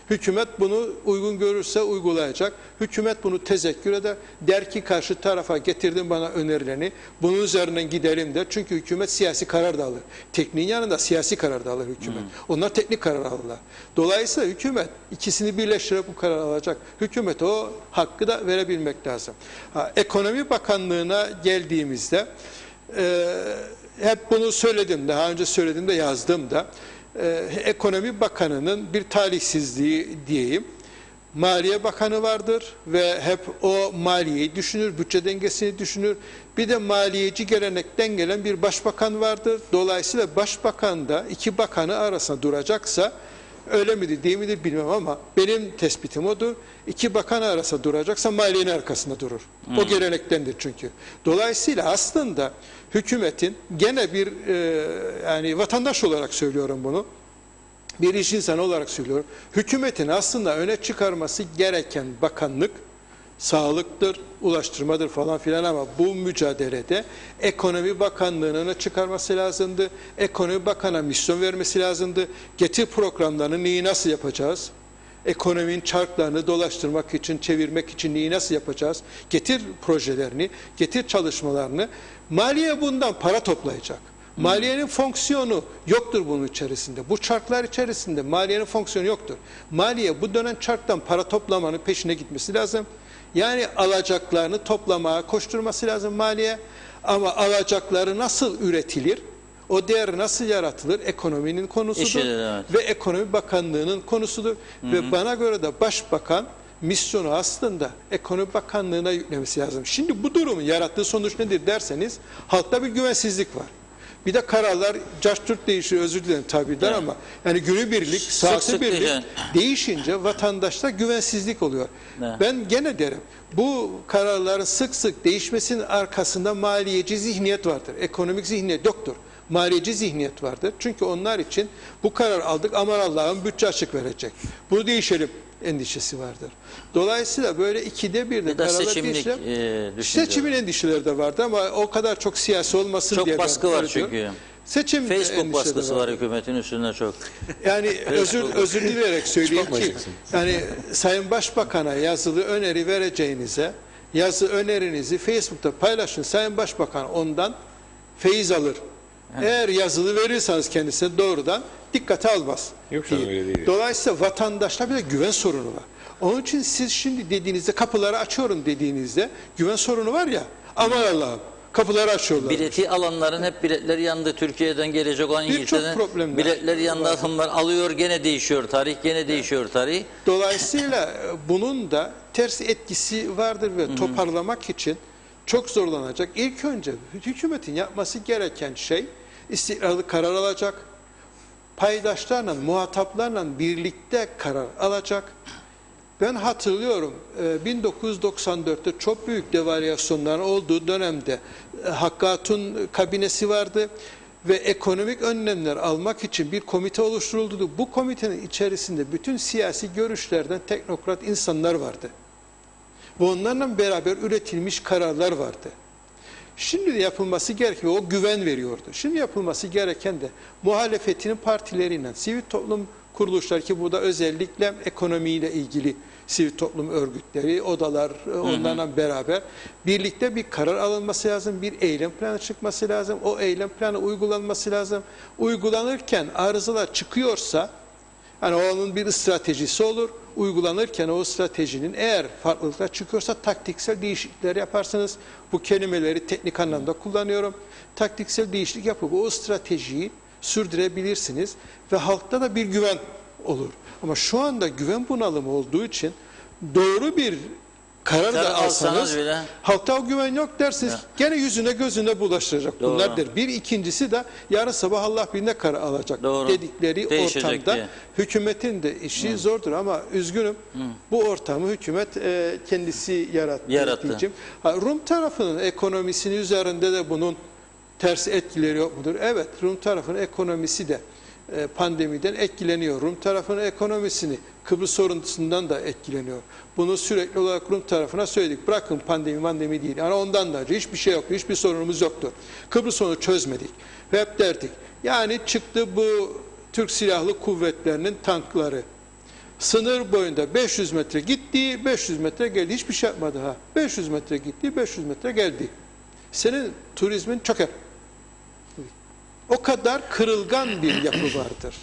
Speaker 3: Hükümet bunu uygun görürse uygulayacak. Hükümet bunu tezekkür eder. Der ki karşı tarafa getirdin bana önerilerini. Bunun üzerinden gidelim der. Çünkü hükümet siyasi karar da alır. Tekniğin yanında siyasi karar da alır hükümet. Onlar teknik karar alırlar. Dolayısıyla hükümet ikisini birleştirip bu karar alacak. Hükümet o hakkı da verebilmek lazım. Ekonomi Bakanlığı'na geldiğimizde hep bunu söyledim. Daha önce söyledim de yazdım da. Ekonomi Bakanı'nın bir talihsizliği diyeyim. Maliye Bakanı vardır ve hep o maliyeyi düşünür, bütçe dengesini düşünür. Bir de maliyeci gelenekten gelen bir başbakan vardır. Dolayısıyla başbakan da iki bakanı arasında duracaksa, öyle midir değil midir bilmem ama benim tespitim odur. İki bakan arasında duracaksa maliyenin arkasında durur. O gelenektendir çünkü. Dolayısıyla aslında hükümetin gene bir yani vatandaş olarak söylüyorum bunu. Bir iş insanı olarak söylüyorum. Hükümetin aslında öne çıkarması gereken bakanlık sağlıktır, ulaştırmadır falan filan ama bu mücadelede Ekonomi Bakanlığı'nın öne çıkarması lazımdı. Ekonomi Bakanı'na misyon vermesi lazımdı. Getir programlarını neyi nasıl yapacağız? Ekonominin çarklarını dolaştırmak için, çevirmek için neyi nasıl yapacağız? Getir projelerini, getir çalışmalarını. Maliye bundan para toplayacak. Maliyenin fonksiyonu yoktur bunun içerisinde. Bu çarklar içerisinde maliyenin fonksiyonu yoktur. Maliye bu dönen çarktan para toplamanın peşine gitmesi lazım. Yani alacaklarını toplamaya koşturması lazım maliye. Ama alacakları nasıl üretilir? O değer nasıl yaratılır? Ekonominin konusudur.
Speaker 1: Evet.
Speaker 3: Ve Ekonomi Bakanlığı'nın konusudur. Ve bana göre de Başbakan misyonu aslında Ekonomi Bakanlığı'na yüklemesi lazım. Şimdi bu durumun yarattığı sonuç nedir derseniz halkta bir güvensizlik var. Bir de kararlar cart değişiyor, özür dilerim tabirden ama yani günübirlik, saati birlik değişince vatandaşta güvensizlik oluyor.
Speaker 1: Evet.
Speaker 3: Ben gene derim bu kararların sık sık değişmesinin arkasında maliyeci zihniyet vardır. Ekonomik zihniyet yoktur. Maliyeci zihniyet vardır. Çünkü onlar için bu karar aldık aman Allah'ım bütçe açık verecek. Bunu değişelim endişesi vardır. Dolayısıyla böyle ikide bir de kararlar değişir. Seçimin endişeleri de vardır ama o kadar çok siyasi olmasın
Speaker 1: çok
Speaker 3: diye.
Speaker 1: Çok baskı var çünkü.
Speaker 3: Seçim
Speaker 1: Facebook baskısı var hükümetin üstünde çok.
Speaker 3: Yani özür dileyerek söyleyeyim ki yani Sayın Başbakan'a yazılı öneri vereceğinize yazı önerinizi Facebook'ta paylaşın. Sayın Başbakan ondan feyiz alır. Evet. Eğer yazılı verirseniz kendisine doğrudan dikkate almaz.
Speaker 2: Yok canım öyle değil.
Speaker 3: Dolayısıyla vatandaşta bir de güven sorunu var. Onun için siz şimdi dediğinizde kapıları açıyorum dediğinizde güven sorunu var ya aman Allah'ım kapıları açıyorlar.
Speaker 1: Bileti alanların hep biletleri yandı. Türkiye'den gelecek olan İngiltere'den biletleri yandı adamlar alıyor gene değişiyor tarih gene değişiyor tarih.
Speaker 3: Dolayısıyla bunun da ters etkisi vardır ve toparlamak için çok zorlanacak. İlk önce hükümetin yapması gereken şey istikrarlı karar alacak. Paydaşlarla, muhataplarla birlikte karar alacak. Ben hatırlıyorum 1994'te çok büyük devalüasyonların olduğu dönemde Hakkı Hatun kabinesi vardı ve ekonomik önlemler almak için bir komite oluşturuldu. Bu komitenin içerisinde bütün siyasi görüşlerden teknokrat insanlar vardı. Ve onlarla beraber üretilmiş kararlar vardı. Şimdi de yapılması gereken o güven veriyordu. Şimdi yapılması gereken de muhalefetinin partileriyle, sivil toplum kuruluşları ki burada özellikle ekonomiyle ilgili sivil toplum örgütleri, odalar onlarla beraber birlikte bir karar alınması lazım, bir eylem planı çıkması lazım, o eylem planı uygulanması lazım. Uygulanırken arızalar çıkıyorsa yani onun bir stratejisi olur. Uygulanırken o stratejinin eğer farklılıklar çıkıyorsa taktiksel değişiklikler yaparsınız. Bu kelimeleri teknik anlamda kullanıyorum. Taktiksel değişiklik yapıp o stratejiyi sürdürebilirsiniz ve halkta da bir güven olur. Ama şu anda güven bunalımı olduğu için doğru bir karar da alsanız
Speaker 1: bile
Speaker 3: halkta o güven yok dersiniz. Gene yüzüne gözüne bulaştıracak.
Speaker 1: Doğru.
Speaker 3: Bunlardır. Bir ikincisi de yarın sabah Allah birine karar alacak
Speaker 1: Doğru.
Speaker 3: dedikleri
Speaker 1: Değişecek
Speaker 3: ortamda
Speaker 1: diye.
Speaker 3: hükümetin de işi zordur ama üzgünüm. Bu ortamı hükümet kendisi yarattı. Diyeceğim. Rum tarafının ekonomisinin üzerinde de bunun ters etkileri yok mudur? Evet, Rum tarafının ekonomisi de pandemiden etkileniyor. Rum tarafının ekonomisini Kıbrıs soruntusundan da etkileniyor. Bunu sürekli olarak Rum tarafına söyledik. Bırakın pandemi değil. Yani ondan da hiçbir şey yok, hiçbir sorunumuz yoktur. Kıbrıs sorunu çözmedik. Ve hep derdik. Yani çıktı bu Türk Silahlı Kuvvetleri'nin tankları. Sınır boyunda 500 metre gitti, 500 metre geldi. Hiçbir şey yapmadı ha. 500 metre gitti, 500 metre geldi. Senin turizmin çöker. O kadar kırılgan bir yapı vardır.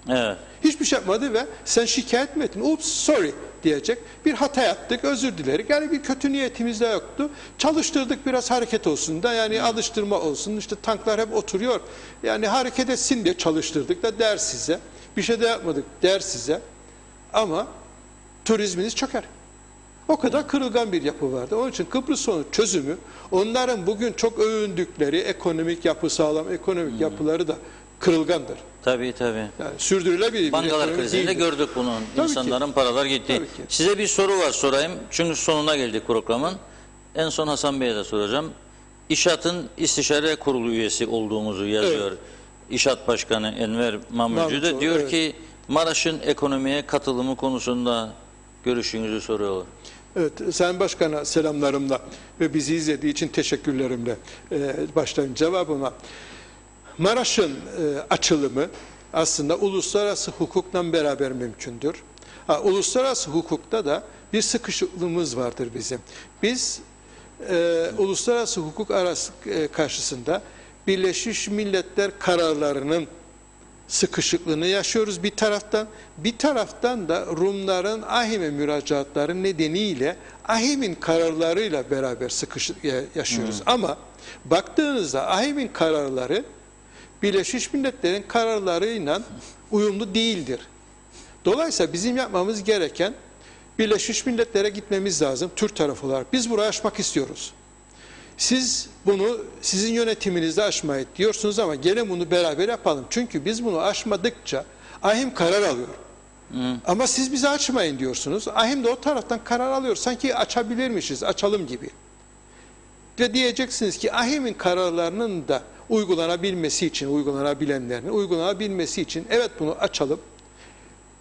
Speaker 1: Evet.
Speaker 3: Hiçbir şey yapmadı ve sen şikayet mi ettin? Oops, sorry diyecek. Bir hata yaptık, özür dilerik. Yani bir kötü niyetimiz de yoktu. Çalıştırdık biraz hareket olsun da yani alıştırma olsun. İşte tanklar hep oturuyor. Yani hareket etsin diye çalıştırdık da der size. Bir şey de yapmadık der size. Ama turizminiz çöker. O kadar kırılgan bir yapı vardı. Onun için Kıbrıs sorunu çözümü onların bugün çok övündükleri ekonomik yapı, sağlam ekonomik yapıları da kırılgandır.
Speaker 1: Tabii.
Speaker 3: Yani sürdürülebilir bir
Speaker 1: Bankalar
Speaker 3: ekonomi
Speaker 1: krizinde
Speaker 3: değildir.
Speaker 1: gördük bunu.
Speaker 3: Tabii
Speaker 1: İnsanların
Speaker 3: ki.
Speaker 1: paralar gitti.
Speaker 3: Tabii ki.
Speaker 1: Size bir soru var sorayım. Çünkü sonuna geldik programın. En son Hasan Bey'e de soracağım. İşat'ın istişare kurulu üyesi olduğumuzu yazıyor.
Speaker 3: Evet.
Speaker 1: İşat Başkanı Enver Mamulcu da diyor ki Maraş'ın ekonomiye katılımı konusunda görüşünüzü soruyor.
Speaker 3: Evet, Sayın Başkan'a selamlarımla ve bizi izlediği için teşekkürlerimle başlayayım cevabıma. Maraş'ın açılımı aslında uluslararası hukukla beraber mümkündür. Uluslararası hukukta da bir sıkışıklığımız vardır bizim. Biz uluslararası hukuk karşısında Birleşmiş Milletler kararlarının sıkışıklığını yaşıyoruz bir taraftan. Bir taraftan da Rumların AİHM'e müracaatları nedeniyle AİHM'in kararlarıyla beraber sıkışık yaşıyoruz. Ama baktığınızda AİHM'in kararları Birleşmiş Milletler'in kararlarıyla uyumlu değildir. Dolayısıyla bizim yapmamız gereken Birleşmiş Milletler'e gitmemiz lazım Türk tarafı olarak. Biz burayı aşmak istiyoruz. Siz bunu sizin yönetiminizde aşmayı diyorsunuz ama gelin bunu beraber yapalım. Çünkü biz bunu aşmadıkça AİHM karar alıyor. Ama siz bizi açmayın diyorsunuz. AİHM de o taraftan karar alıyor. Sanki açabilirmişiz, açalım gibi. Ve diyeceksiniz ki AİHM'in kararlarının da uygulanabilmesi için, uygulanabilenlerin uygulanabilmesi için evet bunu açalım.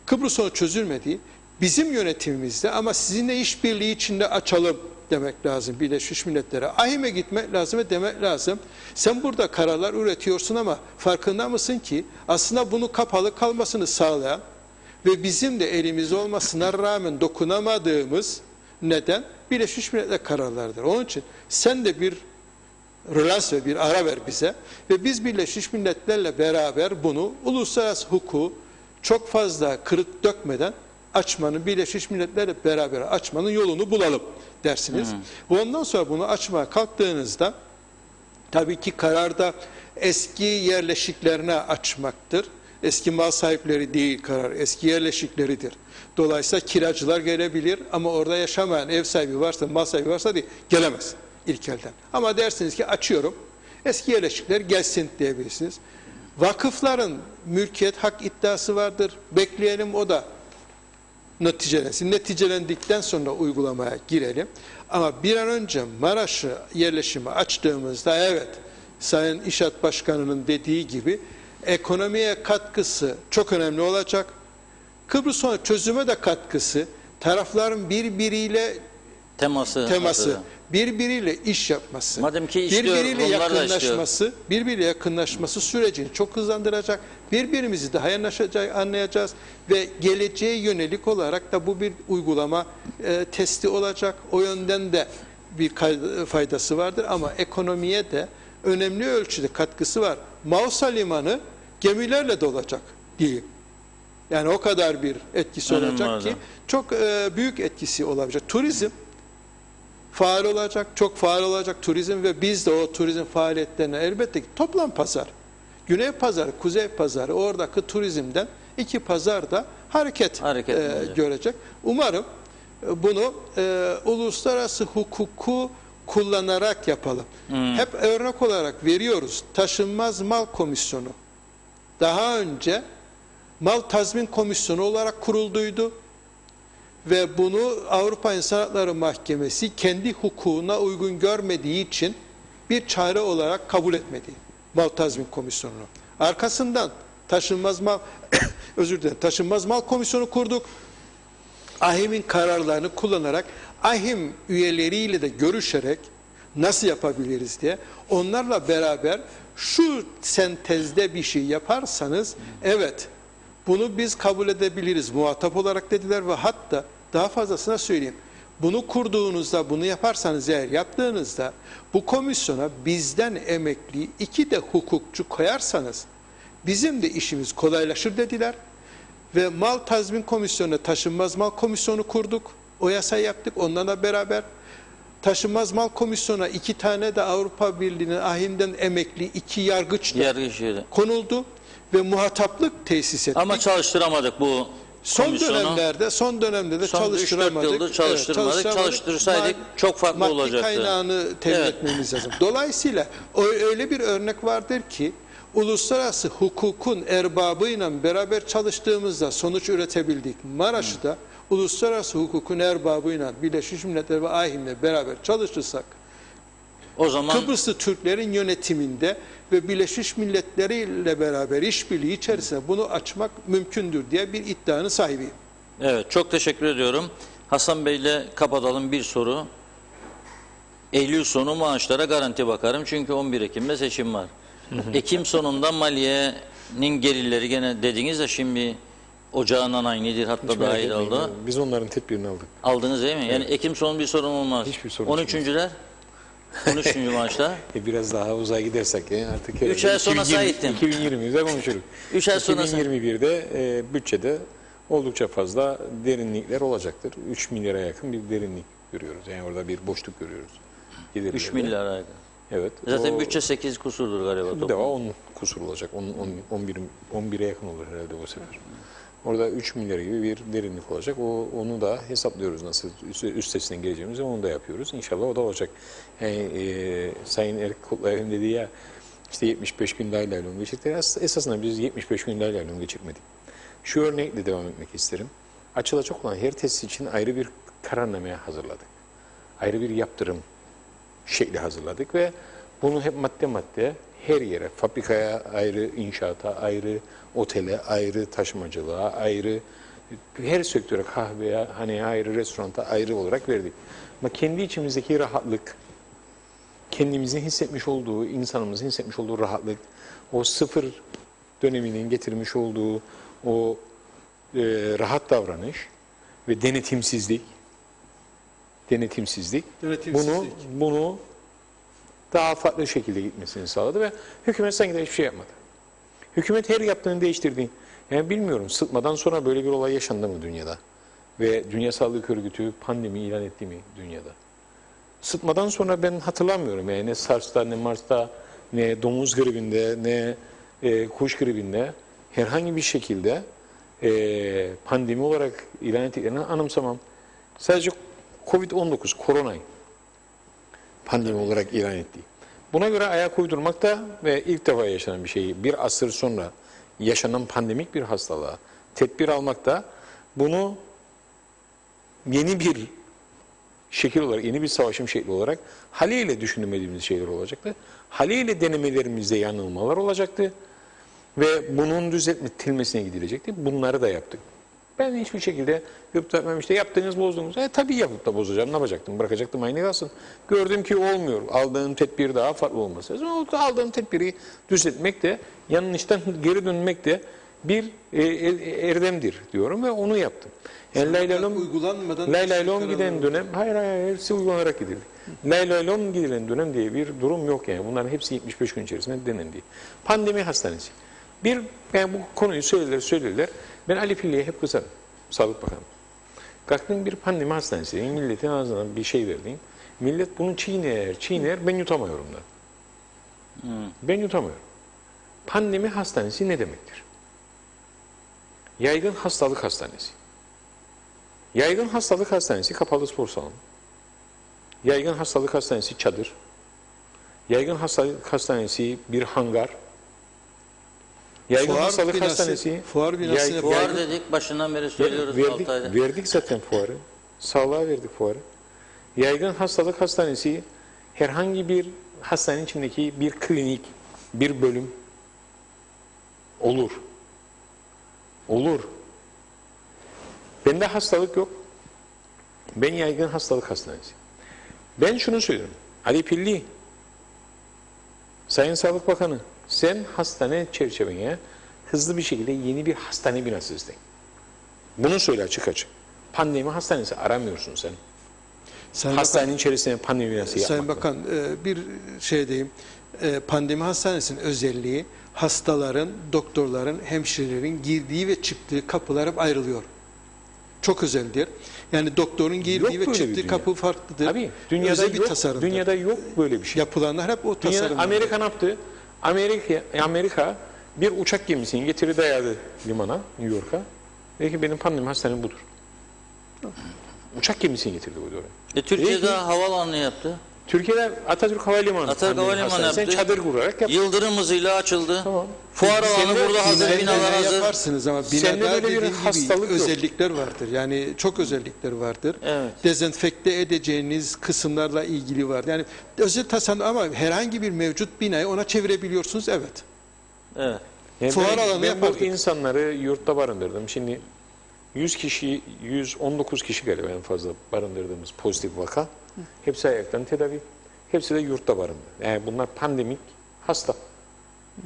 Speaker 3: Kıbrıs sorunu çözülmedi. Bizim yönetimimizde ama sizinle işbirliği içinde açalım demek lazım Birleşmiş Milletler'e. AİHM'e gitmek lazım ve demek lazım. Sen burada kararlar üretiyorsun ama farkında mısın ki aslında bunu kapalı kalmasını sağlayan ve bizim de elimizde olmasına rağmen dokunamadığımız neden Birleşmiş Milletler kararlarıdır. Onun için sen de bir relans ve bir ara ver bize ve biz Birleşmiş Milletler'le beraber bunu uluslararası hukuku çok fazla kırık dökmeden açmanın, Birleşmiş Milletler'le beraber açmanın yolunu bulalım dersiniz. Ondan sonra bunu açmaya kalktığınızda tabii ki kararda eski yerleşiklerine açmaktır. Eski mal sahipleri değil karar, eski yerleşikleridir. Dolayısıyla kiracılar gelebilir ama orada yaşamayan ev sahibi varsa, mal sahibi varsa değil, gelemez ilk elden. Ama dersiniz ki açıyorum, eski yerleşikler gelsin diyebilirsiniz. Vakıfların mülkiyet hak iddiası vardır, bekleyelim o da neticelensin. Neticelendikten sonra uygulamaya girelim. Ama bir an önce Maraş'ı yerleşimi açtığımızda evet, Sayın İşat Başkanı'nın dediği gibi ekonomiye katkısı çok önemli olacak. Kıbrıs sorunu çözüme de katkısı, tarafların birbiriyle teması, birbiriyle iş yapması,
Speaker 1: madem ki istiyor,
Speaker 3: birbiriyle yakınlaşması sürecini çok hızlandıracak. Birbirimizi daha anlayacağız ve geleceğe yönelik olarak da bu bir uygulama testi olacak. O yönden de bir faydası vardır ama ekonomiye de önemli ölçüde katkısı var. Mausa Limanı gemilerle dolacak değil. Yani o kadar bir etkisi olacak ki çok büyük etkisi olabilecek. Turizm faal olacak, çok faal olacak turizm ve biz de o turizm faaliyetlerine elbette ki toplam pazar, Güney Pazarı, Kuzey Pazarı, oradaki turizmden iki pazar da hareket
Speaker 1: olacak.
Speaker 3: görecek. Umarım bunu uluslararası hukuku kullanarak yapalım. Hep örnek olarak veriyoruz. Taşınmaz Mal Komisyonu daha önce Mal Tazmin Komisyonu olarak kurulduydu ve bunu Avrupa İnsan Hakları Mahkemesi kendi hukukuna uygun görmediği için bir çare olarak kabul etmedi Mal Tazmin Komisyonu'nu. Arkasından Taşınmaz Mal Taşınmaz Mal Komisyonu kurduk. AHİM'in kararlarını kullanarak AHİM üyeleriyle de görüşerek nasıl yapabiliriz diye onlarla beraber şu sentezde bir şey yaparsanız evet bunu biz kabul edebiliriz muhatap olarak dediler ve hatta daha fazlasına söyleyeyim. Bunu kurduğunuzda, bunu yaparsanız eğer yaptığınızda bu komisyona bizden emekli 2 de hukukçu koyarsanız bizim de işimiz kolaylaşır dediler. Ve Mal Tazmin Komisyonu'na Taşınmaz Mal Komisyonu kurduk. O yasayı yaptık. Onlarla beraber Taşınmaz Mal Komisyonu'na 2 tane de Avrupa Birliği'nin AHİM'den emekli 2 yargıç da konuldu ve muhataplık tesis ettik.
Speaker 1: Ama çalıştıramadık bu komisyonu.
Speaker 3: Son dönemde de çalıştıramadık.
Speaker 1: 3-4 yıldır çalıştırmadık. Çalıştırsaydık çok farklı olacaktı.
Speaker 3: Maddi kaynağını temin etmemiz lazım. Dolayısıyla öyle bir örnek vardır ki uluslararası hukukun erbabıyla beraber çalıştığımızda sonuç üretebildik. Maraş'ı da uluslararası hukukun erbabıyla Birleşmiş Milletler ve AHİM'le beraber çalışırsak
Speaker 1: o zaman
Speaker 3: Kıbrıslı Türklerin yönetiminde ve Birleşmiş Milletleri ile beraber işbirliği içerisinde bunu açmak mümkündür diye bir iddianın sahibiyim.
Speaker 1: evet, çok teşekkür ediyorum. Hasan Bey'le kapatalım bir soru. Eylül sonu maaşlara garanti bakarım çünkü 11 Ekim'de seçim var. Ekim sonunda maliyenin gelirleri gene dediğiniz de şimdi ocağından aynıdır hatta dahil oldu.
Speaker 2: Biz onların tedbirini aldık.
Speaker 1: Aldınız değil mi? Yani Ekim sonu bir sorun olmaz.
Speaker 2: Hiçbir sorun
Speaker 1: 13'üncüler? 13. maaşta?
Speaker 2: Biraz daha uzağa gidersek artık
Speaker 1: 3 ay sonra sayittim.
Speaker 2: 2020'de konuşuruz.
Speaker 1: 3 ay sonra
Speaker 2: 2021'de bütçede oldukça fazla derinlikler olacaktır. 3 milyara yakın bir derinlik görüyoruz. Yani orada bir boşluk görüyoruz.
Speaker 1: 3 milyar yakın.
Speaker 2: Evet.
Speaker 1: Zaten bütçe 8 kusurdur galiba.
Speaker 2: Bu defa 10 kusur olacak. 11'e yakın olur herhalde o sefer. Orada 3 milyar gibi bir derinlik olacak. Onu da hesaplıyoruz nasıl üstesinden geleceğimizi, onu da yapıyoruz. İnşallah o da olacak. Yani, Sayın Erik Kutlay'ın dediği ya işte 75 gün laylaylon geçirdik. Esasında biz 75 gün laylaylon geçirmedik. Şu örnekle devam etmek isterim. Açılacak olan her tesis için ayrı bir kararnameye hazırladık. Ayrı bir yaptırım şekli hazırladık ve bunu hep madde madde her yere, fabrikaya ayrı, inşaata ayrı, otele ayrı, taşımacılığa ayrı, her sektöre, kahveye hani ayrı, restoranta ayrı olarak verdik. Ama kendi içimizdeki rahatlık, kendimizin hissetmiş olduğu, insanımızın hissetmiş olduğu rahatlık, o sıfır döneminin getirmiş olduğu o rahat davranış ve denetimsizlik bunu daha farklı şekilde gitmesini sağladı ve hükümet sanki de hiçbir şey yapmadı. Hükümet her yaptığını değiştirdi. Yani bilmiyorum, sıtmadan sonra böyle bir olay yaşandı mı dünyada? Ve Dünya Sağlık Örgütü pandemi ilan etti mi dünyada? Sıtmadan sonra ben hatırlamıyorum. Yani ne SARS'ta, ne MARS'ta, ne domuz gribinde, ne kuş gribinde herhangi bir şekilde pandemi olarak ilan ettiklerini anımsamam. Sadece Covid-19, koronayı pandemi olarak ilan etti. Buna göre ayak uydurmak da ve ilk defa yaşanan bir şeyi bir asır sonra yaşanan pandemik bir hastalığa tedbir almak da bunu yeni bir şekil olarak, yeni bir savaşım şekli olarak haliyle düşünmediğimiz şeyler olacaktı. Haliyle denemelerimizde yanılmalar olacaktı ve bunun düzeltilmesine gidilecekti. Bunları da yaptık. Ben hiçbir şekilde işte yaptığınız bozdunuz. Tabii yapıp da bozacağım. Ne yapacaktım? Bırakacaktım aynı kalsın. Gördüm ki olmuyor. Aldığım tedbir daha farklı olması lazım. Aldığım tedbiri düzeltmek de, yanlıştan geri dönmek de bir erdemdir diyorum ve onu yaptım. Yani laylaylon giden dönem, hayır hepsi uygulanarak gidildi. Laylaylon gidilen dönem diye bir durum yok yani. Bunların hepsi 75 gün içerisinde denendi. Pandemi hastanesi. Yani bu konuyu söylediler. Ben Ali Pilli'ye hep kızarım. Sağlık Bakanı. Kalktığım bir pandemi hastanesi, milletin ağzına bir şey verdiğin, millet bunu çiğner, ben yutamıyorum da. Ben yutamıyorum. Pandemi hastanesi ne demektir? Yaygın hastalık hastanesi. Yaygın hastalık hastanesi kapalı spor salonu. Yaygın hastalık hastanesi çadır. Yaygın hastalık hastanesi bir hangar. Yaygın hastalık hastanesi.
Speaker 3: Fuar binası.
Speaker 1: Fuar dedik, başından beri söylüyoruz.
Speaker 2: Verdik zaten fuarı. Sağlığa verdik fuarı. Yaygın hastalık hastanesi herhangi bir hastanenin içindeki bir klinik, bir bölüm olur. Olur. Bende hastalık yok. Ben yaygın hastalık hastanesi. Ben şunu söylüyorum. Ali Pilli, Sayın Sağlık Bakanı, sen hastane çerçeveye hızlı bir şekilde yeni bir hastane binası iste. Bunu söyle açık açık. Pandemi hastanesi aramıyorsun sen.
Speaker 3: Sayın
Speaker 2: Hastanenin içerisinde pandemi binası yapmak.
Speaker 3: Sayın Bakan, bir şey diyeyim. Pandemi hastanesinin özelliği hastaların, doktorların, hemşirelerin girdiği ve çıktığı kapılar hep ayrılıyor. Çok özeldir. Yani doktorun girdiği
Speaker 2: Yok
Speaker 3: ve
Speaker 2: böyle bir
Speaker 3: çıktığı
Speaker 2: dünya.
Speaker 3: kapı farklıdır.
Speaker 2: Abi dünyada
Speaker 3: Özel bir
Speaker 2: yok,
Speaker 3: tasarımdır.
Speaker 2: dünyada yok böyle bir şey.
Speaker 3: Yapılanlar hep o
Speaker 2: Dünyada,
Speaker 3: tasarım.
Speaker 2: Amerika ne yaptı? Amerika bir uçak gemisini getirdi dayadı limana, New York'a. Dedi ki benim pandemi hastanem budur. Uçak gemisini getirdi oraya.
Speaker 1: Türkiye'de
Speaker 2: Peki.
Speaker 1: havaalanı yaptı.
Speaker 2: Türkiye'de Atatürk Havalimanı.
Speaker 1: Atatürk Havalimanı yaptı.
Speaker 2: Çadır kurarak yaptı.
Speaker 1: Yıldırım hızıyla açıldı.
Speaker 2: Tamam.
Speaker 1: Fuar alanı
Speaker 2: Sen de-
Speaker 1: burada hazır,
Speaker 2: sen de
Speaker 1: binalar
Speaker 3: Ne
Speaker 1: hazır.
Speaker 3: yaparsınız ama
Speaker 2: Sende
Speaker 3: binada
Speaker 2: böyle bir
Speaker 3: dediğim gibi
Speaker 2: hastalık yok.
Speaker 3: özellikler vardır. Yani çok özellikler vardır.
Speaker 1: Evet.
Speaker 3: Dezenfekte edeceğiniz kısımlarla ilgili var. Yani özel tasarım ama herhangi bir mevcut binayı ona çevirebiliyorsunuz. Evet.
Speaker 1: Evet.
Speaker 2: Yani
Speaker 3: Fuar alanı
Speaker 2: ben bu
Speaker 3: yapardık.
Speaker 2: insanları yurtta barındırdım. Şimdi 100 kişi, 119 kişi galiba en fazla barındırdığımız pozitif vaka. Hepsi ayaktan tedavi. Hepsi de yurtta barındı. Yani bunlar pandemik hasta.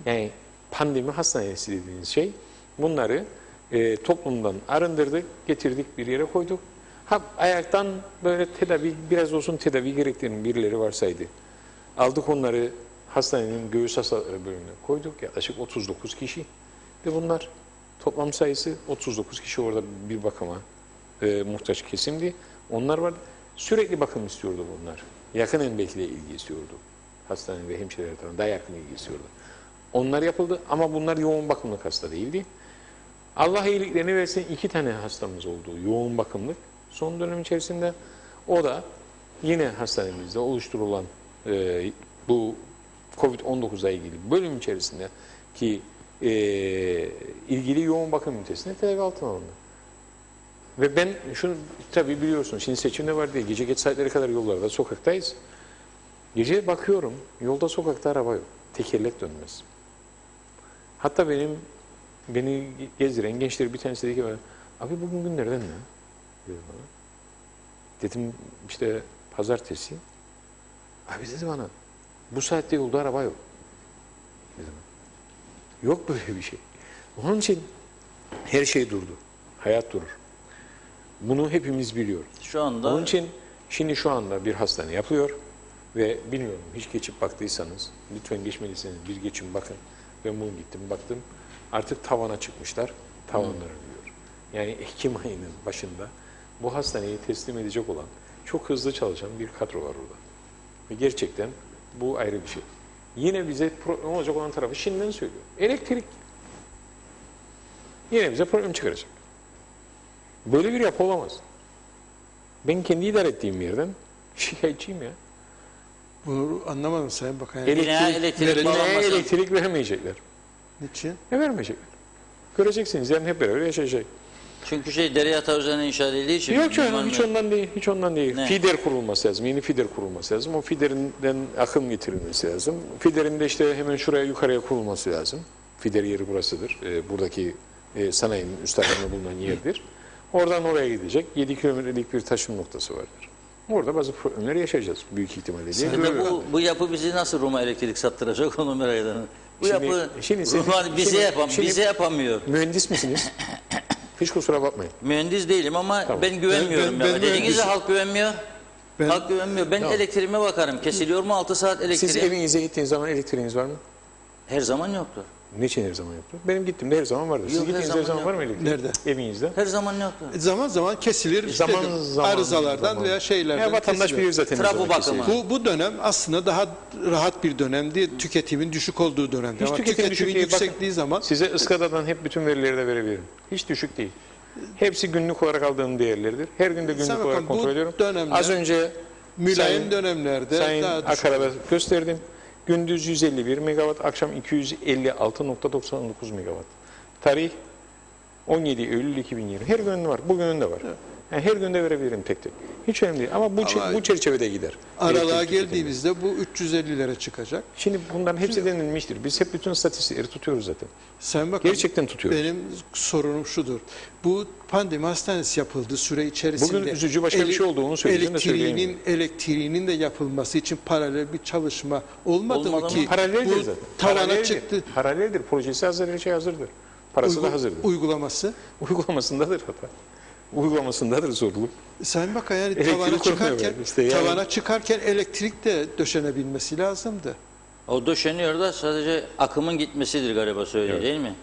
Speaker 2: Yani pandemi hastanesi dediğiniz şey. Bunları toplumdan arındırdık, getirdik bir yere koyduk. Ha ayaktan böyle tedavi, biraz olsun tedavi gerektiren birileri varsaydı. Aldık onları hastanenin göğüs hastalıkları bölümüne koyduk. Yaklaşık 39 kişi. Ve bunlar toplam sayısı 39 kişi orada bir bakıma muhtaç kesimdi. Onlar var. Sürekli bakım istiyordu bunlar. Yakın embekliğe ilgi istiyordu. Hastane ve hemşireler tarafından daha yakın ilgi istiyordu. Onlar yapıldı ama bunlar yoğun bakımlık hasta değildi. Allah iyiliklerini versin 2 tane hastamız oldu yoğun bakımlık. Son dönem içerisinde o da yine hastanemizde oluşturulan bu Covid-19'la ilgili bölüm içerisinde ki ilgili yoğun bakım ünitesine tedavi altına alındı. Ve ben şunu tabii biliyorsun şimdi seçimde var diye gece geç saatlere kadar yollarda sokaktayız. Gece bakıyorum yolda sokakta araba yok. Tekerlek dönmez. Hatta beni gezdiren gençler bir tanesi dedi ki abi bugün günlerden ne? Dedi bana. Dedim işte pazartesi. Abi dedi bana bu saatte yolda araba yok. Dedim. Yok böyle bir şey. Onun için her şey durdu. Hayat durur. Bunu hepimiz biliyoruz.
Speaker 1: Şu anda
Speaker 2: Onun için şimdi şu anda bir hastane yapılıyor ve bilmiyorum hiç geçip baktıysanız lütfen geçmelisiniz. Bir geçin bakın. Ben bugün gittim baktım. Artık tavana çıkmışlar. Tavanları diyor. Yani Ekim ayının başında bu hastaneyi teslim edecek olan çok hızlı çalışan bir kadro var orada. Ve gerçekten bu ayrı bir şey. Yine bize problem olacak olan tarafı şimdiden söylüyor. Elektrik. Yine bize problem çıkaracak. Böyle bir yapı olamaz. Ben kendi idare ettiğim yerden şikayetçiyim ya.
Speaker 3: Bunu anlamadım Sayın Bakan. Yani
Speaker 1: elektrik bağlanması.
Speaker 2: Elektrik vermeyecekler.
Speaker 3: niçin?
Speaker 2: Vermeyecekler. Göreceksiniz yani hep beraber yaşayacak.
Speaker 1: Çünkü dere yatağı üzerine inşa edildiği için.
Speaker 2: Yok canım hiç ondan değil. Hiç ondan değil.
Speaker 1: Ne?
Speaker 2: Fider kurulması lazım. Yeni fider kurulması lazım. O fiderinden akım getirilmesi lazım. Fiderin de işte hemen şuraya yukarıya kurulması lazım. Fider yeri burasıdır. Buradaki sanayinin üstlerinde bulunan yerdir. Oradan oraya gidecek. 7 kilometrelik bir taşım noktası vardır. Orada bazı problemler yaşayacağız büyük ihtimalle diye
Speaker 1: Bir de
Speaker 2: görüyorum.
Speaker 1: bu yapı bizi nasıl Roma elektrik sattıracak onu merak ediyorum. Bu
Speaker 2: Şimdi-
Speaker 1: yapı
Speaker 2: şimdi sen-
Speaker 1: Roma
Speaker 2: şimdi-
Speaker 1: bize yapamıyor.
Speaker 2: Mühendis misiniz? Hiç kusura bakmayın.
Speaker 1: Mühendis değilim ama
Speaker 2: Tamam.
Speaker 1: ben güvenmiyorum.
Speaker 3: Ben
Speaker 1: ya. Dediğiniz
Speaker 3: mühendisim.
Speaker 1: gibi halk güvenmiyor.
Speaker 3: Ben-
Speaker 1: Halk güvenmiyor. Ben elektriğime bakarım. Kesiliyor mu 6 saat
Speaker 2: Siz
Speaker 1: elektriği?
Speaker 2: evinize gittiğiniz zaman elektriğiniz var mı?
Speaker 1: Her zaman yoktur.
Speaker 2: Niçin her zaman yapılır? Benim gittiğimde her zaman vardır. Siz
Speaker 1: Yok, her
Speaker 2: gittiğinizde her
Speaker 1: zaman
Speaker 2: zaman var mı
Speaker 1: yok.
Speaker 2: elektrik?
Speaker 3: Nerede?
Speaker 2: Evinizde.
Speaker 1: Her zaman ne yapıyor?
Speaker 3: Zaman zaman kesilir. Arızalardan veya şeylerden
Speaker 2: Ya vatandaş
Speaker 3: kesilir.
Speaker 2: bilir zaten.
Speaker 1: Trafo
Speaker 2: ne zaman
Speaker 1: bakımı.
Speaker 2: kesilir.
Speaker 3: Bu dönem aslında daha rahat bir dönemdi. Tüketimin düşük olduğu dönemdi.
Speaker 2: Hiç
Speaker 3: Ama
Speaker 2: tüketim düşük
Speaker 3: tüketimin
Speaker 2: değil. Bakın,
Speaker 3: yüksekliği zaman
Speaker 2: size ıskadadan hep bütün verileri de verebilirim. Hiç düşük değil. Hepsi günlük olarak aldığım değerleridir. Her gün de günlük
Speaker 3: Sen
Speaker 2: olarak
Speaker 3: bakın,
Speaker 2: kontrol
Speaker 3: bu
Speaker 2: ediyorum.
Speaker 3: dönemde
Speaker 2: Az önce
Speaker 3: mülayim dönemlerde
Speaker 2: Sayın
Speaker 3: daha düşük.
Speaker 2: Akara'da gösterdim. Gündüz 151 megawatt, akşam 256.99 megawatt. Tarih 17 Eylül 2020. Her gün var. Bugünün de var. Yani her günde verebilirim tek tek. Hiç önemli değil. Ama bu çerçevede gider.
Speaker 3: Aralığa
Speaker 2: Elektrik tüketimi.
Speaker 3: geldiğimizde bu 350'lere çıkacak.
Speaker 2: Şimdi bunların hepsi denilmiştir. Biz hep bütün istatistikleri tutuyoruz zaten.
Speaker 3: Sen bakın,
Speaker 2: Gerçekten tutuyoruz.
Speaker 3: benim sorunum şudur. Bu pandemi hastanesi yapıldığı süre içerisinde
Speaker 2: Bugün üzücü başka bir şey olduğunu söyleyeceğim de söyleyemiyorum.
Speaker 3: elektriğinin de yapılması için paralel bir çalışma olmadı mı
Speaker 1: Olmadı
Speaker 3: ki?
Speaker 1: mı?
Speaker 2: Paraleldir
Speaker 3: bu
Speaker 2: zaten.
Speaker 3: tavana
Speaker 2: Paraleldir.
Speaker 3: çıktı.
Speaker 2: Paraleldir. Projesi hazır, her şey hazırdır. Parası da hazırdır.
Speaker 3: Uygulaması.
Speaker 2: Uygulamasındadır hata. Uygulamasındadır zorluk.
Speaker 3: Sen bak yani
Speaker 2: Elektrik
Speaker 3: tavana
Speaker 2: kurmuyor
Speaker 3: çıkarken,
Speaker 2: yani. İşte yani-
Speaker 3: tavana çıkarken elektrik de döşenebilmesi lazımdı.
Speaker 1: O döşeniyor da sadece akımın gitmesidir galiba söylüyor değil mi?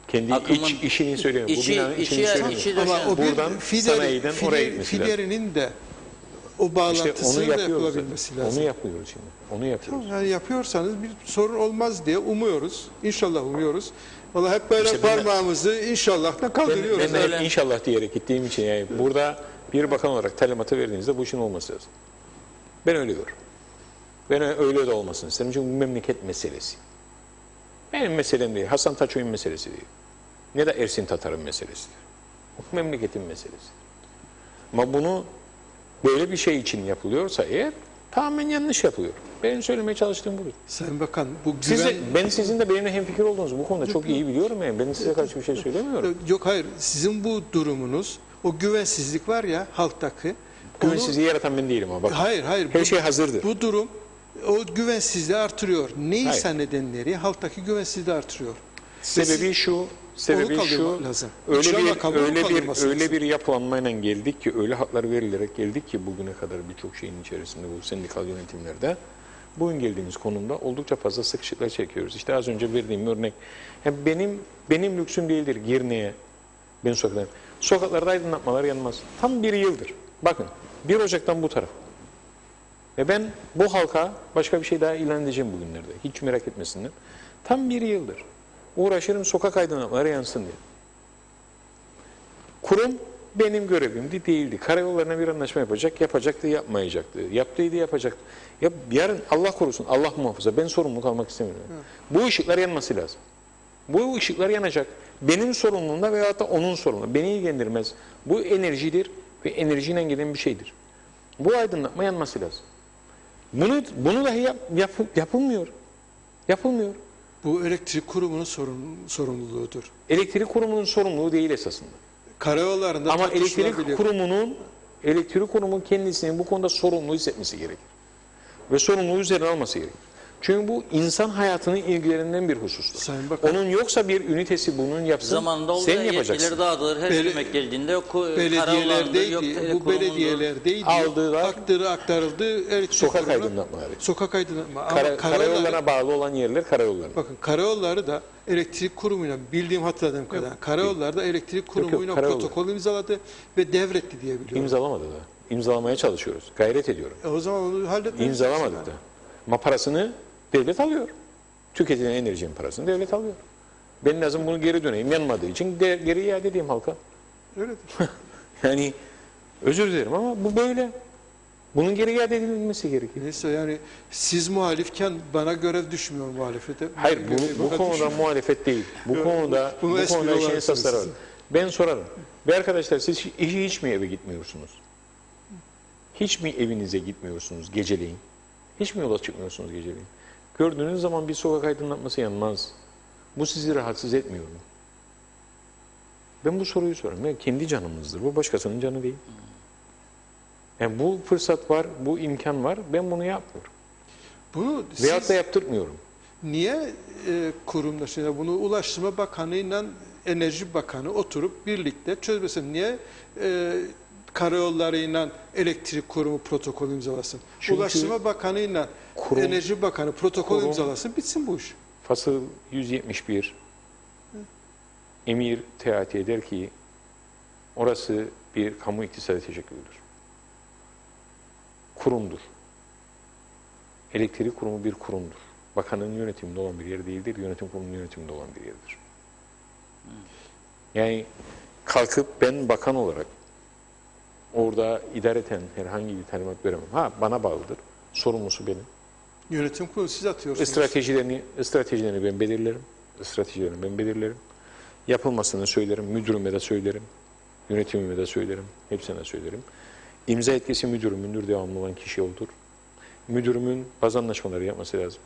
Speaker 2: Kendi
Speaker 1: Akımın-
Speaker 2: iç işini söylüyorum. Bu
Speaker 1: İçi-
Speaker 2: binanın
Speaker 1: içi
Speaker 2: içini
Speaker 1: yani,
Speaker 2: söylüyorum.
Speaker 1: içi
Speaker 3: Ama o bir
Speaker 2: Buradan sanayiden oraya gitmesi lazım.
Speaker 3: fiderinin de o
Speaker 2: İşte
Speaker 3: bağlantısının
Speaker 2: onu
Speaker 3: da
Speaker 2: yapıyoruz.
Speaker 3: yapılabilmesi
Speaker 2: zaten.
Speaker 3: lazım.
Speaker 2: Onu yapıyoruz şimdi. Onu yapıyoruz.
Speaker 3: Yani yapıyorsanız bir sorun olmaz diye umuyoruz. İnşallah umuyoruz. Vallahi hep böyle
Speaker 2: İşte ben de-
Speaker 3: parmağımızı inşallahla kaldırıyoruz.
Speaker 2: Ben de
Speaker 1: öyle.
Speaker 2: hep inşallah diyerek gittiğim için yani burada bir bakan olarak talimatı verdiğinizde bu işin olması lazım. Ben öyle görüyorum. Ben öyle de olmasını isterim çünkü bu memleket meselesi. Benim meselem değil, Hasan Taçoy'un meselesi değil. Ne de Ersin Tatar'ın meselesidir. Bu memleketin meselesi. Ama bunu böyle bir şey için yapılıyorsa eğer tamamen yanlış yapılıyor. Benim söylemeye çalıştığım budur.
Speaker 3: Sayın Bakan bu
Speaker 2: Siz
Speaker 3: güven...
Speaker 2: de, ben sizin de benimle hemfikir olduğunuzu bu konuda çok iyi biliyorum yani. Ben size karşı bir şey söylemiyorum.
Speaker 3: Yok hayır, sizin bu durumunuz, o güvensizlik var ya halktaki.
Speaker 2: Güvensizliği yaratan ben değilim ama bak.
Speaker 3: Hayır hayır.
Speaker 2: Her şey hazırdır.
Speaker 3: Bu durum o güvensizliği artırıyor. Neyse
Speaker 2: Hayır.
Speaker 3: nedenleri halktaki güvensizliği artırıyor.
Speaker 2: Sebebi şu, sebebi
Speaker 3: Onu
Speaker 2: şu.
Speaker 3: kaldırmak lazım.
Speaker 2: Öyle
Speaker 3: İcra makamı onu kaldırması
Speaker 2: öyle
Speaker 3: lazım.
Speaker 2: bir yapılanmayla geldik ki, öyle haklar verilerek geldik ki bugüne kadar birçok şeyin içerisinde bu sendikal yönetimlerde bugün geldiğimiz konumda oldukça fazla sıkışıklar çekiyoruz. İşte az önce verdiğim örnek. Yani benim lüksüm değildir Girne'ye ben sokaklarım. Sokaklarda aydınlatmalar yanmaz. Tam bir yıldır. Bakın 1 Ocak'tan bu taraf. Ve ben bu halka başka bir şey daha ilan edeceğim bugünlerde. Hiç merak etmesinler. Tam 1 yıldır uğraşırım sokak aydınlatmaları yansın diye. Kurum benim görevimdi değildi. Karayollarına bir anlaşma yapacaktı, yapmayacaktı. Yaptıydı, yapacaktı. Ya yarın Allah korusun, Allah muhafaza ben sorumluluk almak istemiyorum. Bu ışıklar yanması lazım. Bu ışıklar yanacak. Benim sorumluluğumda veyahut da onun sorumluluğunda. Beni ilgilendirmez. Bu enerjidir ve enerjiyle gelen bir şeydir. Bu aydınlatma yanması lazım. Bunu dahi yapılmıyor. Yapılmıyor.
Speaker 3: Bu elektrik kurumunun sorumluluğudur.
Speaker 2: Elektrik kurumunun sorumluluğu değil esasında.
Speaker 3: Karayollarında
Speaker 2: Ama
Speaker 3: tartışılabilir.
Speaker 2: elektrik kurumunun kendisinin bu konuda sorumluluğu hissetmesi gerekir. Ve sorumluluğu üzerine alması gerekir. Çünkü bu insan hayatının ilgilerinden bir husustur.
Speaker 3: Sayın Bakan,
Speaker 2: Onun yoksa bir ünitesi bunun yapsın,
Speaker 1: Zamanında oldu
Speaker 2: sen
Speaker 1: ya,
Speaker 2: yapacaksın.
Speaker 1: yetkileri dağıtılır. Her
Speaker 3: Bele-
Speaker 1: yemek geldiğinde yok.
Speaker 3: belediyelerdeydi. Bu
Speaker 1: telekonumdu.
Speaker 3: belediyelerdeydi.
Speaker 2: Aldılar.
Speaker 3: Aktarıldı. Elektrik
Speaker 2: Sokak
Speaker 3: kurumu.
Speaker 2: aydınlatmaları.
Speaker 3: Sokak aydınlatma. Ama
Speaker 2: Karayollarına bağlı olan yerler karayolları.
Speaker 3: bakın karayolları da elektrik kurumuyla bildiğim hatırladığım kadar karayolları da elektrik kurumuyla
Speaker 2: karayolları.
Speaker 3: protokol imzaladı ve devretti diye biliyorum.
Speaker 2: İmzalamadı da. İmzalamaya çalışıyoruz. Gayret ediyorum.
Speaker 3: O zaman onu halletmemiz
Speaker 2: İmzalamadık
Speaker 3: lazım
Speaker 2: da. Ama parasını devlet alıyor. Tüketilen enerjinin parasını devlet alıyor. Ben lazım bunu geri döneyim. Yanmadığı için geri iade edeyim halka.
Speaker 3: yani. Öyledir.
Speaker 2: Yani özür dilerim ama bu böyle. Bunun geri iade edilmesi gerekiyor.
Speaker 3: Neyse yani siz muhalifken bana görev düşmüyor muhalefete.
Speaker 2: Hayır bu
Speaker 3: Bana
Speaker 2: konuda
Speaker 3: düşüyor.
Speaker 2: muhalefet değil. Bu konuda
Speaker 3: bunu
Speaker 2: bu
Speaker 3: espri
Speaker 2: konuda
Speaker 3: olarak
Speaker 2: işin esasları var.
Speaker 3: söylüyorsunuz.
Speaker 2: Ben sorarım. Ve arkadaşlar siz hiç mi eve gitmiyorsunuz? Hiç mi evinize gitmiyorsunuz geceleyin? Hiç mi yola çıkmıyorsunuz geceleyin? Gördüğünüz zaman bir sokak aydınlatması yanmaz. Bu sizi rahatsız etmiyor mu? Ben bu soruyu soruyorum. Yani kendi canımızdır. Bu başkasının canı değil. Yani bu fırsat var, bu imkan var. Ben bunu yapmıyorum.
Speaker 3: Bunu
Speaker 2: Veyahut
Speaker 3: siz
Speaker 2: da yaptırmıyorum.
Speaker 3: niye kurumda şimdi bunu Ulaştırma Bakanı ile Enerji Bakanı oturup birlikte çözmesin? Niye karayollarıyla elektrik kurumu protokol imzalasın?
Speaker 2: Çünkü
Speaker 3: Ulaştırma Bakanı ile
Speaker 2: kurum-
Speaker 3: Enerji Bakanı protokol
Speaker 2: kurum-
Speaker 3: imzalasın, bitsin bu iş.
Speaker 2: Fasıl 171 emir teati eder ki orası bir kamu iktisadi teşekkülüdür. Kurumdur. Elektrik kurumu bir kurumdur. Bakanın yönetiminde olan bir yer değildir, yönetim kurumunun yönetiminde olan bir yerdir. Yani kalkıp ben bakan olarak orada idareten herhangi bir talimat veremem. Ha, bana bağlıdır. Sorumlusu benim.
Speaker 3: Yönetim kurulu siz atıyorsunuz.
Speaker 2: Stratejilerini ben belirlerim. Stratejilerini ben belirlerim. Yapılmasını söylerim. Müdürüme de söylerim. Yönetimime de söylerim. Hepsine söylerim. İmza etkisi müdürümündür. Devamlı olan kişi odur. Müdürümün bazı anlaşmaları yapması lazım.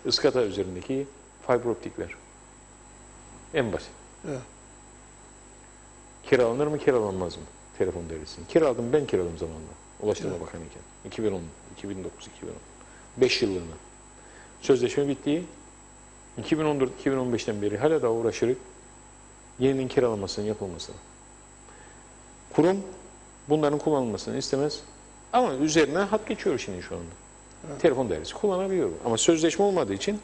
Speaker 2: Iskata üzerindeki fiber optikler. En basit.
Speaker 3: Evet.
Speaker 2: Kiralanır mı, kiralanmaz mı? Telefon devresini. Kiraladım, ben kiraladım zamanla. Ulaştırma
Speaker 3: Evet.
Speaker 2: Bakanı iken. 2010, 2009, 2010. 5 yıllığına. Sözleşme bitti. 2014-2015'ten beri hala da uğraşırız. Yeninin kiralanmasının yapılmasına. Kurum bunların kullanılmasını istemez. Ama üzerine hat geçiyor şimdi şu anda.
Speaker 3: Evet.
Speaker 2: Telefon dairesi kullanabiliyor. Ama sözleşme olmadığı için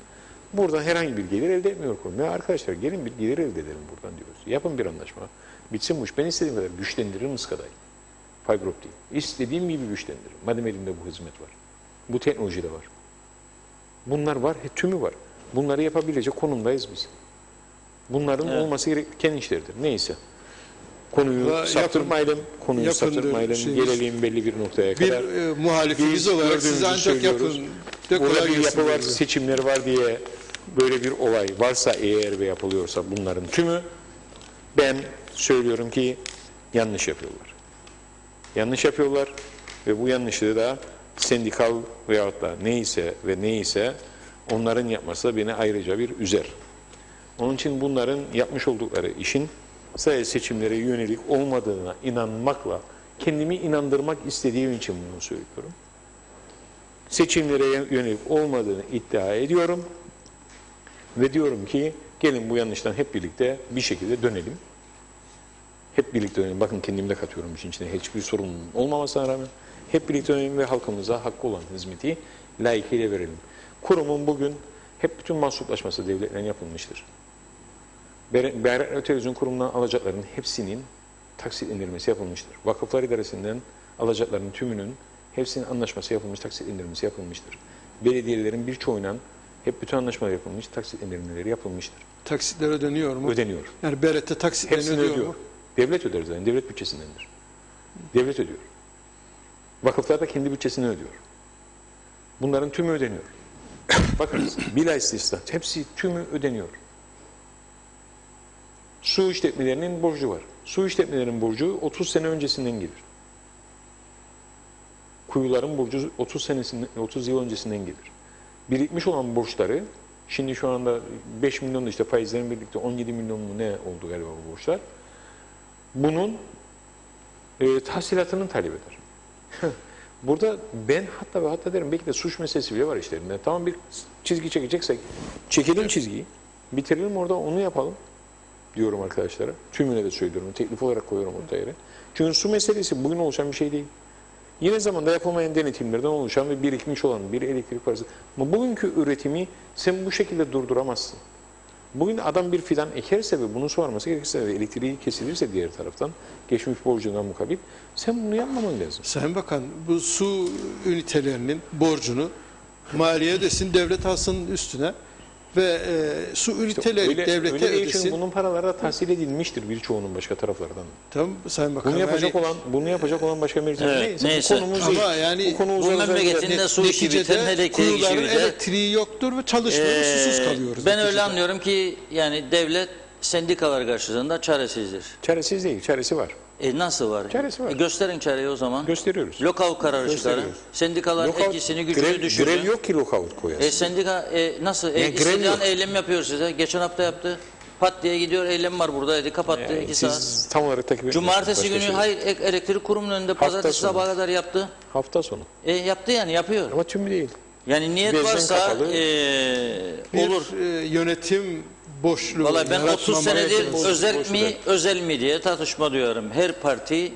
Speaker 2: buradan herhangi bir gelir elde etmiyor kurum. Ya arkadaşlar gelin bir gelir elde edelim buradan diyoruz. Yapın bir anlaşma. Bitsin bu iş. Ben istediğim kadar güçlendiririm Iskada'yı. Fiber optik. İstediğim gibi güçlendiririm. Madem elimde bu hizmet var. Bu teknoloji de var. Bunlar var. Tümü var. Bunları yapabilecek konumdayız biz. Bunların olması gereken işlerdir. Neyse. Konuyu saptırmayalım.
Speaker 3: yapın
Speaker 2: saptırmayalım.
Speaker 3: şey-
Speaker 2: Gelelim belli bir noktaya
Speaker 3: Bir
Speaker 2: kadar.
Speaker 3: muhalifiniz
Speaker 2: Biz
Speaker 3: olarak
Speaker 2: gördüğümüzü
Speaker 3: siz ancak
Speaker 2: söylüyoruz.
Speaker 3: yapın. De
Speaker 2: Burada
Speaker 3: kolay
Speaker 2: bir
Speaker 3: gelsin
Speaker 2: yapı var,
Speaker 3: diyoruz.
Speaker 2: seçimler var diye böyle bir olay varsa eğer ve yapılıyorsa bunların tümü ben söylüyorum ki yanlış yapıyorlar. Yanlış yapıyorlar ve bu yanlışlığı da sendikal veyahut da neyse onların yapması da beni ayrıca bir üzer. Onun için bunların yapmış oldukları işin sadece seçimlere yönelik olmadığına inanmakla kendimi inandırmak istediğim için bunu söylüyorum. Seçimlere yönelik olmadığını iddia ediyorum ve diyorum ki gelin bu yanlıştan hep birlikte bir şekilde dönelim. Hep birlikte dönelim. Bakın kendimi de katıyorum işin içine. Hiçbir sorun olmamasına rağmen hep birlikte dönelim ve halkımıza hakkı olan hizmeti layıkıyla verelim. Kurumun bugün hep bütün mahsuplaşması devletle yapılmıştır. Televizyon kurumundan alacaklarının hepsinin taksit indirmesi yapılmıştır. Vakıflar idaresinden alacaklarının tümünün hepsinin anlaşması yapılmış, taksit indirmesi yapılmıştır. Belediyelerin birçoğuyla hep bütün anlaşmalar yapılmış, taksit indirmeleri yapılmıştır.
Speaker 3: Taksitler ödeniyor mu?
Speaker 2: Ödeniyor.
Speaker 3: Yani BRT taksitlerini
Speaker 2: Hepsini
Speaker 3: ödüyor
Speaker 2: ödüyor.
Speaker 3: mu?
Speaker 2: Devlet öder zaten, devlet bütçesindendir. Devlet ödüyor. Vakıflar da kendi bütçesini ödüyor. Bunların tümü ödeniyor. Bakınız, bila istisna, hepsi tümü ödeniyor. Su işletmelerinin borcu var. Su işletmelerinin borcu 30 sene öncesinden gelir. Kuyuların borcu 30 yıl öncesinden gelir. Birikmiş olan borçları, şimdi şu anda 5 milyon da işte faizlerin birlikte 17 milyon mu ne oldu galiba bu borçlar. Bunun tahsilatını talep eder. Burada ben hatta derim belki de suç meselesi bile var işlerinde. Tamam bir çizgi çekeceksek çekelim çizgiyi, bitirelim orada onu yapalım diyorum arkadaşlara. Tümüne de söylüyorum. Teklif olarak koyuyorum ortaya. Çünkü su meselesi bugün oluşan bir şey değil. Yine zamanda yapılmayan denetimlerden oluşan ve birikmiş olan bir elektrik parası. Ama bugünkü üretimi sen bu şekilde durduramazsın. Bugün adam bir fidan ekerse ve bunu sorması gerekirse ve elektriği kesilirse diğer taraftan geçmiş borcuna mukabil sen bunu yapmaman lazım.
Speaker 3: Sayın Bakan, bu su ünitelerinin borcunu maliye ödesin, devlet alsın üstüne ve su üniteleri devlete
Speaker 2: öyle değil
Speaker 3: ödesin.
Speaker 2: çünkü bunun paraları da tahsil edilmiştir birçoğunun başka taraflardan.
Speaker 3: Tamam Sayın Bakan.
Speaker 2: Bunu yapacak olan başka bir
Speaker 1: Evet,
Speaker 2: neyse. Bu
Speaker 1: neyse.
Speaker 2: konumuz
Speaker 3: Ama
Speaker 2: değil.
Speaker 3: yani
Speaker 2: bu konu
Speaker 1: bu
Speaker 2: uzar
Speaker 1: memleketinde su işi biten, elektriği işi
Speaker 3: kuyuların
Speaker 1: biten.
Speaker 3: elektriği yoktur ve çalışmıyor, susuz kalıyoruz.
Speaker 1: Ben öyle
Speaker 3: neticede.
Speaker 1: anlıyorum ki yani devlet sendikalar karşısında çaresizdir.
Speaker 2: Çaresiz değil, çaresi var.
Speaker 1: Nasıl var?
Speaker 2: Çaresi var.
Speaker 1: Gösterin çareyi o zaman.
Speaker 2: Gösteriyoruz.
Speaker 1: Lockout kararı çıkarın.
Speaker 2: Gösteriyoruz.
Speaker 1: Sendikaların
Speaker 2: Lockout,
Speaker 1: etkisini, gücünü
Speaker 2: grev
Speaker 1: düşürün.
Speaker 2: yok ki lockout koyasın.
Speaker 1: Sendika nasıl?
Speaker 2: grev
Speaker 1: İstediğin
Speaker 2: yok.
Speaker 1: eylem yapıyor size. Geçen hafta yaptı. Pat diye gidiyor eylem var burada dedi. Kapattı 2 saat.
Speaker 2: Siz tam olarak takip etmiyorsunuz.
Speaker 1: Cumartesi
Speaker 2: başka
Speaker 1: günü
Speaker 2: şeyleri.
Speaker 1: hayır elektrik kurumunun önünde pazartesi
Speaker 2: sonu.
Speaker 1: sabaha kadar yaptı.
Speaker 2: Hafta sonu.
Speaker 1: Yaptı yani yapıyor.
Speaker 2: Ama tümü değil.
Speaker 1: Yani niyet
Speaker 2: Bezden
Speaker 1: varsa
Speaker 2: kapalı.
Speaker 3: Bir
Speaker 1: olur.
Speaker 3: yönetim boşluğu.
Speaker 1: Valla ben 30
Speaker 3: yaratmamaya
Speaker 1: senedir
Speaker 3: çalışıyoruz.
Speaker 1: özel
Speaker 2: boş
Speaker 1: mi
Speaker 2: ver.
Speaker 1: özel mi diye tartışma diyorum. Her parti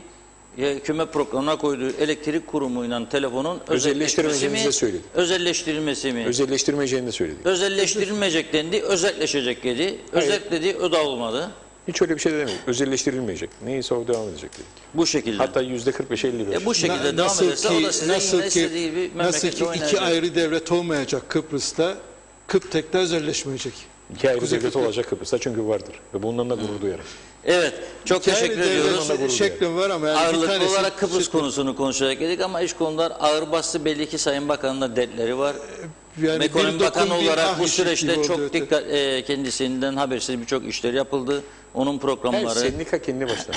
Speaker 1: hükümet programına koyduğu elektrik kurumuyla telefonun
Speaker 2: Özelleştirmeyeceğini de söyledi.
Speaker 1: Özelleştirilmesi mi?
Speaker 2: Özelleştirmeyeceğini de söyledi.
Speaker 1: Özelleştirilmeyecek dendi, özelleşecek dedi. Özel dedi, o da olmadı.
Speaker 2: Hiç öyle bir şey de demedi. Özelleştirilmeyecek. Neyse o devam edecek dedi.
Speaker 1: Bu şekilde.
Speaker 2: Hatta %45-55.
Speaker 1: Bu şekilde devam ederse o da size yine istediği bir memlekette
Speaker 3: iki
Speaker 1: oynayacak.
Speaker 3: ayrı devlet olmayacak Kıbrıs'ta, Kıptek de özelleşmeyecek.
Speaker 2: İki ayrı
Speaker 3: Kuzey
Speaker 2: devlet
Speaker 3: Kıbrıs.
Speaker 2: olacak Kıbrıs'ta çünkü vardır. Ve bundan da gurur duyarım.
Speaker 1: Evet, çok
Speaker 3: İki ayrı
Speaker 1: teşekkür ediyoruz.
Speaker 3: devlet şekli var ama yani bir
Speaker 1: Ağırlıklı
Speaker 3: tanesi
Speaker 1: olarak Kıbrıs konusunu konuşacak dedik ama iç konular ağır bastı. Belli ki Sayın Bakan'ın da dertleri var.
Speaker 3: yani
Speaker 1: Ekonomi
Speaker 3: bir
Speaker 1: Bakanı
Speaker 3: dokun, bir
Speaker 1: olarak
Speaker 3: ah
Speaker 1: bu
Speaker 3: işi
Speaker 1: süreçte
Speaker 3: gibi
Speaker 1: çok
Speaker 3: oluyor.
Speaker 1: dikkat kendisinden habersiz birçok işler yapıldı. Onun
Speaker 2: Her
Speaker 1: programları
Speaker 2: sendika kendi başına.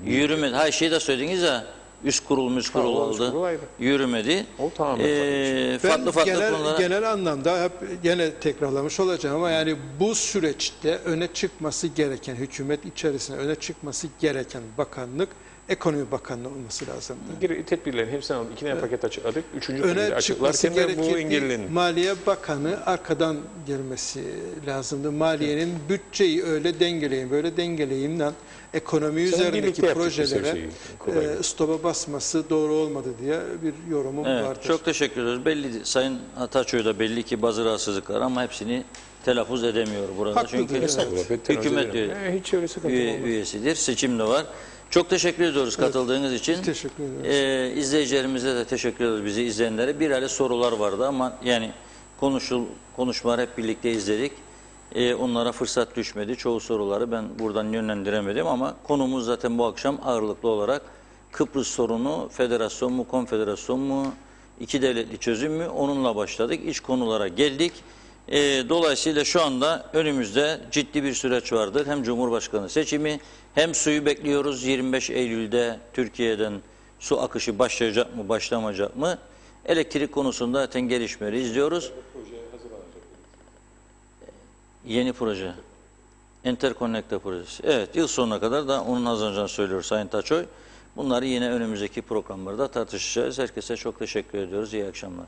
Speaker 1: yürümedi. Her şeyi de söylediniz ya. Üst kurul
Speaker 2: o üst kurul
Speaker 1: aldı.
Speaker 2: ayrı.
Speaker 1: Yürümedi.
Speaker 2: O tamamen
Speaker 1: Farklı konulara.
Speaker 3: genel anlamda hep gene tekrarlamış olacağım ama yani bu süreçte öne çıkması gereken, hükümet içerisinde öne çıkması gereken bakanlık Ekonomi Bakanlığı olması lazım.
Speaker 2: Tedbirlerin hepsini aldık. 2 tane paket açıkladık. 3. paketi
Speaker 3: Öne çıkması
Speaker 2: açıklarken de bu
Speaker 3: gerekirdi.
Speaker 2: engellendi.
Speaker 3: Maliye Bakanı arkadan gelmesi lazımdı. Maliyenin bütçeyi öyle dengeleyin, böyle dengeleyimden ekonomi üzerindeki
Speaker 2: birlikte yaptık biz her
Speaker 3: projelere
Speaker 2: şeyi. Kolay.
Speaker 3: stopa basması doğru olmadı diye bir yorumum
Speaker 1: Evet,
Speaker 3: vardır.
Speaker 1: çok teşekkür ederiz. Belli Sayın Ataçoy'da belli ki bazı rahatsızlıklar ama hepsini telaffuz edemiyor burada.
Speaker 3: Haklıdır,
Speaker 1: Çünkü
Speaker 3: evet.
Speaker 2: Estağfurullah, ben tenezzül
Speaker 1: hükümet
Speaker 2: ederim. Hiç öyle sıkıntı olmaz.
Speaker 1: üyesidir. Seçim de var. Çok teşekkür ediyoruz katıldığınız için.
Speaker 3: Teşekkür ederiz.
Speaker 1: İzleyicilerimize de teşekkür ediyoruz, bizi izleyenlere. Bir aile sorular vardı ama yani konuşmalar hep birlikte izledik. Onlara fırsat düşmedi. Çoğu soruları ben buradan yönlendiremedim ama konumuz zaten bu akşam ağırlıklı olarak Kıbrıs sorunu, federasyon mu, konfederasyon mu, iki devletli çözüm mü, onunla başladık. İç konulara geldik. Dolayısıyla şu anda önümüzde ciddi bir süreç vardır. Hem Cumhurbaşkanı seçimi hem suyu bekliyoruz. 25 Eylül'de Türkiye'den su akışı başlayacak mı, başlamayacak mı? Elektrik konusunda zaten gelişmeleri izliyoruz. Yeni proje. Interconnector projesi. Evet, yıl sonuna kadar da onun hazırlanacağını söylüyor Sayın Taçoy. Bunları yine önümüzdeki programlarda tartışacağız. Herkese çok teşekkür ediyoruz. İyi akşamlar.